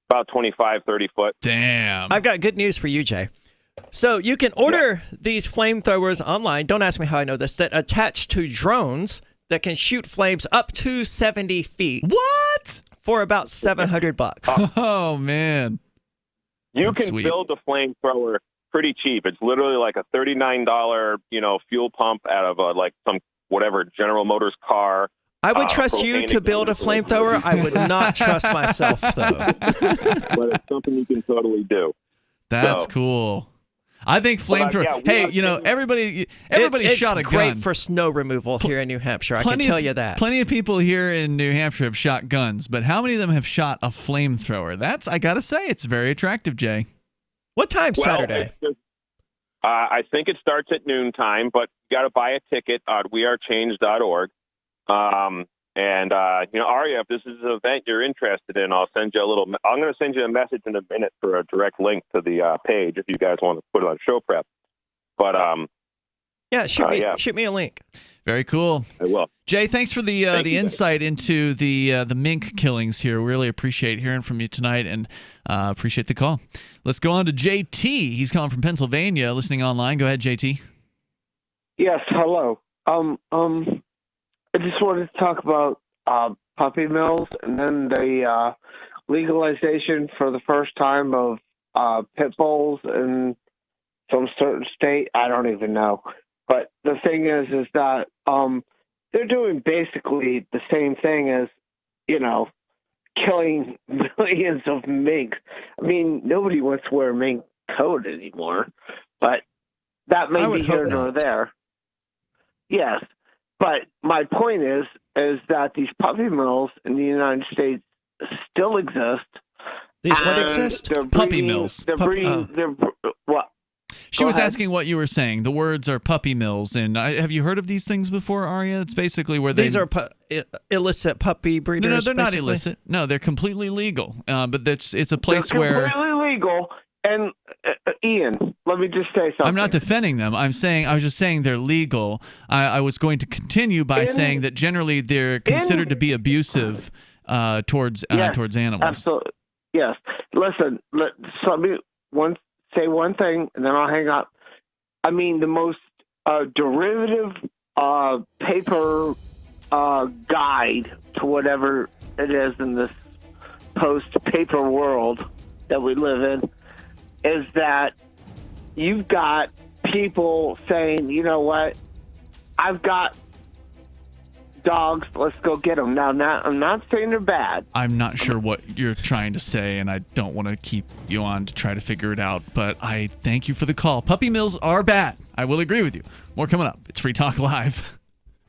About 25, 30 foot. Damn. I've got good news for you, Jay. So you can order these flamethrowers online. Don't ask me how I know this. That attach to drones that can shoot flames up to 70 feet. What? For about $700. Oh, man. That's can sweet. Build a flamethrower pretty cheap. It's literally like a $39, fuel pump out of some whatever General Motors car. I would trust you to build a flamethrower. I would not trust myself, though. But it's something you can totally do. That's cool. I think flamethrower. Everybody shot a gun. It's great for snow removal here in New Hampshire. I can tell you that. Plenty of people here in New Hampshire have shot guns, but how many of them have shot a flamethrower? I gotta say, it's very attractive, Jay. What time Saturday? I think it starts at noontime, but you got to buy a ticket on wearechange.org. Arya, if this is an event you're interested in, I'm going to send you a message in a minute for a direct link to the page if you guys want to put it on show prep. But shoot me a link. Very cool. I will. Jay, thanks for the insight into the mink killings here. Really appreciate hearing from you tonight, and appreciate the call. Let's go on to JT. He's calling from Pennsylvania, listening online. Go ahead, JT. Yes, hello. I just wanted to talk about puppy mills and then the legalization for the first time of pit bulls in some certain state. I don't even know. But the thing is that they're doing basically the same thing as, killing millions of mink. I mean, nobody wants to wear a mink coat anymore. But that may be here nor there. Yes. But my point is that these puppy mills in the United States still exist. These what exist? Puppy mills. They're breeding. What? She was asking what you were saying. The words are puppy mills, and have you heard of these things before, Arya? It's basically where these are illicit puppy breeders. No, they're basically. not illicit. No, they're completely legal. But it's a place they're where completely legal. And Ian, let me just say something. I'm not defending them. I was just saying they're legal. I was going to continue by saying that generally they're considered to be abusive towards animals. Absolutely. Yes. Listen, let me say one thing, and then I'll hang up. I mean, the most derivative paper guide to whatever it is in this post-paper world that we live in is that you've got people saying, you know what, I've got dogs, let's go get them. Now, I'm not saying they're bad. I'm not sure what you're trying to say, and I don't want to keep you on to try to figure it out, but I thank you for the call. Puppy mills are bad. I will agree with you. More coming up. It's Free Talk Live.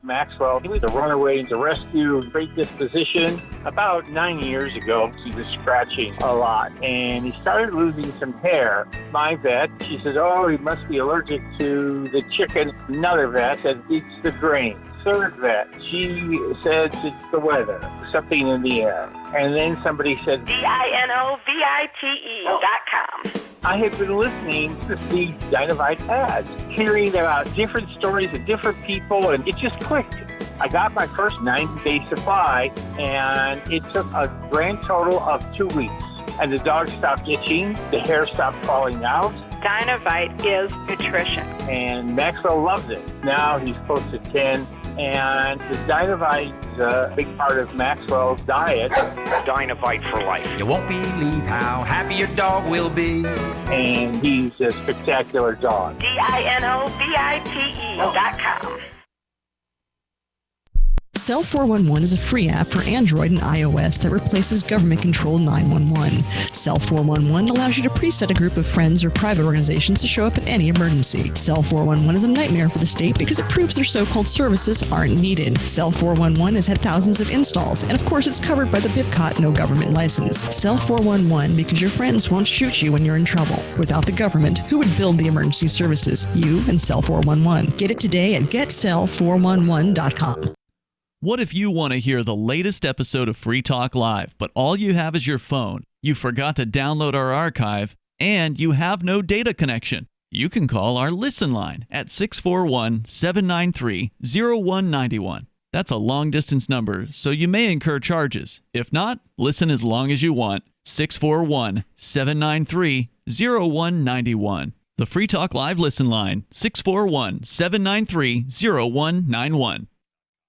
Maxwell, he was a runaway into rescue, great disposition. About 9 years ago, he was scratching a lot, and he started losing some hair. My vet, she said, oh, he must be allergic to the chicken. Another vet said, it's the grain. Third vet, she says it's the weather, something in the air. And then somebody said, DINOVITE.com. I had been listening to these Dynavite ads, hearing about different stories of different people, and it just clicked. I got my first 90-day supply, and it took a grand total of 2 weeks. And the dog stopped itching, the hair stopped falling out. Dynavite is nutrition. And Maxwell loves it. Now he's close to 10. And the Dynavite's a big part of Maxwell's diet. Dynavite for life. You won't believe how happy your dog will be. And he's a spectacular dog. DINOVITE.com. Cell 411 is a free app for Android and iOS that replaces government-controlled 911. Cell 411 allows you to preset a group of friends or private organizations to show up at any emergency. Cell 411 is a nightmare for the state because it proves their so-called services aren't needed. Cell 411 has had thousands of installs, and of course it's covered by the BIPCOT no government license. Cell 411 because your friends won't shoot you when you're in trouble. Without the government, who would build the emergency services? You and Cell 411. Get it today at getcell411.com. What if you want to hear the latest episode of Free Talk Live, but all you have is your phone, you forgot to download our archive, and you have no data connection? You can call our Listen line at 641-793-0191. That's a long-distance number, so you may incur charges. If not, listen as long as you want. 641-793-0191. The Free Talk Live Listen line, 641-793-0191.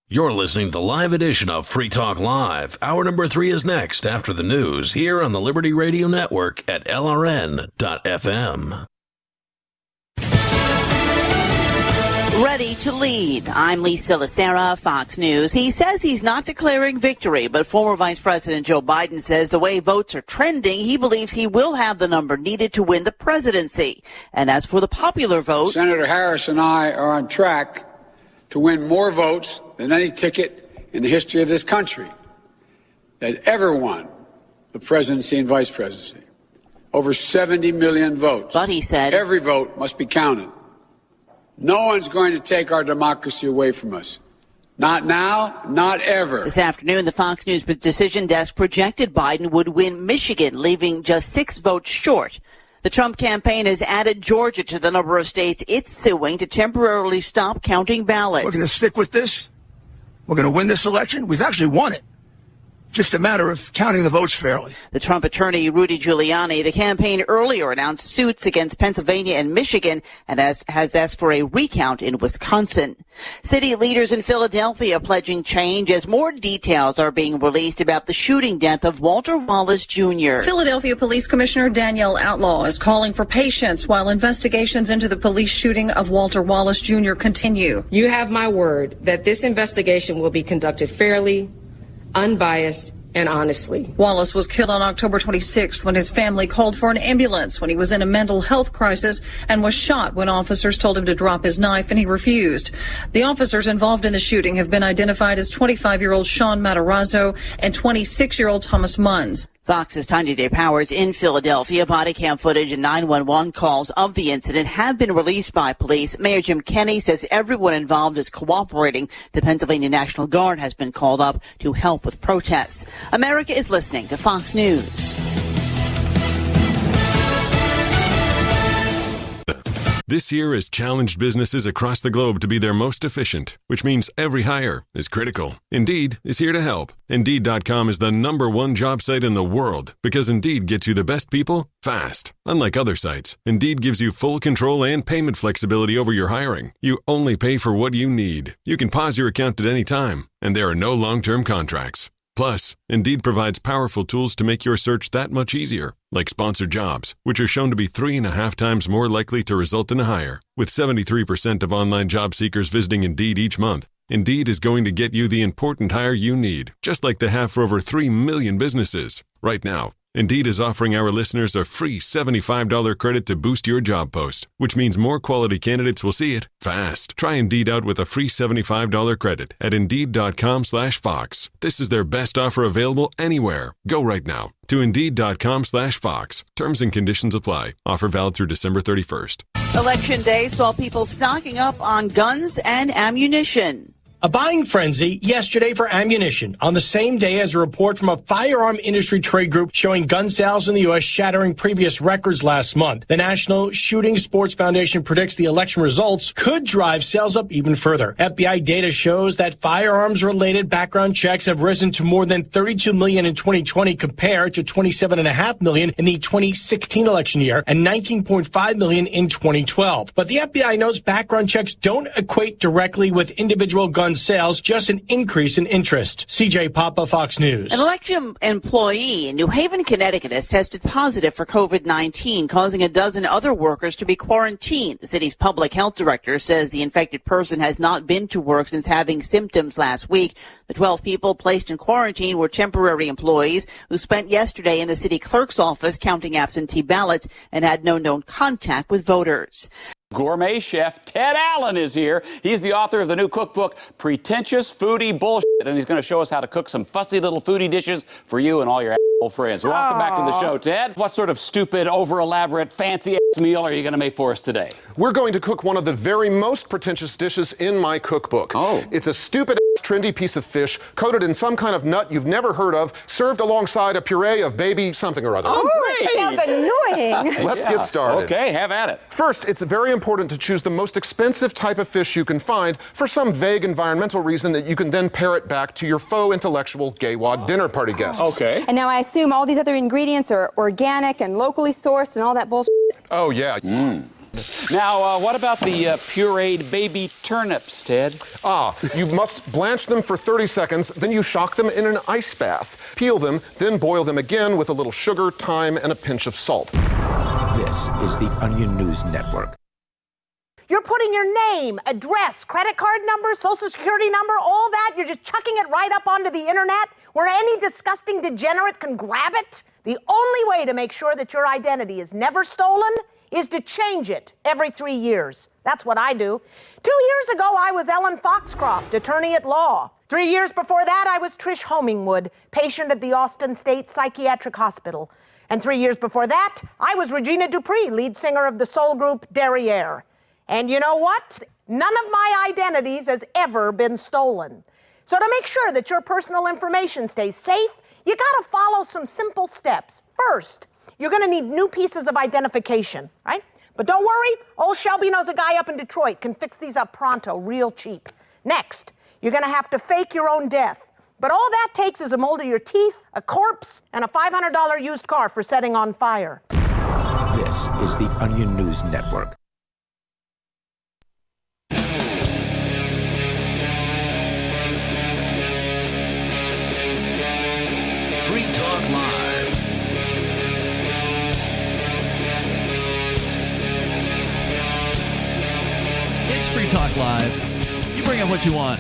You're listening to the live edition of Free Talk Live. Hour number 3 is next after the news here on the Liberty Radio Network at LRN.FM. Ready to lead. I'm Lisa Lacera, Fox News. He says he's not declaring victory, but former Vice President Joe Biden says the way votes are trending, he believes he will have the number needed to win the presidency. And as for the popular vote, Senator Harris and I are on track to win more votes than any ticket in the history of this country that ever won the presidency and vice presidency. Over 70 million votes. But he said every vote must be counted. No one's going to take our democracy away from us. Not now, not ever. This afternoon, the Fox News decision desk projected Biden would win Michigan, leaving just 6 votes short. The Trump campaign has added Georgia to the number of states it's suing to temporarily stop counting ballots. We're going to stick with this. We're going to win this election. We've actually won it. Just a matter of counting the votes fairly. The Trump attorney, Rudy Giuliani, the campaign earlier announced suits against Pennsylvania and Michigan and has asked for a recount in Wisconsin. City leaders in Philadelphia pledging change as more details are being released about the shooting death of Walter Wallace Jr. Philadelphia Police Commissioner Danielle Outlaw is calling for patience while investigations into the police shooting of Walter Wallace Jr. continue. You have my word that this investigation will be conducted fairly, unbiased, and honestly. Wallace was killed on October 26th when his family called for an ambulance when he was in a mental health crisis and was shot when officers told him to drop his knife and he refused. The officers involved in the shooting have been identified as 25-year-old Sean Matarazzo and 26-year-old Thomas Munns. Fox's Tanya Day Powers in Philadelphia. Body cam footage and 911 calls of the incident have been released by police. Mayor Jim Kenney says everyone involved is cooperating. The Pennsylvania National Guard has been called up to help with protests. America is listening to Fox News. This year has challenged businesses across the globe to be their most efficient, which means every hire is critical. Indeed is here to help. Indeed.com is the #1 job site in the world because Indeed gets you the best people fast. Unlike other sites, Indeed gives you full control and payment flexibility over your hiring. You only pay for what you need. You can pause your account at any time, and there are no long-term contracts. Plus, Indeed provides powerful tools to make your search that much easier, like sponsored jobs, which are shown to be 3.5 times more likely to result in a hire. With 73% of online job seekers visiting Indeed each month, Indeed is going to get you the important hire you need, just like they have for over 3 million businesses. Right now, Indeed is offering our listeners a free $75 credit to boost your job post, which means more quality candidates will see it fast. Try Indeed out with a free $75 credit at Indeed.com/Fox. This is their best offer available anywhere. Go right now to Indeed.com/Fox. Terms and conditions apply. Offer valid through December 31st. Election Day saw people stocking up on guns and ammunition. A buying frenzy yesterday for ammunition on the same day as a report from a firearm industry trade group showing gun sales in the U.S. shattering previous records last month. The National Shooting Sports Foundation predicts the election results could drive sales up even further. FBI data shows that firearms-related background checks have risen to more than 32 million in 2020 compared to 27.5 million in the 2016 election year and 19.5 million in 2012. But the FBI notes background checks don't equate directly with individual gun sales, just an increase in interest. CJ Papa, Fox News. An election employee in New Haven, Connecticut has tested positive for COVID-19, causing a dozen other workers to be quarantined. The city's public health director says the infected person has not been to work since having symptoms last week. The 12 people placed in quarantine were temporary employees who spent yesterday in the city clerk's office counting absentee ballots and had no known contact with voters. Gourmet chef Ted Allen is here. He's the author of the new cookbook, Pretentious Foodie Bullshit, and he's going to show us how to cook some fussy little foodie dishes for you and all your asshole friends. Welcome back to the show, Ted. What sort of stupid, over-elaborate, fancy-ass meal are you going to make for us today? We're going to cook one of the very most pretentious dishes in my cookbook. Oh. It's a stupid-ass, trendy piece of fish coated in some kind of nut you've never heard of, served alongside a puree of baby something or other. Oh, great. Sounds annoying. Let's get started. Okay, have at it. First, it's very important to choose the most expensive type of fish you can find for some vague environmental reason that you can then parrot back to your faux intellectual gay wad dinner party guests. Okay. And now I assume all these other ingredients are organic and locally sourced and all that bullshit. Oh, yeah. Now, what about the pureed baby turnips, Ted? You must blanch them for 30 seconds, then you shock them in an ice bath. Peel them, then boil them again with a little sugar, thyme, and a pinch of salt. This is the Onion News Network. You're putting your name, address, credit card number, social security number, all that. You're just chucking it right up onto the internet where any disgusting degenerate can grab it. The only way to make sure that your identity is never stolen is to change it every 3 years. That's what I do. 2 years ago, I was Ellen Foxcroft, attorney at law. 3 years before that, I was Trish Homingwood, patient at the Austin State Psychiatric Hospital. And 3 years before that, I was Regina Dupree, lead singer of the soul group Derriere. And you know what? None of my identities has ever been stolen. So to make sure that your personal information stays safe, you gotta follow some simple steps. First, you're gonna need new pieces of identification, right? But don't worry, old Shelby knows a guy up in Detroit, can fix these up pronto, real cheap. Next, you're gonna have to fake your own death. But all that takes is a mold of your teeth, a corpse, and a $500 used car for setting on fire. This is the Onion News Network. Free Talk Live. It's Free Talk Live. You bring up what you want.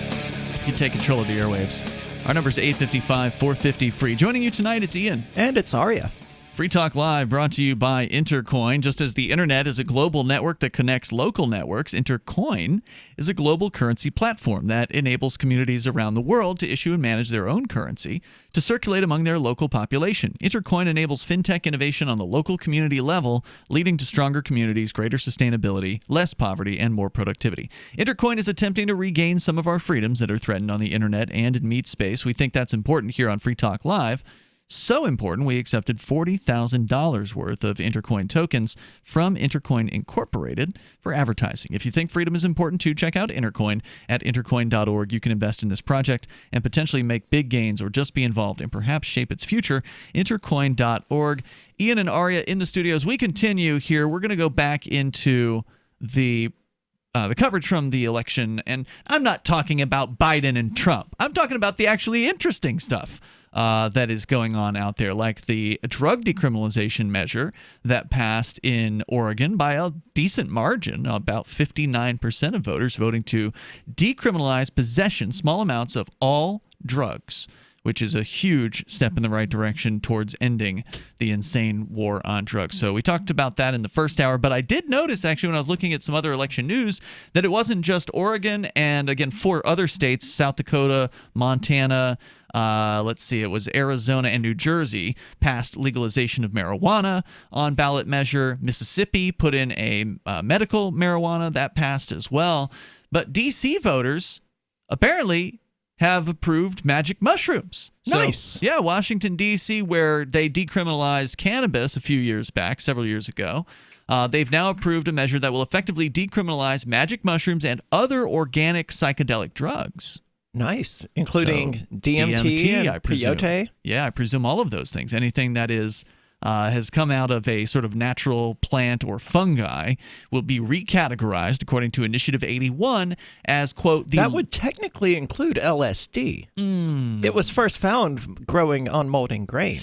You take control of the airwaves. Our number is 855-450-FREE. Joining you tonight, it's Ian. And it's Aria. Free Talk Live brought to you by Intercoin. Just as the internet is a global network that connects local networks, Intercoin is a global currency platform that enables communities around the world to issue and manage their own currency to circulate among their local population. Intercoin enables fintech innovation on the local community level, leading to stronger communities, greater sustainability, less poverty, and more productivity. Intercoin is attempting to regain some of our freedoms that are threatened on the internet and in meat space. We think that's important here on Free Talk Live. So important, we accepted $40,000 worth of Intercoin tokens from Intercoin Incorporated for advertising. If you think freedom is important too, check out Intercoin at intercoin.org. You can invest in this project and potentially make big gains or just be involved and perhaps shape its future. Intercoin.org. Ian and Aria in the studios. We continue here. We're going to go back into the coverage from the election, and I'm not talking about Biden and Trump. I'm talking about the actually interesting stuff that is going on out there, like the drug decriminalization measure that passed in Oregon by a decent margin, about 59% of voters voting to decriminalize possession, small amounts of all drugs, which is a huge step in the right direction towards ending the insane war on drugs. So we talked about that in the first hour, but I did notice actually when I was looking at some other election news that it wasn't just Oregon and, again, 4 other states, South Dakota, Montana, it was Arizona and New Jersey, passed legalization of marijuana on ballot measure. Mississippi put in a medical marijuana. That passed as well. But D.C. voters apparently have approved magic mushrooms. Nice. Yeah, Washington, D.C., where they decriminalized cannabis a few years back, several years ago, they've now approved a measure that will effectively decriminalize magic mushrooms and other organic psychedelic drugs. Nice, including DMT and I presume. peyote. Yeah, I presume all of those things. Anything that is has come out of a sort of natural plant or fungi will be recategorized, according to Initiative 81, as, quote, that would technically include LSD. It was first found growing on molding grain.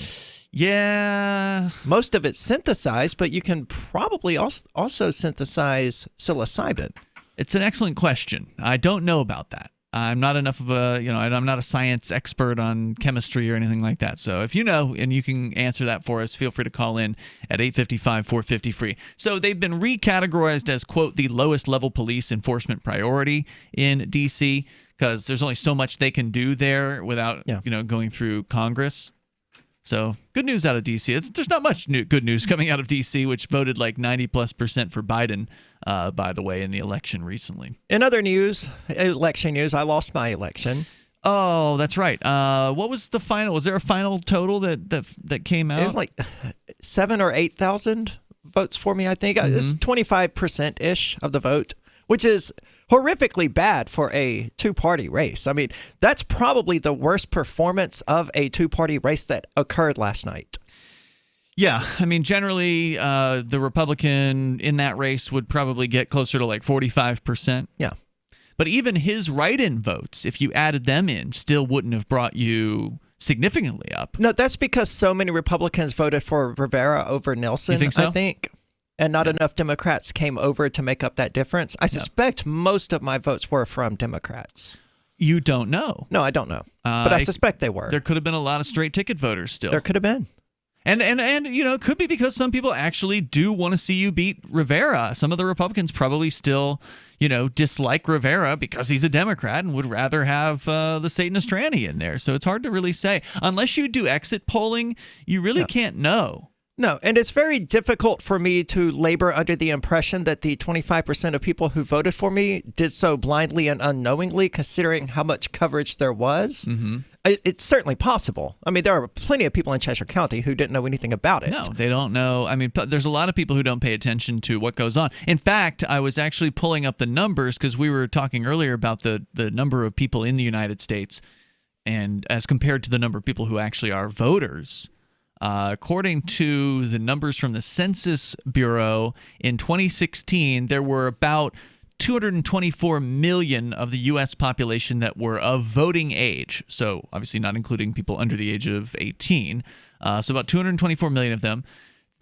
Yeah. Most of it's synthesized, but you can probably also synthesize psilocybin. It's an excellent question. I don't know about that. I'm not enough of I'm not a science expert on chemistry or anything like that. So if you know and you can answer that for us, feel free to call in at 855-450-FREE. So they've been recategorized as, quote, the lowest level police enforcement priority in D.C. because there's only so much they can do there without, going through Congress. So good news out of D.C. There's not much good news coming out of D.C., which voted like 90+% for Biden, by the way, in the election recently. In other news, election news, I lost my election. Oh, that's right. What was the final? Was there a final total that came out? It was like 7,000 or 8,000 votes for me, I think. It's 25%-ish of the vote, which is horrifically bad for a two-party race. I mean, that's probably the worst performance of a two-party race that occurred last night. Yeah, I mean, generally, the Republican in that race would probably get closer to like 45%. Yeah. But even his write-in votes, if you added them in, still wouldn't have brought you significantly up. No, that's because so many Republicans voted for Rivera over Nelson, you think so? I think. And not enough Democrats came over to make up that difference. I suspect most of my votes were from Democrats. You don't know. No, I don't know. But I suspect they were. There could have been a lot of straight ticket voters still. There could have been. And it could be because some people actually do want to see you beat Rivera. Some of the Republicans probably still, dislike Rivera because he's a Democrat and would rather have the Satanist tranny in there. So it's hard to really say. Unless you do exit polling, you really can't know. No, and it's very difficult for me to labor under the impression that the 25% of people who voted for me did so blindly and unknowingly, considering how much coverage there was. Mm-hmm. It's certainly possible. I mean, there are plenty of people in Cheshire County who didn't know anything about it. No, they don't know. I mean, there's a lot of people who don't pay attention to what goes on. In fact, I was actually pulling up the numbers because we were talking earlier about the number of people in the United States and as compared to the number of people who actually are voters. According to the numbers from the Census Bureau, in 2016, there were about 224 million of the U.S. population that were of voting age. So obviously not including people under the age of 18. So about 224 million of them.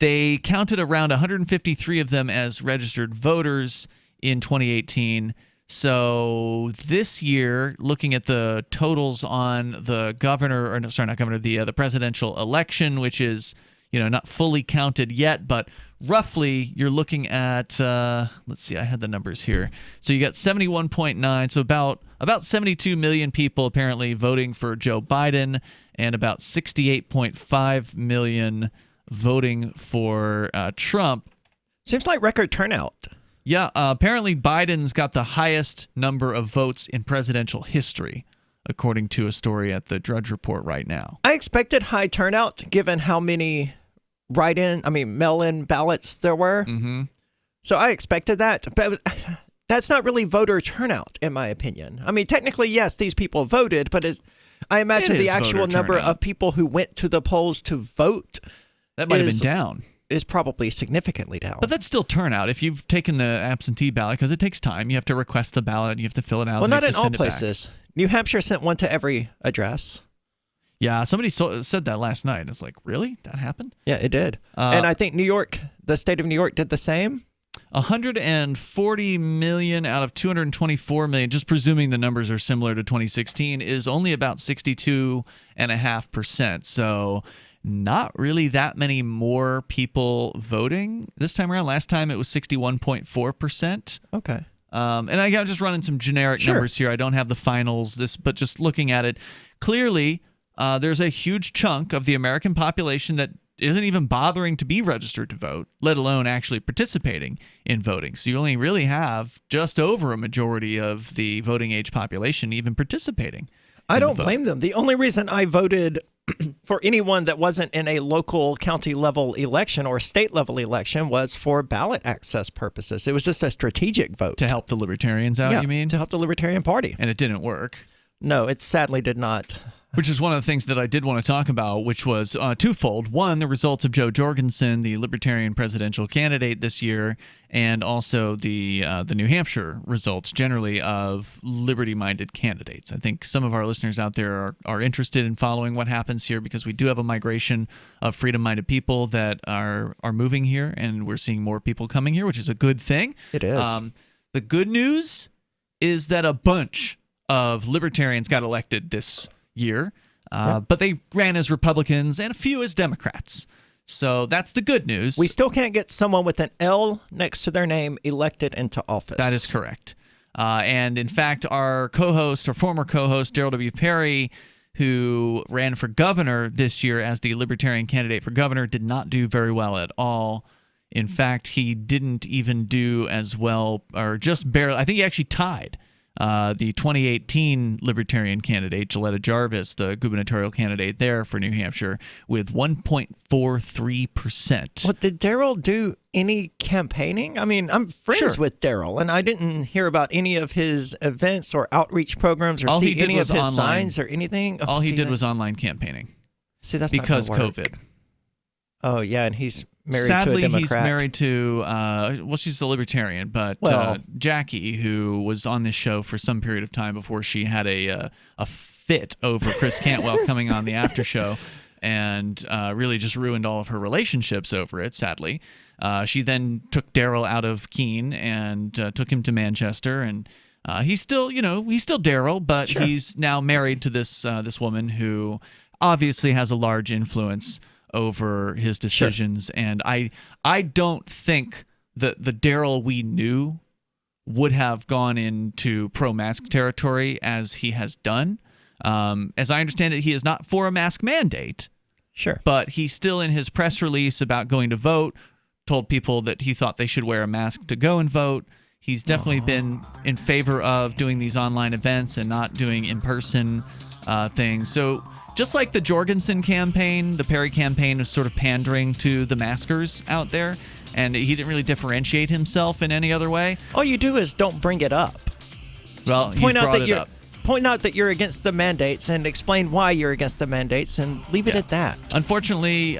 They counted around 153 of them as registered voters in 2018. So this year, looking at the totals on the the presidential election, which is not fully counted yet, but roughly you're looking at let's see, I had the numbers here. So you got 71.9, so about 72 million people apparently voting for Joe Biden, and about 68.5 million voting for Trump. Seems like record turnout. Yeah, apparently Biden's got the highest number of votes in presidential history, according to a story at the Drudge Report right now. I expected high turnout given how many mail-in ballots there were. Mm-hmm. So I expected that, but that's not really voter turnout, in my opinion. I mean, technically, yes, these people voted, but I imagine the actual number of people who went to the polls to vote that might have been down. Is probably significantly down. But that's still turnout. If you've taken the absentee ballot, because it takes time, you have to request the ballot, you have to fill it out. Well, not in all places. New Hampshire sent one to every address. Yeah, somebody said that last night. It's like, really? That happened? Yeah, it did. And I think the state of New York did the same. 140 million out of 224 million, just presuming the numbers are similar to 2016, is only about 62.5%. So not really that many more people voting this time around. Last time it was 61.4%. Okay. And I'm just running some generic numbers here. I don't have the finals, but just looking at it, clearly there's a huge chunk of the American population that isn't even bothering to be registered to vote, let alone actually participating in voting. So you only really have just over a majority of the voting age population even participating. I don't blame them. The only reason I voted for anyone that wasn't in a local county level election or state level election was for ballot access purposes. It was just a strategic vote. To help the Libertarians out, you mean? To help the Libertarian Party. And it didn't work. No, it sadly did not. Which is one of the things that I did want to talk about, which was twofold. One, the results of Joe Jorgensen, the Libertarian presidential candidate this year, and also the New Hampshire results generally of liberty-minded candidates. I think some of our listeners out there are interested in following what happens here because we do have a migration of freedom-minded people that are moving here, and we're seeing more people coming here, which is a good thing. It is. The good news is that a bunch of libertarians got elected this year, but they ran as Republicans and a few as Democrats. So that's the good news. We still can't get someone with an L next to their name elected into office. That is correct. And in fact, our former co-host, Darrell W. Perry, who ran for governor this year as the Libertarian candidate for governor, did not do very well at all. In fact, he didn't even do as well, or just barely. I think he actually tied the 2018 Libertarian candidate, Gilletta Jarvis, the gubernatorial candidate there for New Hampshire, with 1.43%. Well, did Darrell do any campaigning? I mean, I'm friends with Darrell, and I didn't hear about any of his events or outreach programs or see any of his signs or anything. All he did was online campaigning. See, that's because not gonna work. COVID. Oh, yeah, and he's married Sadly, to a Democrat. He's married to, she's a Libertarian, but Jackie, who was on this show for some period of time before she had a fit over Chris Cantwell coming on the after show and really just ruined all of her relationships over it, sadly. She then took Darrell out of Keene and took him to Manchester, and he's still Darrell, but he's now married to this woman who obviously has a large influence over his decisions, and I don't think that the Darrell we knew would have gone into pro-mask territory as he has done. As I understand it, he is not for a mask mandate. Sure. But he still, in his press release about going to vote, told people that he thought they should wear a mask to go and vote. He's definitely been in favor of doing these online events and not doing in-person things. So just like the Jorgensen campaign, the Perry campaign was sort of pandering to the maskers out there, and he didn't really differentiate himself in any other way. All you do is don't bring it up. Well, point he's out brought that it you're up. point out that you're against the mandates and explain why you're against the mandates and leave it at that. Unfortunately,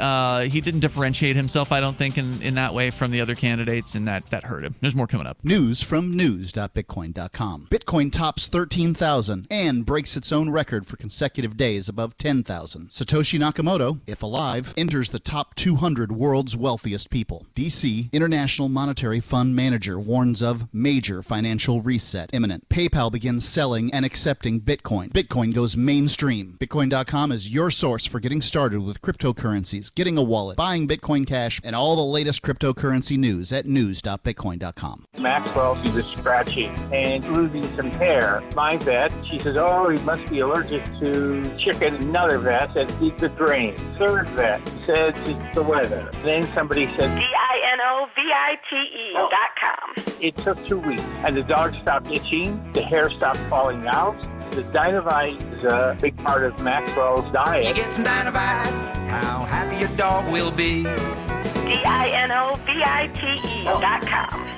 he didn't differentiate himself, I don't think, in that way from the other candidates, and that hurt him. There's more coming up. News from news.bitcoin.com. Bitcoin tops 13,000 and breaks its own record for consecutive days above 10,000. Satoshi Nakamoto, if alive, enters the top 200 world's wealthiest people. DC International Monetary Fund manager warns of major financial reset imminent. PayPal begins selling and accepting Bitcoin. Bitcoin goes mainstream. Bitcoin.com is your source for getting started with cryptocurrencies, getting a wallet, buying Bitcoin Cash, and all the latest cryptocurrency news at news.bitcoin.com. Maxwell, she was scratching and losing some hair. My vet, she says, oh, he must be allergic to chicken. Another vet said, eat the drain. Third vet said, it's the weather. Then somebody said, DINOVITE.com. It took 2 weeks, and the dog stopped itching, the hair stopped falling out. The Dinovite is a big part of Maxwell's diet. You get some Dinovite, how happy your dog will be. DINOVITE.com.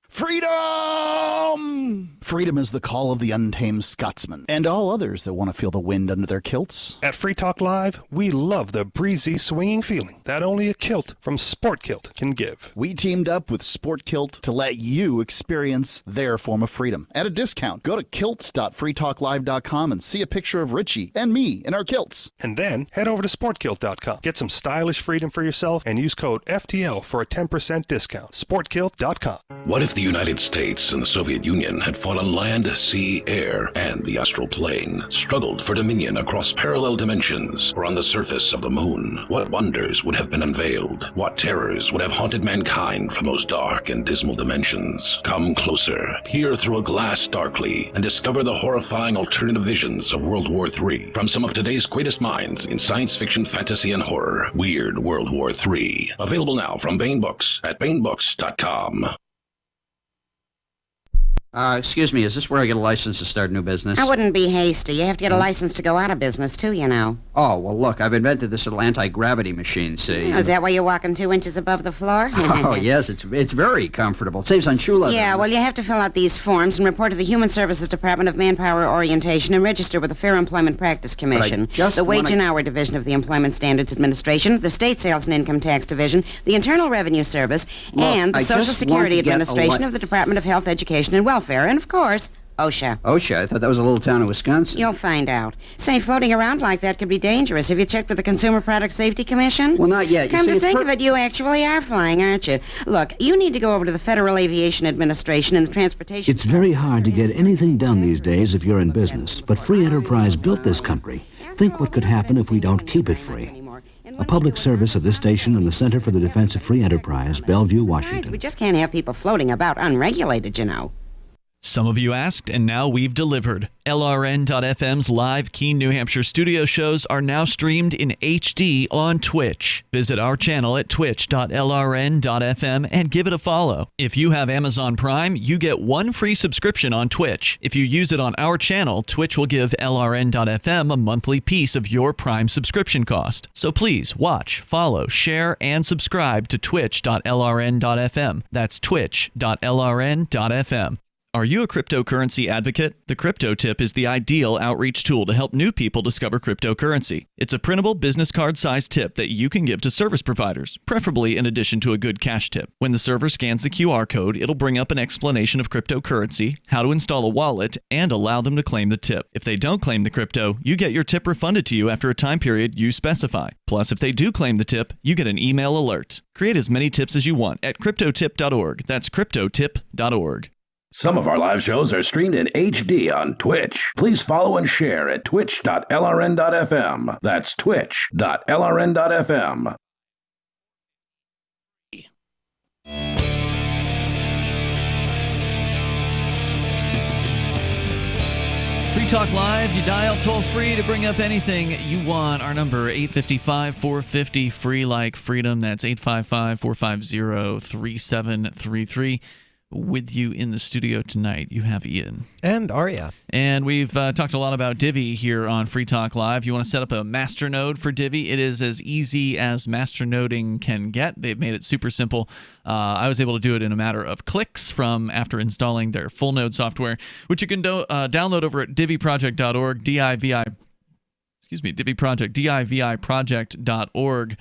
Freedom! Freedom is the call of the untamed Scotsman and all others that want to feel the wind under their kilts. At Free Talk Live, we love the breezy, swinging feeling that only a kilt from Sport Kilt can give. We teamed up with Sport Kilt to let you experience their form of freedom at a discount. Go to kilts.freetalklive.com and see a picture of Richie and me in our kilts. And then head over to sportkilt.com. Get some stylish freedom for yourself and use code FTL for a 10% discount. Sportkilt.com. What if the United States and the Soviet Union had fought on land, sea, air, and the astral plane, struggled for dominion across parallel dimensions or on the surface of the moon? What wonders would have been unveiled? What terrors would have haunted mankind from those dark and dismal dimensions? Come closer, peer through a glass darkly, and discover the horrifying alternative visions of World War III from some of today's greatest minds in science fiction, fantasy, and horror. Weird World War III. Available now from Baen Books at BaenBooks.com. Excuse me, is this where I get a license to start a new business? I wouldn't be hasty. You have to get a license to go out of business, too, you know. Oh, well, look, I've invented this little anti-gravity machine, see? Oh, is that why you're walking 2 inches above the floor? Oh, yes, it's very comfortable. It saves on shoe leather. Yeah, well, you have to fill out these forms and report to the Human Services Department of Manpower Orientation and register with the Fair Employment Practice Commission, the Wage and Hour Division of the Employment Standards Administration, the State Sales and Income Tax Division, the Internal Revenue Service, and the Social Security Administration of the Department of Health, Education, and Welfare, and, of course, OSHA. OSHA? I thought that was a little town in Wisconsin. You'll find out. Say, floating around like that could be dangerous. Have you checked with the Consumer Product Safety Commission? Well, not yet. Come to think of it, you actually are flying, aren't you? Look, you need to go over to the Federal Aviation Administration and the Transportation... It's very hard to get anything done these days if you're in business, but free enterprise built this country. Think what could happen if we don't keep it free. A public service of this station and the Center for the Defense of Free Enterprise, Bellevue, Washington. Besides, we just can't have people floating about unregulated, you know. Some of you asked, and now we've delivered. LRN.FM's live Keene, New Hampshire studio shows are now streamed in HD on Twitch. Visit our channel at twitch.lrn.fm and give it a follow. If you have Amazon Prime, you get 1 free subscription on Twitch. If you use it on our channel, Twitch will give LRN.FM a monthly piece of your Prime subscription cost. So please watch, follow, share, and subscribe to twitch.lrn.fm. That's twitch.lrn.fm. Are you a cryptocurrency advocate? The Crypto Tip is the ideal outreach tool to help new people discover cryptocurrency. It's a printable business card-sized tip that you can give to service providers, preferably in addition to a good cash tip. When the server scans the QR code, it'll bring up an explanation of cryptocurrency, how to install a wallet, and allow them to claim the tip. If they don't claim the crypto, you get your tip refunded to you after a time period you specify. Plus, if they do claim the tip, you get an email alert. Create as many tips as you want at cryptotip.org. That's cryptotip.org. Some of our live shows are streamed in HD on Twitch. Please follow and share at twitch.lrn.fm. That's twitch.lrn.fm. Free Talk Live, you dial toll free to bring up anything you want. Our number, 855-450, free like freedom. That's 855-450-3733. with you in the studio tonight. You have Ian. And Arya. And we've talked a lot about Divi here on Free Talk Live. You want to set up a masternode for Divi? It is as easy as masternoding can get. They've made it super simple. I was able to do it in a matter of clicks from after installing their full node software, which you can download over at diviproject.org, diviproject.org.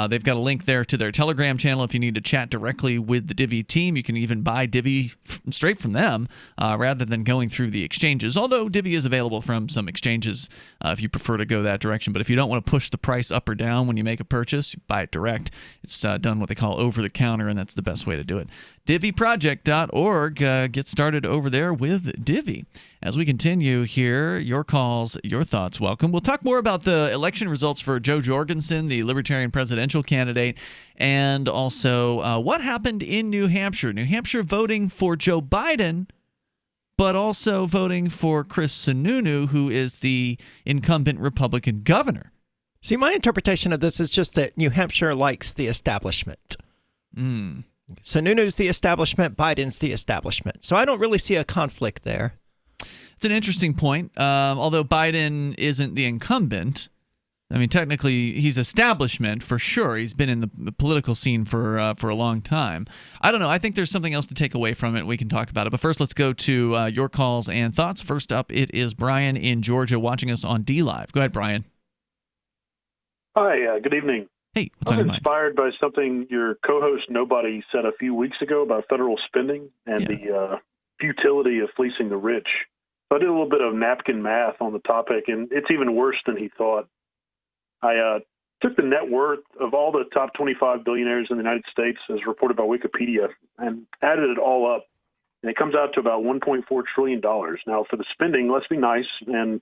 They've got a link there to their Telegram channel if you need to chat directly with the Divi team. You can even buy Divi straight from them rather than going through the exchanges, although Divi is available from some exchanges if you prefer to go that direction. But if you don't want to push the price up or down when you make a purchase, you buy it direct. It's done what they call over-the-counter, and that's the best way to do it. diviproject.org. Get started over there with Divi. As we continue here, your calls, your thoughts, welcome. We'll talk more about the election results for Joe Jorgensen, the Libertarian presidential candidate, and also what happened in New Hampshire. New Hampshire voting for Joe Biden, but also voting for Chris Sununu, who is the incumbent Republican governor. See, my interpretation of this is just that New Hampshire likes the establishment. Sununu's the establishment, Biden's the establishment. So I don't really see a conflict there. It's an interesting point. Although Biden isn't the incumbent, I mean, technically he's establishment for sure. He's been in the political scene for a long time. I don't know. I think there's something else to take away from it. We can talk about it. But first, let's go to your calls and thoughts. First up, it is Brian in Georgia watching us on DLive. Go ahead, Brian. Hi. Good evening. Hey, what's on your mind? I'm inspired by something your co-host Nobody said a few weeks ago about federal spending and the futility of fleecing the rich. So I did a little bit of napkin math on the topic, and it's even worse than he thought. I took the net worth of all the top 25 billionaires in the United States, as reported by Wikipedia, and added it all up, and it comes out to about $1.4 trillion. Now, for the spending, let's be nice, and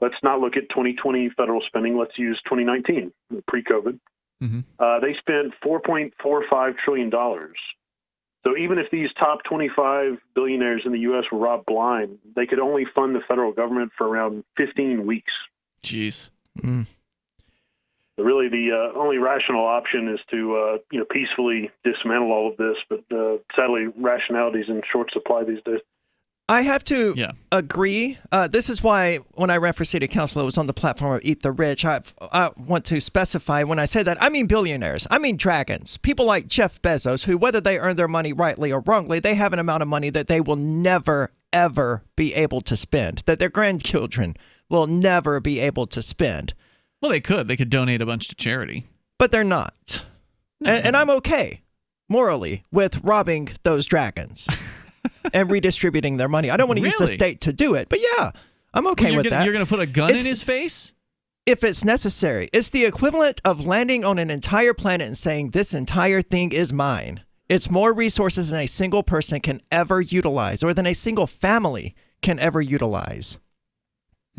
let's not look at 2020 federal spending. Let's use 2019, pre-COVID. They spent $4.45 trillion. So even if these top 25 billionaires in the U.S. were robbed blind, they could only fund the federal government for around 15 weeks. Jeez. So really, the only rational option is to peacefully dismantle all of this. But sadly, rationality is in short supply these days. I have to agree. This is why when I ran for city council, it was on the platform of Eat the Rich. I want to specify when I say that, I mean billionaires. I mean dragons. People like Jeff Bezos, who, whether they earn their money rightly or wrongly, they have an amount of money that they will never, ever be able to spend, that their grandchildren will never be able to spend. Well, they could. They could donate a bunch to charity. But they're not. And I'm okay, morally, with robbing those dragons. And redistributing their money. I don't want to use the state to do it, but yeah, I'm okay with that. You're going to put a gun in his face? If it's necessary. It's the equivalent of landing on an entire planet and saying, this entire thing is mine. It's more resources than a single person can ever utilize, or than a single family can ever utilize.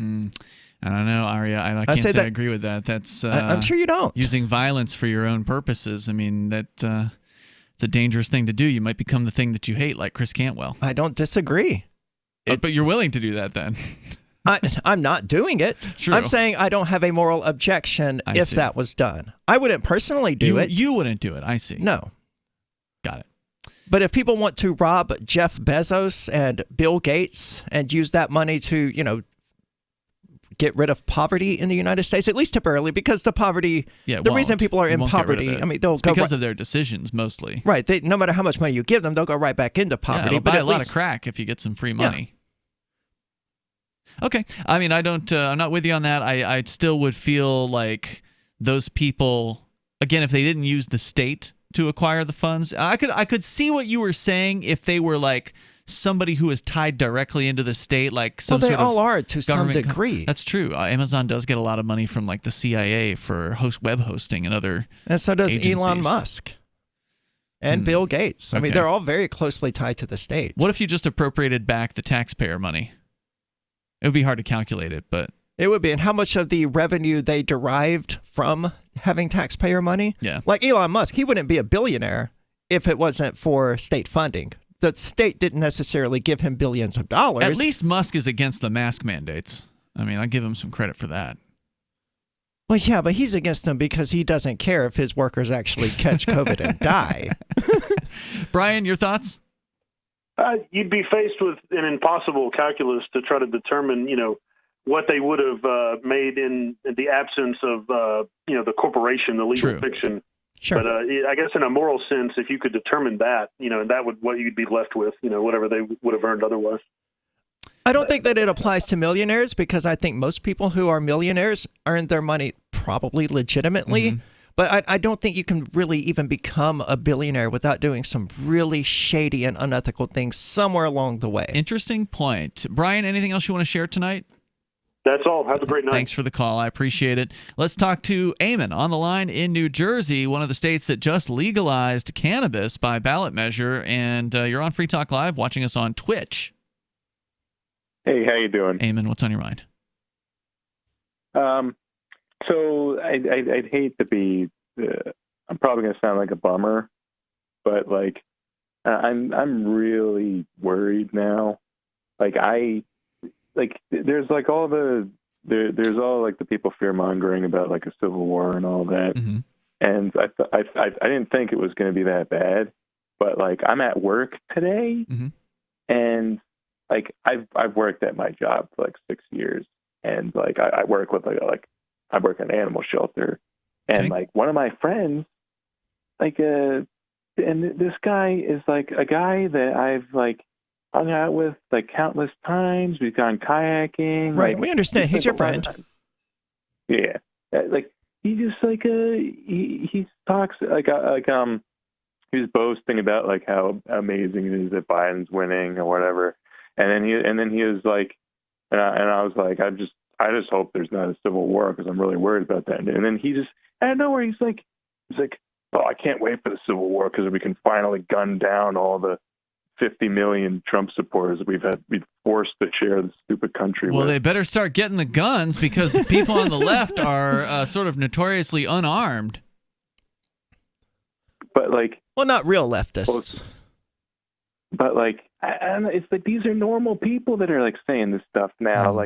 I don't know, Arya. I can't say I agree with that. That's I'm sure you don't. Using violence for your own purposes. I mean, that... it's a dangerous thing to do. You might become the thing that you hate, like Chris Cantwell. I don't disagree. But you're willing to do that then? I'm not doing it. True. I'm saying I don't have a moral objection if that was done. I wouldn't personally do it. You wouldn't do it. I see. No. Got it. But if people want to rob Jeff Bezos and Bill Gates and use that money to, get rid of poverty in the United States, at least temporarily, because the poverty, the reason people are in poverty, I mean, they'll go because of their decisions mostly. Right. No matter how much money you give them, they'll go right back into poverty. Yeah, but buy a lot of crack if you get some free money. Yeah. Okay. I mean, I'm not with you on that. I still would feel like those people, again, if they didn't use the state to acquire the funds, I could see what you were saying if they were like somebody who is tied directly into the state, like some they sort of all are to some degree. That's true. Amazon does get a lot of money from like the CIA for web hosting and other And so does agencies. Elon Musk and Bill Gates. I mean, they're all very closely tied to the state. What if you just appropriated back the taxpayer money? It would be hard to calculate it, but... It would be. And how much of the revenue they derived from having taxpayer money? Yeah. Like Elon Musk, he wouldn't be a billionaire if it wasn't for state funding. The state didn't necessarily give him billions of dollars. At least Musk is against the mask mandates. I mean, I give him some credit for that. Well, yeah, but he's against them because he doesn't care if his workers actually catch COVID and die. Brian, your thoughts? You'd be faced with an impossible calculus to try to determine, what they would have made in the absence of, the corporation, the legal fiction. Sure. But I guess in a moral sense, if you could determine that, and that would what you'd be left with, whatever they would have earned otherwise. I don't think that it applies to millionaires because I think most people who are millionaires earn their money probably legitimately. But I don't think you can really even become a billionaire without doing some really shady and unethical things somewhere along the way. Interesting point. Brian, anything else you want to share tonight? That's all. Have a great night. Thanks for the call. I appreciate it. Let's talk to Eamon on the line in New Jersey, one of the states that just legalized cannabis by ballot measure. And you're on Free Talk Live watching us on Twitch. Hey, how you doing? Eamon, what's on your mind? So I'd hate to be. I'm probably going to sound like a bummer, but I'm really worried now. There's all the people fear mongering about a civil war and all that, and I didn't think it was going to be that bad, but I'm at work today, and I've worked at my job for 6 years, and I work with I work in an animal shelter, and one of my friends, and this guy is a guy that I've hung out with countless times. We've gone kayaking. Right, we understand. He's your friend. Yeah, he just he talks he was boasting about how amazing it is that Biden's winning or whatever, and then he was and I was I just hope there's not a civil war because I'm really worried about that. And then he just out of nowhere he's like, oh, I can't wait for the civil war because we can finally gun down all the 50 million Trump supporters we've forced to share the stupid country with. Well, they better start getting the guns because people on the left are sort of notoriously unarmed. But well, not real leftists. But it's these are normal people that are saying this stuff now.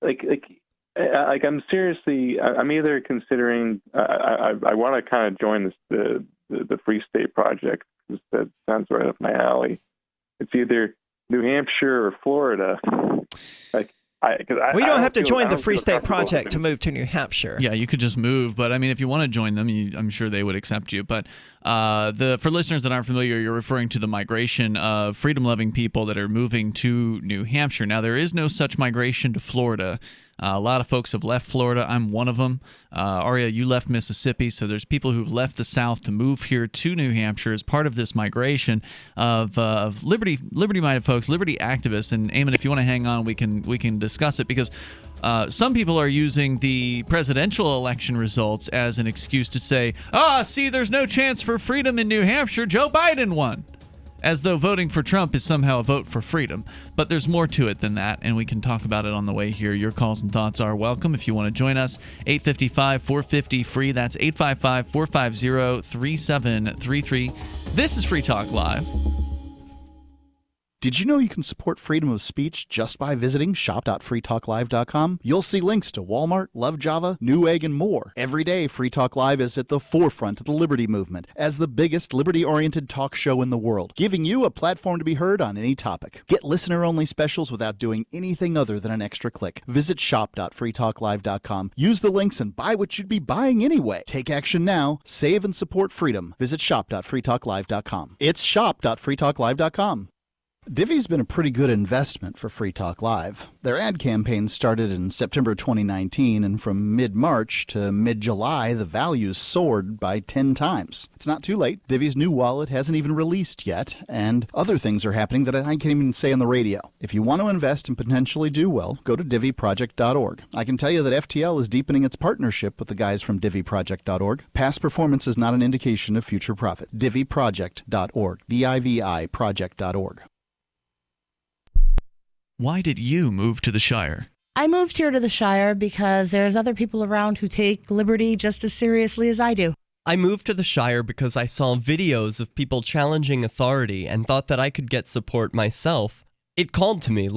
I'm seriously. I'm either considering. I want to kind of join the Free State Project. That sounds right up my alley. It's either New Hampshire or Florida. We don't have to join the Free State Project to move to New Hampshire. Yeah, you could just move, but I mean, if you want to join them, I'm sure they would accept you. But for listeners that aren't familiar, you're referring to the migration of freedom-loving people that are moving to New Hampshire. Now, there is no such migration to Florida. A lot of folks have left Florida. I'm one of them. Aria, you left Mississippi, so there's people who've left the South to move here to New Hampshire as part of this migration of liberty-minded folks, liberty activists. And Eamon, if you want to hang on, we can discuss it because some people are using the presidential election results as an excuse to say, see, there's no chance for freedom in New Hampshire. Joe Biden won. As though voting for Trump is somehow a vote for freedom. But there's more to it than that, and we can talk about it on the way here. Your calls and thoughts are welcome. If you want to join us, 855-450-FREE. That's 855-450-3733. This is Free Talk Live. Did you know you can support freedom of speech just by visiting shop.freetalklive.com? You'll see links to Walmart, Love Java, Newegg, and more. Every day, Free Talk Live is at the forefront of the liberty movement as the biggest liberty-oriented talk show in the world, giving you a platform to be heard on any topic. Get listener-only specials without doing anything other than an extra click. Visit shop.freetalklive.com. Use the links and buy what you'd be buying anyway. Take action now. Save and support freedom. Visit shop.freetalklive.com. It's shop.freetalklive.com. Divvy's been a pretty good investment for Free Talk Live. Their ad campaign started in September 2019, and from mid-March to mid-July, the values soared by 10 times. It's not too late. Divvy's new wallet hasn't even released yet, and other things are happening that I can't even say on the radio. If you want to invest and potentially do well, go to divvyproject.org. I can tell you that FTL is deepening its partnership with the guys from divvyproject.org. Past performance is not an indication of future profit. divvyproject.org. DIVI project.org. Why did you move to the Shire? I moved here to the Shire because there's other people around who take liberty just as seriously as I do. I moved to the Shire because I saw videos of people challenging authority and thought that I could get support myself. It called to me,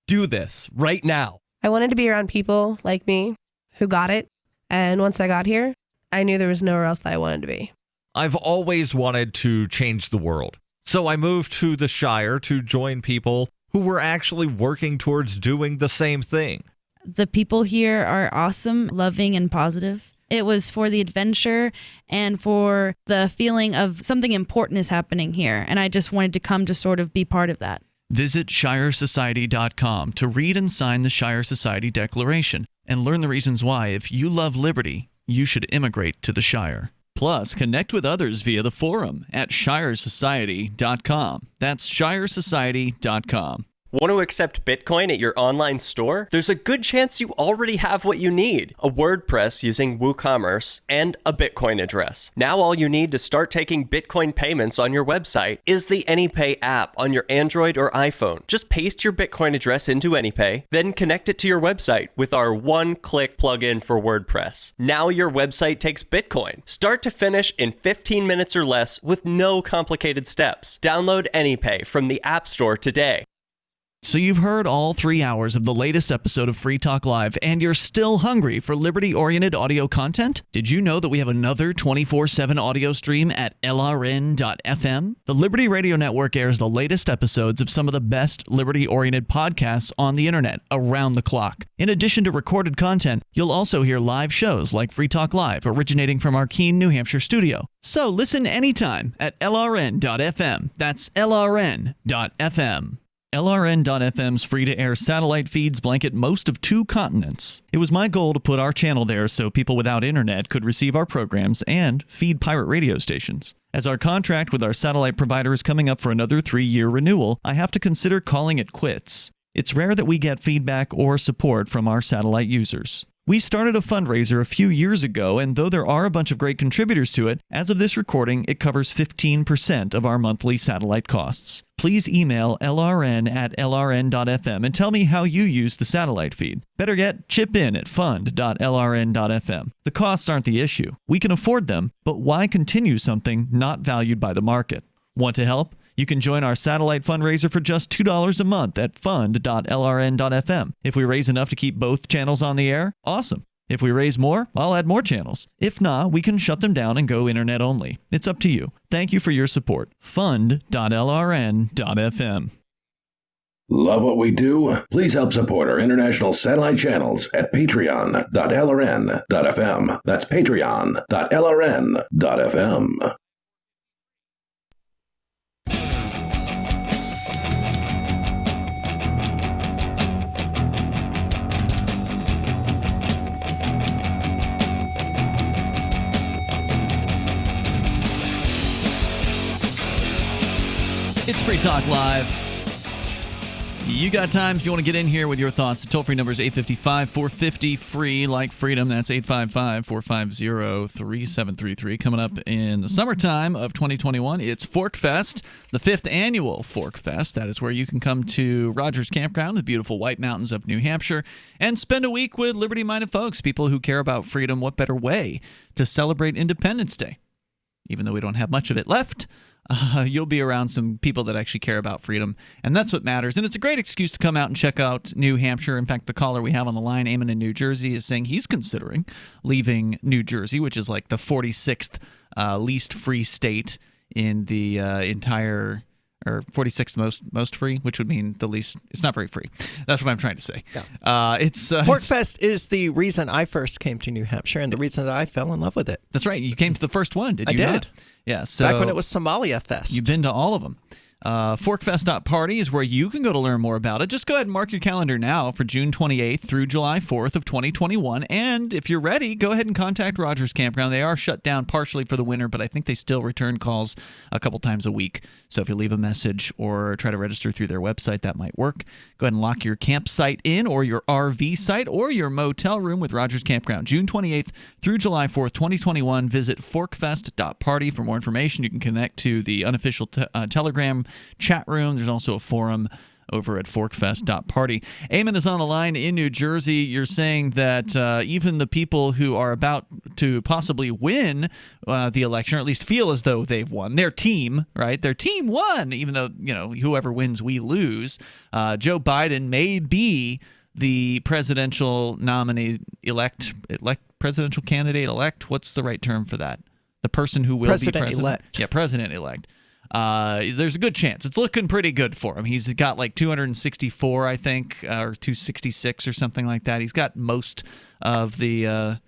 do this, right now. I wanted to be around people like me who got it, and once I got here, I knew there was nowhere else that I wanted to be. I've always wanted to change the world. So I moved to the Shire to join people who were actually working towards doing the same thing. The people here are awesome, loving, and positive. It was for the adventure and for the feeling of something important is happening here. And I just wanted to come to sort of be part of that. Visit ShireSociety.com to read and sign the Shire Society Declaration and learn the reasons why, if you love liberty, you should immigrate to the Shire. Plus, connect with others via the forum at ShireSociety.com. That's ShireSociety.com. Want to accept Bitcoin at your online store? There's a good chance you already have what you need: a WordPress using WooCommerce and a Bitcoin address. Now all you need to start taking Bitcoin payments on your website is the AnyPay app on your Android or iPhone. Just paste your Bitcoin address into AnyPay, then connect it to your website with our one-click plugin for WordPress. Now your website takes Bitcoin, start to finish in 15 minutes or less with no complicated steps. Download AnyPay from the App Store today. So you've heard all 3 hours of the latest episode of Free Talk Live, and you're still hungry for liberty-oriented audio content? Did you know that we have another 24/7 audio stream at LRN.FM? The Liberty Radio Network airs the latest episodes of some of the best liberty-oriented podcasts on the internet around the clock. In addition to recorded content, you'll also hear live shows like Free Talk Live, originating from our Keene, New Hampshire studio. So listen anytime at LRN.FM. That's LRN.FM. LRN.FM's free-to-air satellite feeds blanket most of 2 continents. It was my goal to put our channel there so people without internet could receive our programs and feed pirate radio stations. As our contract with our satellite provider is coming up for another 3-year renewal, I have to consider calling it quits. It's rare that we get feedback or support from our satellite users. We started a fundraiser a few years ago, and though there are a bunch of great contributors to it, as of this recording, it covers 15% of our monthly satellite costs. Please email lrn@lrn.fm and tell me how you use the satellite feed. Better yet, chip in at fund.lrn.fm. The costs aren't the issue. We can afford them, but why continue something not valued by the market? Want to help? You can join our satellite fundraiser for just $2 a month at fund.lrn.fm. If we raise enough to keep both channels on the air, awesome. If we raise more, I'll add more channels. If not, we can shut them down and go internet only. It's up to you. Thank you for your support. Fund.lrn.fm. Love what we do? Please help support our international satellite channels at patreon.lrn.fm. That's patreon.lrn.fm. It's Free Talk Live. You got time if you want to get in here with your thoughts. The toll-free number is 855-450-FREE, like freedom. That's 855-450-3733. Coming up in the summertime of 2021, it's Fork Fest, the 5th annual Fork Fest. That is where you can come to Rogers Campground, the beautiful White Mountains of New Hampshire, and spend a week with liberty-minded folks, people who care about freedom. What better way to celebrate Independence Day? Even though we don't have much of it left, you'll be around some people that actually care about freedom, and that's what matters. And it's a great excuse to come out and check out New Hampshire. In fact, the caller we have on the line, Eamon in New Jersey, is saying he's considering leaving New Jersey, which is like the 46th least free state in the entire, or 46th most free, which would mean the least. It's not very free. That's what I'm trying to say. Yeah. Porkfest is the reason I first came to New Hampshire and the reason that I fell in love with it. That's right. You came to the first one, did you? I did. Not? Yeah. So back when it was Somalia Fest. You've been to all of them. Forkfest.party is where you can go to learn more about it. Just go ahead and mark your calendar now for June 28th through July 4th of 2021. And if you're ready, go ahead and contact Rogers Campground. They are shut down partially for the winter, but I think they still return calls a couple times a week. So if you leave a message or try to register through their website, that might work. Go ahead and lock your campsite in, or your RV site, or your motel room with Rogers Campground. June 28th through July 4th, 2021. Visit forkfest.party for more information. You can connect to the unofficial Telegram chat room. There's also a forum over at forkfest.party. Eamon is on the line in New Jersey. You're saying that even the people who are about to possibly win the election, or at least feel as though they've won, their team, right? Their team won, even though, you know, whoever wins, we lose. Joe Biden may be the presidential nominee presidential candidate elect. What's the right term for that? The person who will be president. President-elect. Yeah, president-elect. there's a good chance. It's looking pretty good for him. He's got like 264, I think, or 266 or something like that. He's got most of the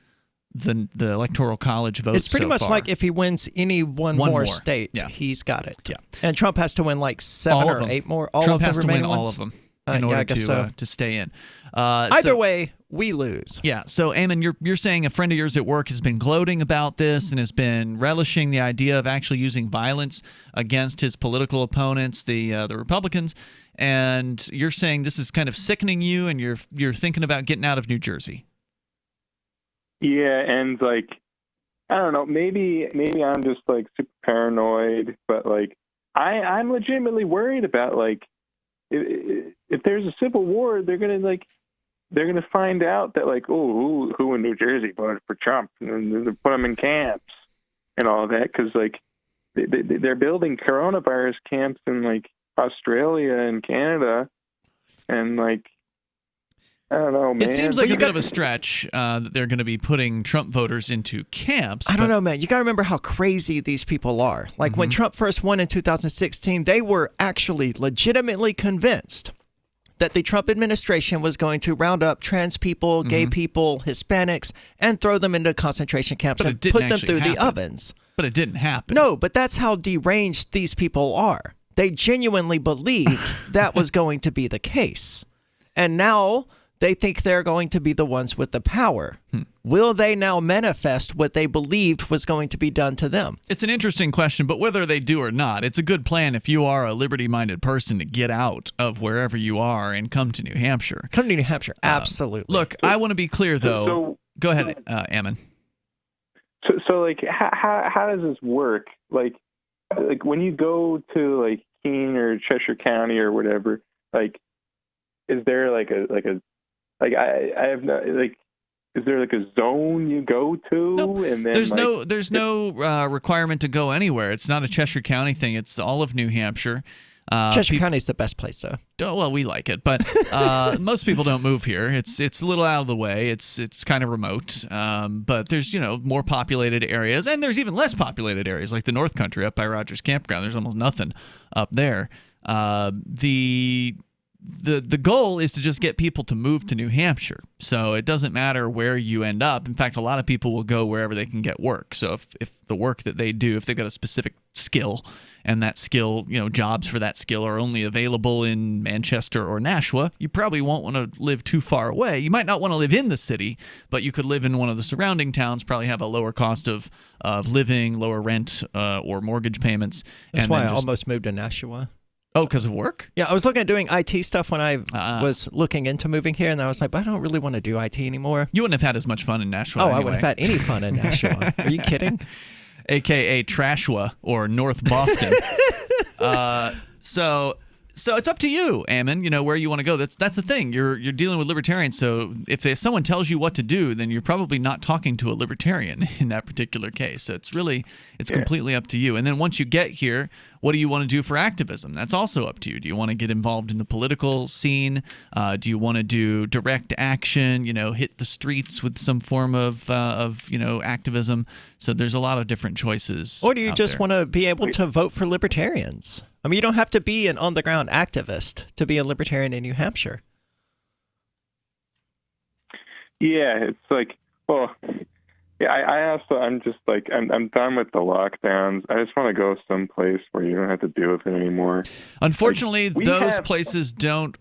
Electoral College votes. It's pretty so much far. like if he wins any one more state, he's got it. Yeah. And Trump has to win like 7 or 8 more. Trump has the to win remaining all ones? of them in order to stay in. Either way, we lose. Yeah. So, Eamon, you're saying a friend of yours at work has been gloating about this and has been relishing the idea of actually using violence against his political opponents, the Republicans, and you're saying this is kind of sickening you, and you're thinking about getting out of New Jersey. Yeah, and like, I don't know, maybe I'm just like super paranoid, but like, I'm legitimately worried about like, if there's a civil war, they're gonna find out that like, oh, who in New Jersey voted for Trump, and they put them in camps and all that, because like they're building coronavirus camps in like Australia and Canada, and like, I don't know, man. It seems like a bit of a stretch that they're going to be putting Trump voters into camps. I don't know, man. You got to remember how crazy these people are. Like when Trump first won in 2016, they were actually legitimately convinced that the Trump administration was going to round up trans people, gay people, Hispanics, and throw them into concentration camps and put them through the ovens. But it didn't happen. No, but that's how deranged these people are. They genuinely believed that was going to be the case. And now they think they're going to be the ones with the power. Will they now manifest what they believed was going to be done to them? It's an interesting question, but whether they do or not, it's a good plan if you are a liberty-minded person to get out of wherever you are and come to New Hampshire. Come to New Hampshire, absolutely. Look, I want to be clear, though. Go ahead, Eamon. So like, how does this work? Like when you go to like Keene or Cheshire County or whatever, like, is there like I have no, like, is there like a zone you go to? Nope. And then there's no requirement to go anywhere. It's not a Cheshire County thing. It's all of New Hampshire. Cheshire County is the best place, though. Oh, well, we like it, but most people don't move here. It's a little out of the way. It's kind of remote, but there's more populated areas, and there's even less populated areas like the North Country up by Rogers Campground. There's almost nothing up there. The goal is to just get people to move to New Hampshire. So it doesn't matter where you end up. In fact, a lot of people will go wherever they can get work. So if the work that they do, if they've got a specific skill, and that skill, jobs for that skill are only available in Manchester or Nashua, you probably won't want to live too far away. You might not want to live in the city, but you could live in one of the surrounding towns, probably have a lower cost of living, lower rent or mortgage payments. That's why I almost moved to Nashua. Oh, because of work? Yeah, I was looking at doing IT stuff when I was looking into moving here, and I was like, but I don't really want to do IT anymore. You wouldn't have had as much fun in Nashua anyway. I wouldn't have had any fun in Nashua. Are you kidding? AKA Trashua or North Boston. So it's up to you, Eamon, where you want to go. That's the thing. You're dealing with libertarians, so if someone tells you what to do, then you're probably not talking to a libertarian in that particular case. So it's completely up to you. And then once you get here, what do you want to do for activism? That's also up to you. Do you want to get involved in the political scene? Do you want to do direct action, hit the streets with some form of activism? So there's a lot of different choices. Or do you just want to be able to vote for libertarians? I mean, you don't have to be an on-the-ground activist to be a libertarian in New Hampshire. Yeah, it's like, well, yeah, I'm just like, I'm done with the lockdowns. I just want to go someplace where you don't have to deal with it anymore. Unfortunately, those places don't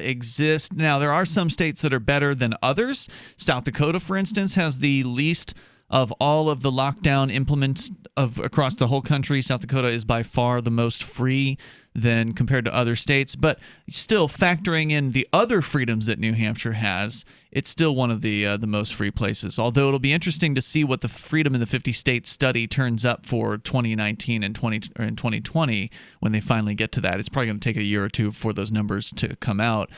exist. Now, there are some states that are better than others. South Dakota, for instance, has the least of all of the lockdown implements across the whole country. South Dakota is by far the most free than compared to other states, but still factoring in the other freedoms that New Hampshire has, it's still one of the most free places. Although it'll be interesting to see what the Freedom in the 50 States study turns up for 2019 and 2020 when they finally get to that. It's probably going to take a year or two for those numbers to come out.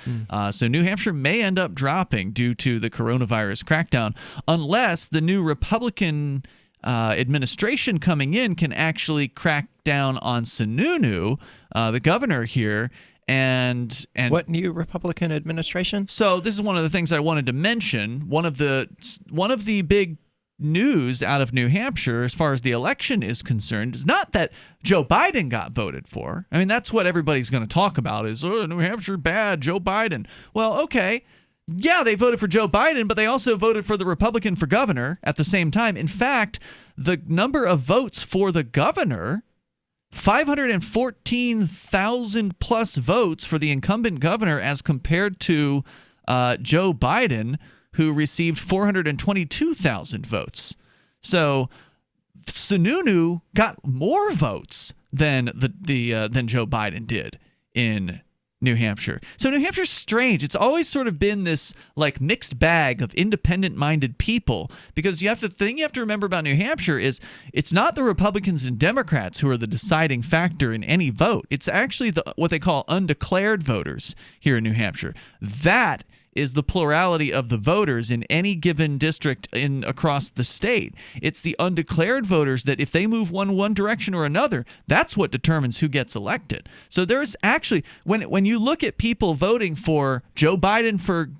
So New Hampshire may end up dropping due to the coronavirus crackdown, unless the new Republican administration coming in can actually crack down on Sununu, the governor here. And what new Republican administration? So this is one of the things I wanted to mention. One of the big news out of New Hampshire as far as the election is concerned is not that Joe Biden got voted for. I mean, that's what everybody's going to talk about is, oh, New Hampshire bad, Joe Biden. Well, okay. Yeah, they voted for Joe Biden, but they also voted for the Republican for governor at the same time. In fact, the number of votes for the governor, 514,000 plus votes for the incumbent governor as compared to Joe Biden, who received 422,000 votes. So Sununu got more votes than than Joe Biden did in New Hampshire. So New Hampshire's strange. It's always sort of been this like mixed bag of independent-minded people, because the thing you have to remember about New Hampshire is it's not the Republicans and Democrats who are the deciding factor in any vote. It's actually what they call undeclared voters here in New Hampshire. That is the plurality of the voters in any given district across the state. It's the undeclared voters that if they move one direction or another, that's what determines who gets elected. So there's actually, when you look at people voting for Joe Biden for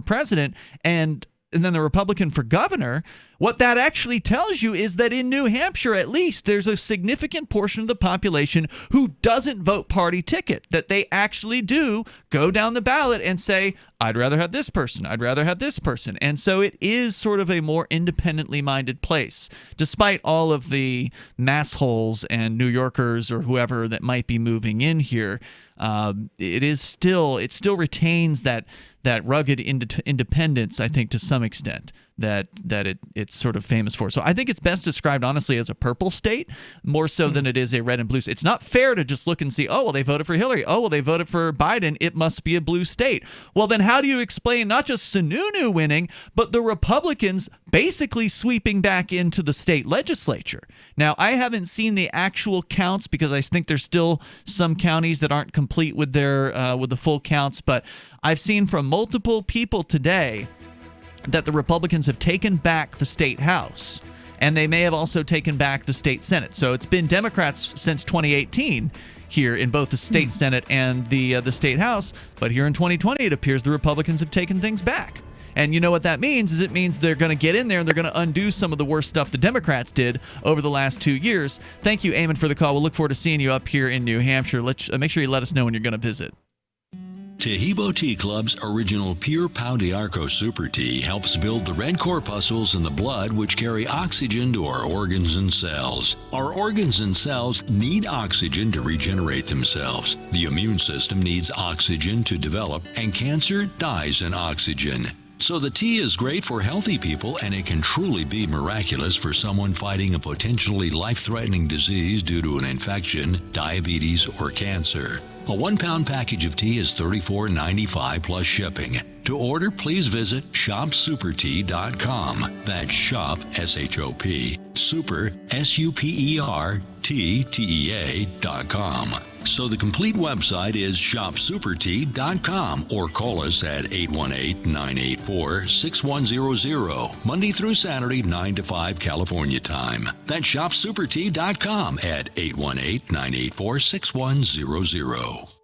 president and then the Republican for governor, what that actually tells you is that in New Hampshire, at least, there's a significant portion of the population who doesn't vote party ticket, that they actually do go down the ballot and say, I'd rather have this person, I'd rather have this person. And so it is sort of a more independently minded place, despite all of the massholes and New Yorkers or whoever that might be moving in here. It still retains that rugged independence, I think, to some extent, that it's sort of famous for. So I think it's best described, honestly, as a purple state, more so than it is a red and blue state. It's not fair to just look and see, oh, well, they voted for Hillary. Oh, well, they voted for Biden. It must be a blue state. Well, then how do you explain not just Sununu winning, but the Republicans basically sweeping back into the state legislature? Now, I haven't seen the actual counts because I think there's still some counties that aren't complete with their with the full counts, but I've seen from multiple people today that the Republicans have taken back the state house, and they may have also taken back the state Senate. So it's been Democrats since 2018 here in both the state Senate and the state house, but here in 2020 it appears the Republicans have taken things back. And you know what that means is it means they're going to get in there and they're going to undo some of the worst stuff the Democrats did over the last 2 years. Thank you, Eamon, for the call. We'll look forward to seeing you up here in New Hampshire. Make sure you let us know when you're going to visit. Tehibo Tea Club's original Pure Pau d'Arco Super Tea helps build the red corpuscles in the blood which carry oxygen to our organs and cells. Our organs and cells need oxygen to regenerate themselves. The immune system needs oxygen to develop, and cancer dies in oxygen. So the tea is great for healthy people, and it can truly be miraculous for someone fighting a potentially life-threatening disease due to an infection, diabetes, or cancer. A 1-pound package of tea is $34.95 plus shipping. To order, please visit shopsupertea.com. That's shop, S-H-O-P, super, S-U-P-E-R-T-T-E-A.com. So the complete website is shopsupertea.com, or call us at 818-984-6100, Monday through Saturday, 9 to 5 California time. That's shopsupertea.com at 818-984-6100.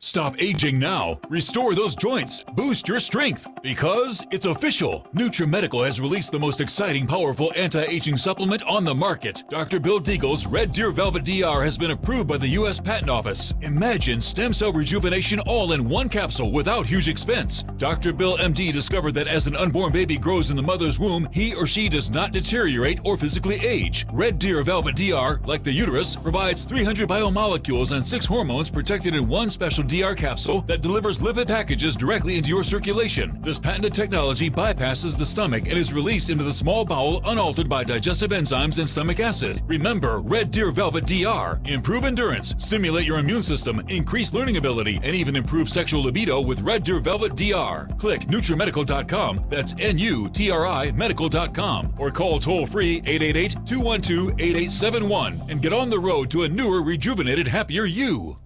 Stop aging now. Restore those joints. Boost your strength. Because it's official. NutriMedical has released the most exciting, powerful anti-aging supplement on the market. Dr. Bill Deagle's Red Deer Velvet DR has been approved by the U.S. Patent Office. Imagine stem cell rejuvenation all in one capsule without huge expense. Dr. Bill MD discovered that as an unborn baby grows in the mother's womb, he or she does not deteriorate or physically age. Red Deer Velvet DR, like the uterus, provides 300 biomolecules and 6 hormones protected in one special DR capsule that delivers lipid packages directly into your circulation. This patented technology bypasses the stomach and is released into the small bowel unaltered by digestive enzymes and stomach acid. Remember, Red Deer Velvet DR. Improve endurance, stimulate your immune system, increase learning ability, and even improve sexual libido with Red Deer Velvet DR. Click NutriMedical.com, that's N-U-T-R-I medical.com, or call toll-free 888-212-8871 and get on the road to a newer, rejuvenated, happier you.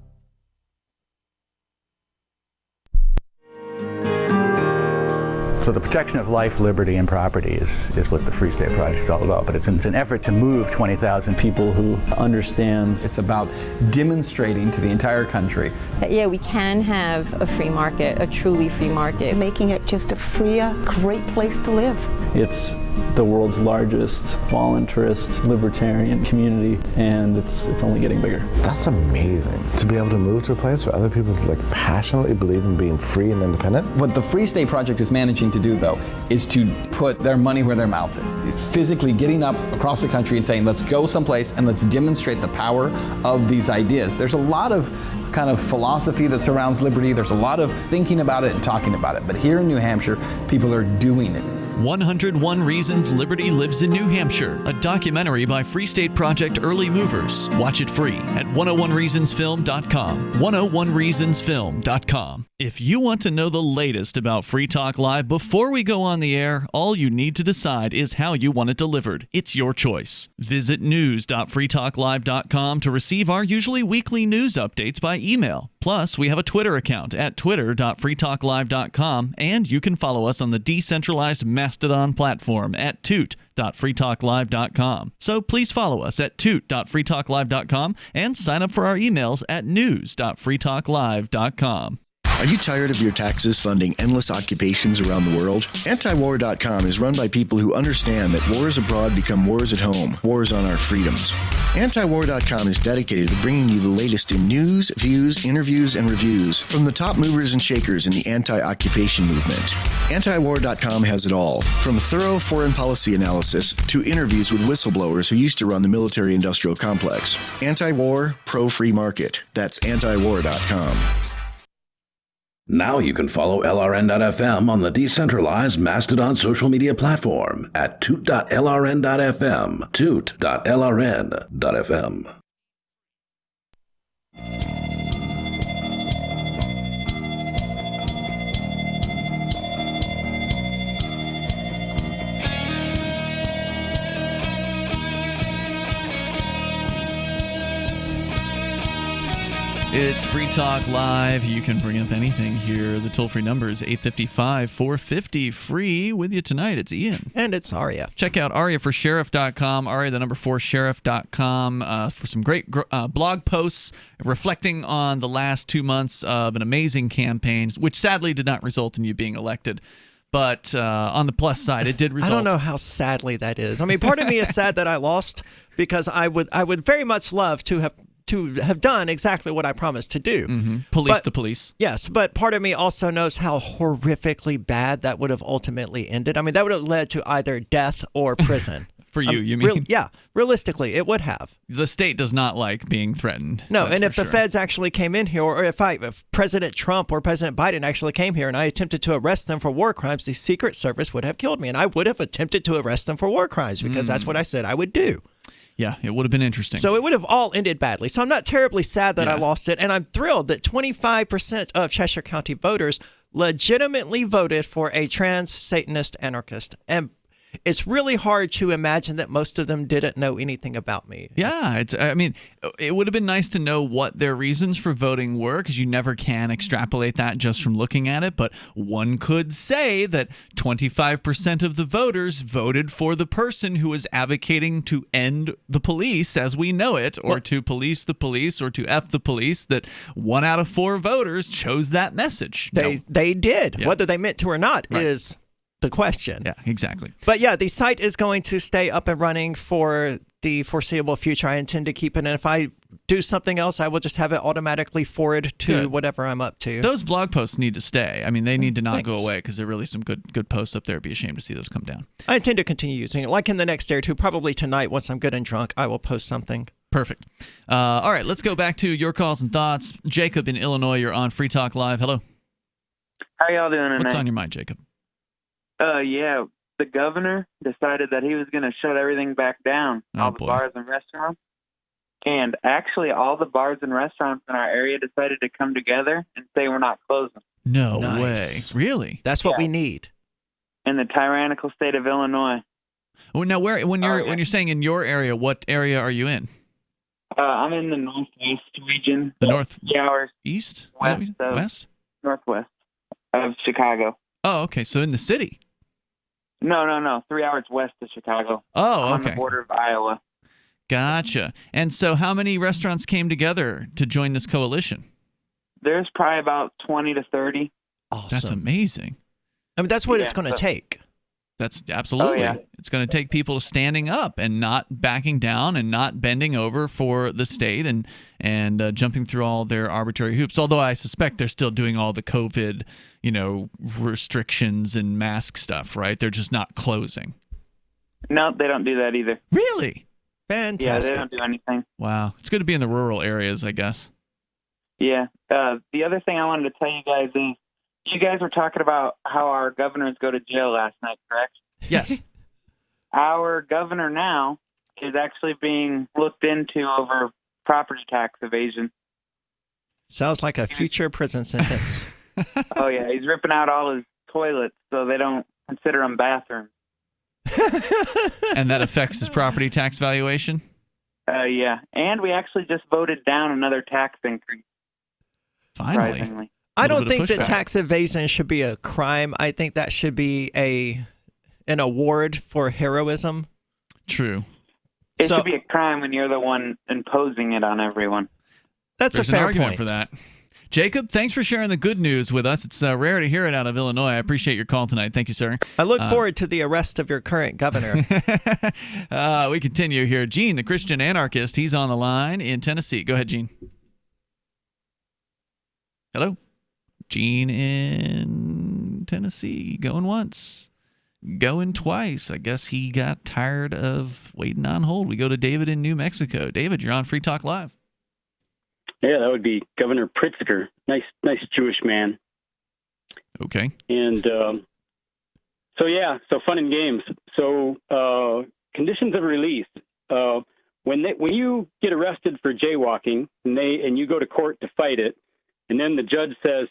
So the protection of life, liberty, and property is what the Free State Project is all about. But it's an effort to move 20,000 people who understand. It's about demonstrating to the entire country that, yeah, we can have a free market, a truly free market. Making it just a freer, great place to live. It's the world's largest voluntarist libertarian community, and it's only getting bigger. That's amazing, to be able to move to a place where other people like passionately believe in being free and independent. What the Free State Project is managing to do, though, is to put their money where their mouth is. It's physically getting up across the country and saying, let's go someplace and let's demonstrate the power of these ideas. There's a lot of kind of philosophy that surrounds liberty. There's a lot of thinking about it and talking about it. But here in New Hampshire, people are doing it. 101 Reasons Liberty Lives in New Hampshire, a documentary by Free State Project early movers. Watch it free at 101reasonsfilm.com. 101reasonsfilm.com. If you want to know the latest about Free Talk Live before we go on the air, all you need to decide is how you want it delivered. It's your choice. Visit news.freetalklive.com to receive our usually weekly news updates by email. Plus, we have a Twitter account at twitter.freetalklive.com, and you can follow us on the decentralized Mastodon platform at toot.freetalklive.com. So please follow us at toot.freetalklive.com and sign up for our emails at news.freetalklive.com. Are you tired of your taxes funding endless occupations around the world? Antiwar.com is run by people who understand that wars abroad become wars at home, wars on our freedoms. Antiwar.com is dedicated to bringing you the latest in news, views, interviews, and reviews from the top movers and shakers in the anti-occupation movement. Antiwar.com has it all, from thorough foreign policy analysis to interviews with whistleblowers who used to run the military-industrial complex. Anti-war, pro-free market. That's antiwar.com. Now you can follow LRN.FM on the decentralized Mastodon social media platform at toot.lrn.fm, toot.lrn.fm. It's Free Talk Live. You can bring up anything here. The toll-free number is 855-450-FREE. With you tonight, it's Ian. And it's Aria. Check out ariaforsheriff.com, Aria, the number 4sheriff.com, for some great blog posts reflecting on the last 2 months of an amazing campaign, which sadly did not result in you being elected. But on the plus side, it did result. I don't know how sadly that is. I mean, part of me is sad that I lost, because I would very much love to have done exactly what I promised to do. Mm-hmm. Police the police. Yes, but part of me also knows how horrifically bad that would have ultimately ended. I mean, that would have led to either death or prison. For you, you mean? Yeah, realistically, it would have. The state does not like being threatened. No, and if the feds actually came in here, or if President Trump or President Biden actually came here and I attempted to arrest them for war crimes, the Secret Service would have killed me, and I would have attempted to arrest them for war crimes, because that's what I said I would do. Yeah, it would have been interesting. So it would have all ended badly. So I'm not terribly sad that I lost it, and I'm thrilled that 25% of Cheshire County voters legitimately voted for a trans Satanist anarchist. And it's really hard to imagine that most of them didn't know anything about me. Yeah, I mean, it would have been nice to know what their reasons for voting were, because you never can extrapolate that just from looking at it. But one could say that 25% of the voters voted for the person who was advocating to end the police as we know it, or to police the police, or to F the police, that 1 out of 4 voters chose that message. They did. Yeah. Whether they meant to or not is the question. Yeah, exactly. But yeah, the site is going to stay up and running for the foreseeable future. I intend to keep it, and if I do something else, I will just have it automatically forward to whatever I'm up to. Those blog posts need to stay. I mean, they need to not go away, because there are really some good posts up there. It'd be a shame to see those come down. I intend to continue using it, like in the next day or two. Probably tonight, once I'm good and drunk, I will post something. Perfect. All right, let's go back to your calls and thoughts. Jacob in Illinois, you're on Free Talk Live. Hello. How y'all doing tonight? What's on your mind, Jacob? Yeah, the governor decided that he was going to shut everything back down, all the bars and restaurants. And actually, all the bars and restaurants in our area decided to come together and say we're not closing. No way. Really? That's what we need. In the tyrannical state of Illinois. Well, now, when you're saying in your area, what area are you in? I'm in the northwest region. The north? 3 hours east? West? Northwest of Chicago. Oh, okay. So in the city? No. 3 hours west of Chicago. Oh, okay. On the border of Iowa. Gotcha. And so how many restaurants came together to join this coalition? There's probably about 20 to 30. Awesome. That's amazing. I mean, that's what it's going to take. That's absolutely. Oh, yeah. It's going to take people standing up and not backing down and not bending over for the state and jumping through all their arbitrary hoops. Although I suspect they're still doing all the COVID, restrictions and mask stuff, right? They're just not closing. No, they don't do that either. Really? Fantastic. Yeah, they don't do anything. Wow. It's good to be in the rural areas, I guess. Yeah. The other thing I wanted to tell you guys is you guys were talking about how our governors go to jail last night, correct? Yes. Our governor now is actually being looked into over property tax evasion. Sounds like a future prison sentence. Oh, yeah. He's ripping out all his toilets so they don't consider them bathrooms. And that affects his property tax valuation? Yeah. And we actually just voted down another tax increase. Finally. Surprisingly. I don't think that tax evasion should be a crime. I think that should be an award for heroism. True. It should be a crime when you're the one imposing it on everyone. That's There's a fair an argument point. for that. Jacob, thanks for sharing the good news with us. It's rare to hear it out of Illinois. I appreciate your call tonight. Thank you, sir. I look forward to the arrest of your current governor. We continue here. Gene, the Christian anarchist, he's on the line in Tennessee. Go ahead, Gene. Hello? Gene in Tennessee. Going once. Going twice. I guess he got tired of waiting on hold. We go to David in New Mexico. David, you're on Free Talk Live. Yeah, that would be Governor Pritzker. Nice Jewish man. Okay. And so fun and games. So conditions of release. When you get arrested for jaywalking and you go to court to fight it, and then the judge says,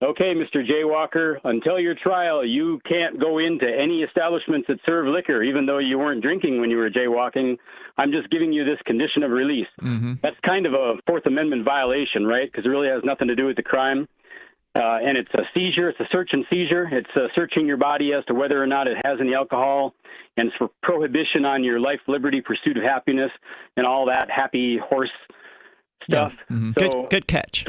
"Okay, Mr. Jaywalker, until your trial, you can't go into any establishments that serve liquor, even though you weren't drinking when you were jaywalking. I'm just giving you this condition of release." Mm-hmm. That's kind of a Fourth Amendment violation, right? Because it really has nothing to do with the crime. And it's a seizure. It's a search and seizure. It's searching your body as to whether or not it has any alcohol. And it's for prohibition on your life, liberty, pursuit of happiness, and all that happy horse stuff. Yeah. Mm-hmm. So, good catch.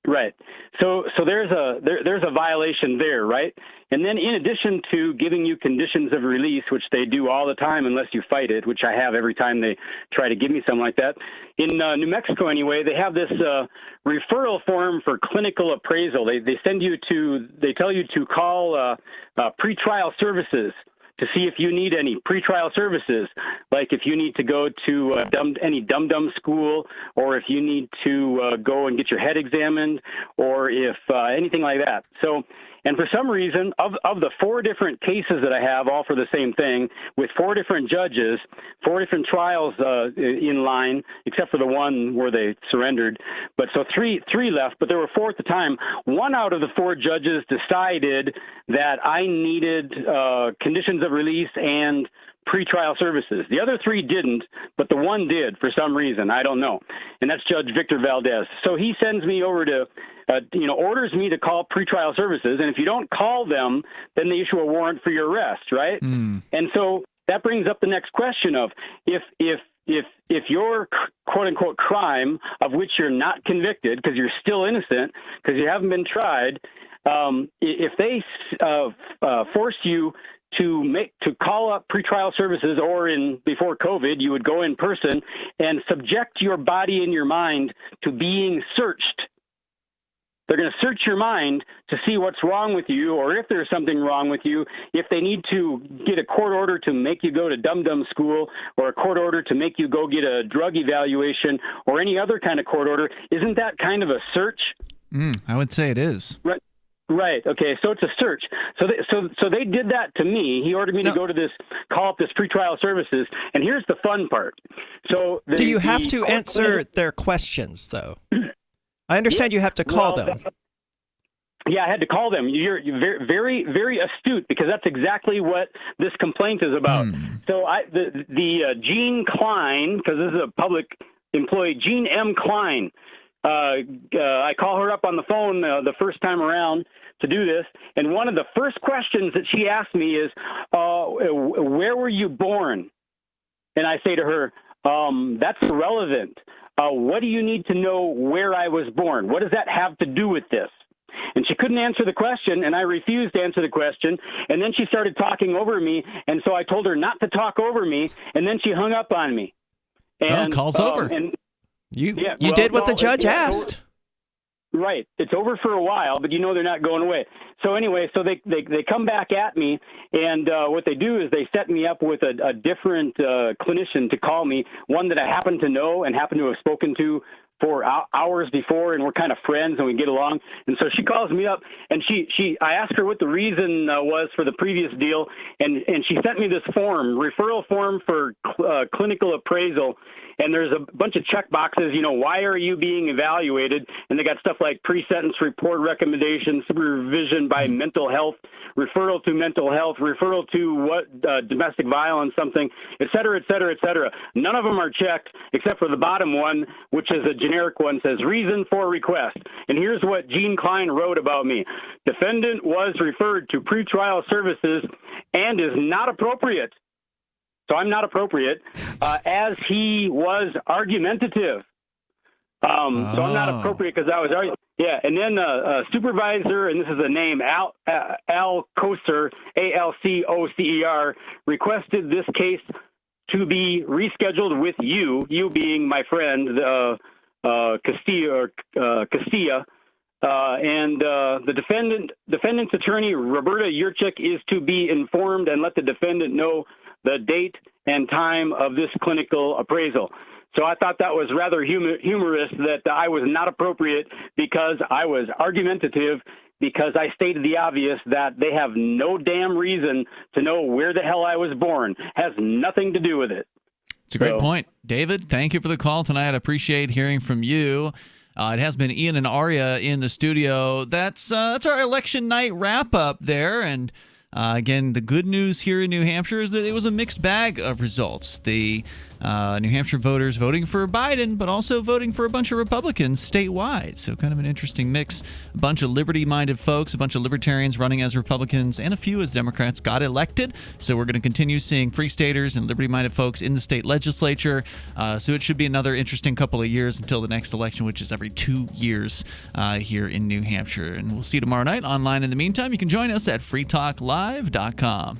Right. So there's a violation there, right? And then in addition to giving you conditions of release, which they do all the time unless you fight it, which I have every time they try to give me something like that. In New Mexico, anyway, they have this referral form for clinical appraisal. They tell you to call pretrial services to see if you need any pretrial services, like if you need to go to any dum-dum school, or if you need to go and get your head examined, or if anything like that. So, and for some reason, of the 4 different cases that I have, all for the same thing, with 4 different judges, 4 different trials in line, except for the one where they surrendered. But so three left, but there were 4 at the time. 1 out of the 4 judges decided that I needed conditions of release and pretrial services. The other 3 didn't, but the 1 did for some reason. I don't know. And that's Judge Victor Valdez. So he sends me over to, orders me to call pretrial services. And if you don't call them, then they issue a warrant for your arrest, right? Mm. And so that brings up the next question of if your quote unquote crime of which you're not convicted because you're still innocent because you haven't been tried, if they force you to call up pretrial services, or before COVID, you would go in person and subject your body and your mind to being searched. They're going to search your mind to see what's wrong with you, or if there's something wrong with you, if they need to get a court order to make you go to dum-dum school, or a court order to make you go get a drug evaluation, or any other kind of court order. Isn't that kind of a search? I would say it is. Right. Okay. So it's a search. So they did that to me. He ordered me to go to call up this pretrial services. And here's the fun part. So do you have to answer their questions, though? I understand you have to call them. Yeah, I had to call them. You're very, very, very astute, because that's exactly what this complaint is about. So the Gene Klein, because this is a public employee, Gene M. Klein. I call her up on the phone the first time around to do this, and one of the first questions that she asked me is, where were you born? And I say to her, that's irrelevant. What do you need to know where I was born? What does that have to do with this? And she couldn't answer the question, and I refused to answer the question. And then she started talking over me, and so I told her not to talk over me, and then she hung up on me. And call's over. And you did what the judge asked. Right. It's over for a while, but they're not going away. So anyway, so they come back at me, and what they do is they set me up with a different clinician to call me, one that I happen to know and happen to have spoken to for hours before, and we're kind of friends and we get along. And so she calls me up, and I asked her what the reason was for the previous deal, and she sent me this referral form for clinical appraisal. And there's a bunch of check boxes, why are you being evaluated? And they got stuff like pre-sentence report recommendation, supervision by mental health, referral to mental health, referral to what domestic violence, something, et cetera, et cetera, et cetera. None of them are checked except for the bottom one, which is a generic one, says reason for request. And here's what Gene Klein wrote about me. Defendant was referred to pretrial services and is not appropriate. So I'm not appropriate, as he was argumentative. So I'm not appropriate because I was arguing. Yeah, and then supervisor, and this is a name, Al Kocer, ALCOCER, requested this case to be rescheduled with you being my friend, Castilla, and the defendant's attorney, Roberta Yurchik, is to be informed and let the defendant know the date and time of this clinical appraisal. So I thought that was rather humorous that I was not appropriate because I was argumentative, because I stated the obvious that they have no damn reason to know where the hell I was born. Has nothing to do with it. It's a great point. David, thank you for the call tonight. I appreciate hearing from you. It has been Ian and Aria in the studio. That's our election night wrap-up there, and again, the good news here in New Hampshire is that it was a mixed bag of results. The New Hampshire voters voting for Biden, but also voting for a bunch of Republicans statewide. So kind of an interesting mix. A bunch of liberty-minded folks, a bunch of libertarians running as Republicans, and a few as Democrats got elected. So we're going to continue seeing free staters and liberty-minded folks in the state legislature. So it should be another interesting couple of years until the next election, which is every 2 years here in New Hampshire. And we'll see you tomorrow night online. In the meantime, you can join us at freetalklive.com.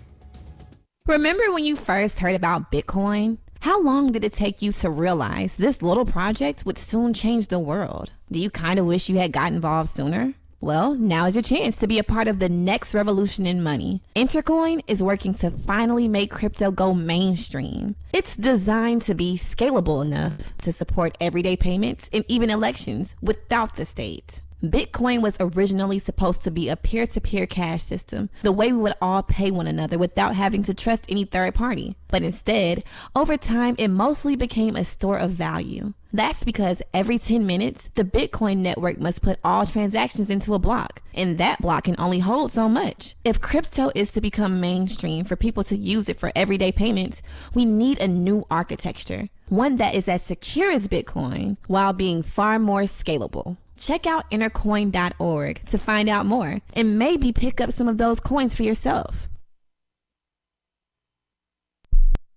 Remember when you first heard about Bitcoin? How long did it take you to realize this little project would soon change the world? Do you kind of wish you had got involved sooner? Well, now is your chance to be a part of the next revolution in money. Intercoin is working to finally make crypto go mainstream. It's designed to be scalable enough to support everyday payments and even elections without the state. Bitcoin was originally supposed to be a peer-to-peer cash system, the way we would all pay one another without having to trust any third party. But instead, over time, it mostly became a store of value. That's because every 10 minutes, the Bitcoin network must put all transactions into a block, and that block can only hold so much. If crypto is to become mainstream for people to use it for everyday payments, we need a new architecture, one that is as secure as Bitcoin while being far more scalable. Check out intercoin.org to find out more and maybe pick up some of those coins for yourself.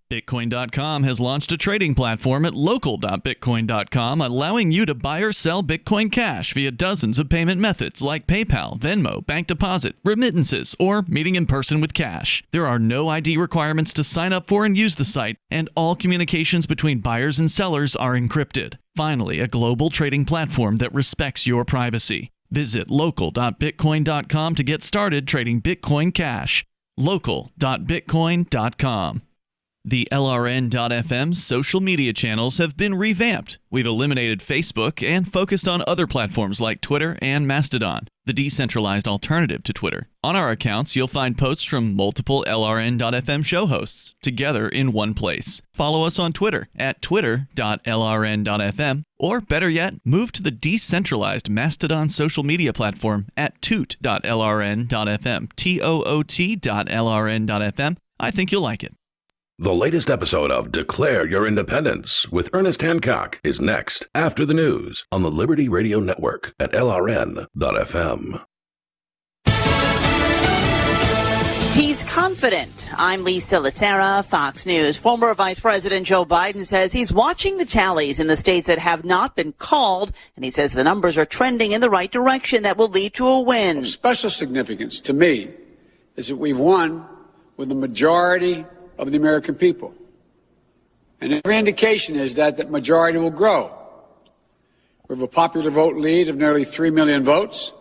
Bitcoin.com has launched a trading platform at local.bitcoin.com, allowing you to buy or sell Bitcoin Cash via dozens of payment methods like PayPal, Venmo, bank deposit, remittances, or meeting in person with cash. There are no ID requirements to sign up for and use the site, and all communications between buyers and sellers are encrypted. Finally, a global trading platform that respects your privacy. Visit local.bitcoin.com to get started trading Bitcoin Cash. local.bitcoin.com. The LRN.FM's social media channels have been revamped. We've eliminated Facebook and focused on other platforms like Twitter and Mastodon, the decentralized alternative to Twitter. On our accounts, you'll find posts from multiple LRN.FM show hosts together in one place. Follow us on Twitter at twitter.lrn.fm, or better yet, move to the decentralized Mastodon social media platform at toot.lrn.fm, toot.lrn.fm. I think you'll like it. The latest episode of Declare Your Independence with Ernest Hancock is next after the news on the Liberty Radio Network at LRN.FM. He's confident. I'm Lisa Lacera, Fox News. Former Vice President Joe Biden says he's watching the tallies in the states that have not been called, and he says the numbers are trending in the right direction that will lead to a win. Of special significance to me is that we've won with the majority of the American people. And every indication is that that majority will grow. We have a popular vote lead of nearly 3 million votes.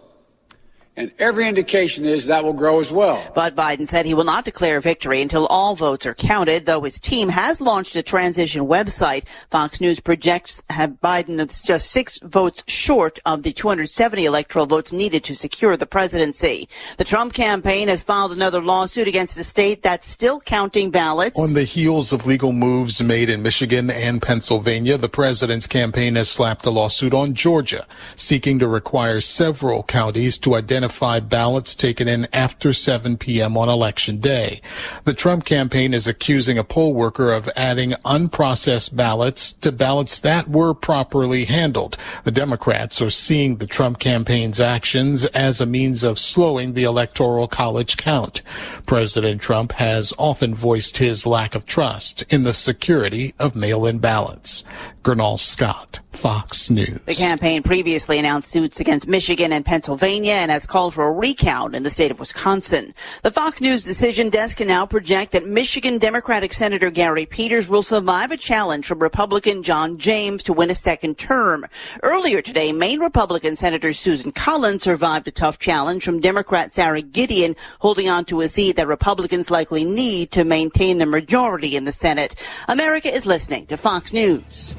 And every indication is that will grow as well. But Biden said he will not declare victory until all votes are counted, though his team has launched a transition website. Fox News projects have Biden just 6 votes short of the 270 electoral votes needed to secure the presidency. The Trump campaign has filed another lawsuit against a state that's still counting ballots. On the heels of legal moves made in Michigan and Pennsylvania, the president's campaign has slapped a lawsuit on Georgia, seeking to require several counties to identify ballots taken in after 7 p.m. on Election Day. The Trump campaign is accusing a poll worker of adding unprocessed ballots to ballots that were properly handled. The Democrats are seeing the Trump campaign's actions as a means of slowing the Electoral College count. President Trump has often voiced his lack of trust in the security of mail-in ballots. Gernal Scott, Fox News. The campaign previously announced suits against Michigan and Pennsylvania and has called for a recount in the state of Wisconsin. The Fox News decision desk can now project that Michigan Democratic Senator Gary Peters will survive a challenge from Republican John James to win a second term. Earlier today, Maine Republican Senator Susan Collins survived a tough challenge from Democrat Sarah Gideon, holding on to a seat that Republicans likely need to maintain the majority in the Senate. America is listening to Fox News.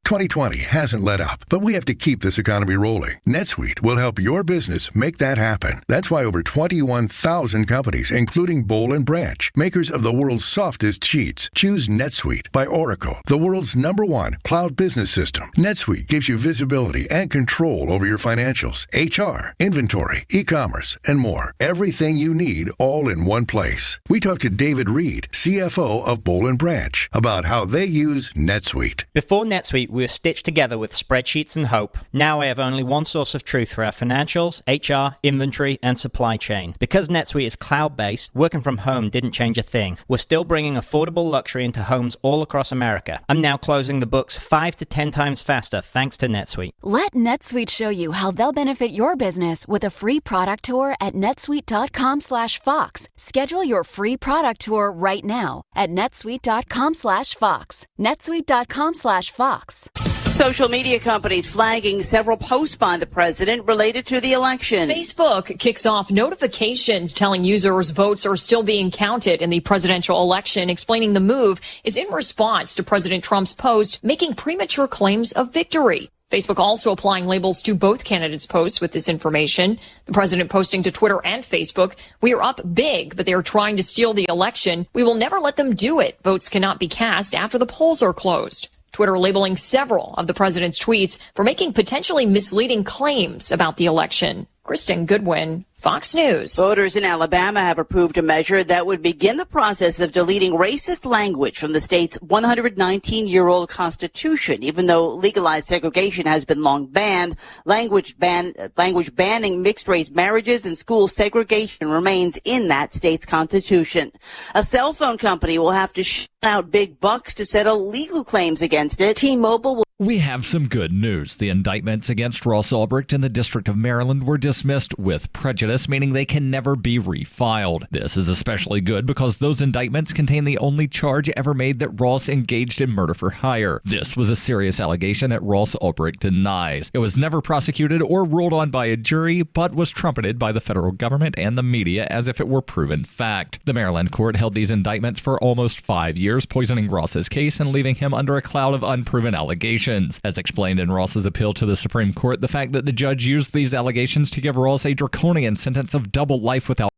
2020 hasn't let up, but we have to keep this economy rolling. NetSuite will help your business make that happen. That's why over 21,000 companies, including Boll & Branch, makers of the world's softest sheets, choose NetSuite by Oracle, the world's #1 cloud business system. NetSuite gives you visibility and control over your financials, HR, inventory, e-commerce, and more. Everything you need all in one place. We talked to David Reed, CFO of Boll & Branch, about how they use NetSuite. Before NetSuite, we were stitched together with spreadsheets and hope. Now I have only one source of truth for our financials, HR, inventory, and supply chain. Because NetSuite is cloud-based, working from home didn't change a thing. We're still bringing affordable luxury into homes all across America. I'm now closing the books 5 to 10 times faster thanks to NetSuite. Let NetSuite show you how they'll benefit your business with a free product tour at netsuite.com/Fox. Schedule your free product tour right now at netsuite.com/Fox. netsuite.com/Fox. Social media companies flagging several posts by the president related to the election. Facebook kicks off notifications telling users votes are still being counted in the presidential election, explaining the move is in response to President Trump's post making premature claims of victory. Facebook also applying labels to both candidates' posts with this information. The president posting to Twitter and Facebook, "We are up big, but they are trying to steal the election. We will never let them do it. Votes cannot be cast after the polls are closed." Twitter labeling several of the president's tweets for making potentially misleading claims about the election. Kristen Goodwin, Fox News. Voters in Alabama have approved a measure that would begin the process of deleting racist language from the state's 119-year-old constitution. Even though legalized segregation has been long banned, language banning mixed-race marriages and school segregation remains in that state's constitution. A cell phone company will have to shell out big bucks to settle legal claims against it. T-Mobile will... We have some good news. The indictments against Ross Ulbricht in the District of Maryland were dismissed with prejudice, meaning they can never be refiled. This is especially good because those indictments contain the only charge ever made that Ross engaged in murder for hire. This was a serious allegation that Ross Ulbricht denies. It was never prosecuted or ruled on by a jury, but was trumpeted by the federal government and the media as if it were proven fact. The Maryland court held these indictments for almost 5 years, poisoning Ross's case and leaving him under a cloud of unproven allegations. As explained in Ross's appeal to the Supreme Court, the fact that the judge used these allegations to give Ross a draconian sentence of double life without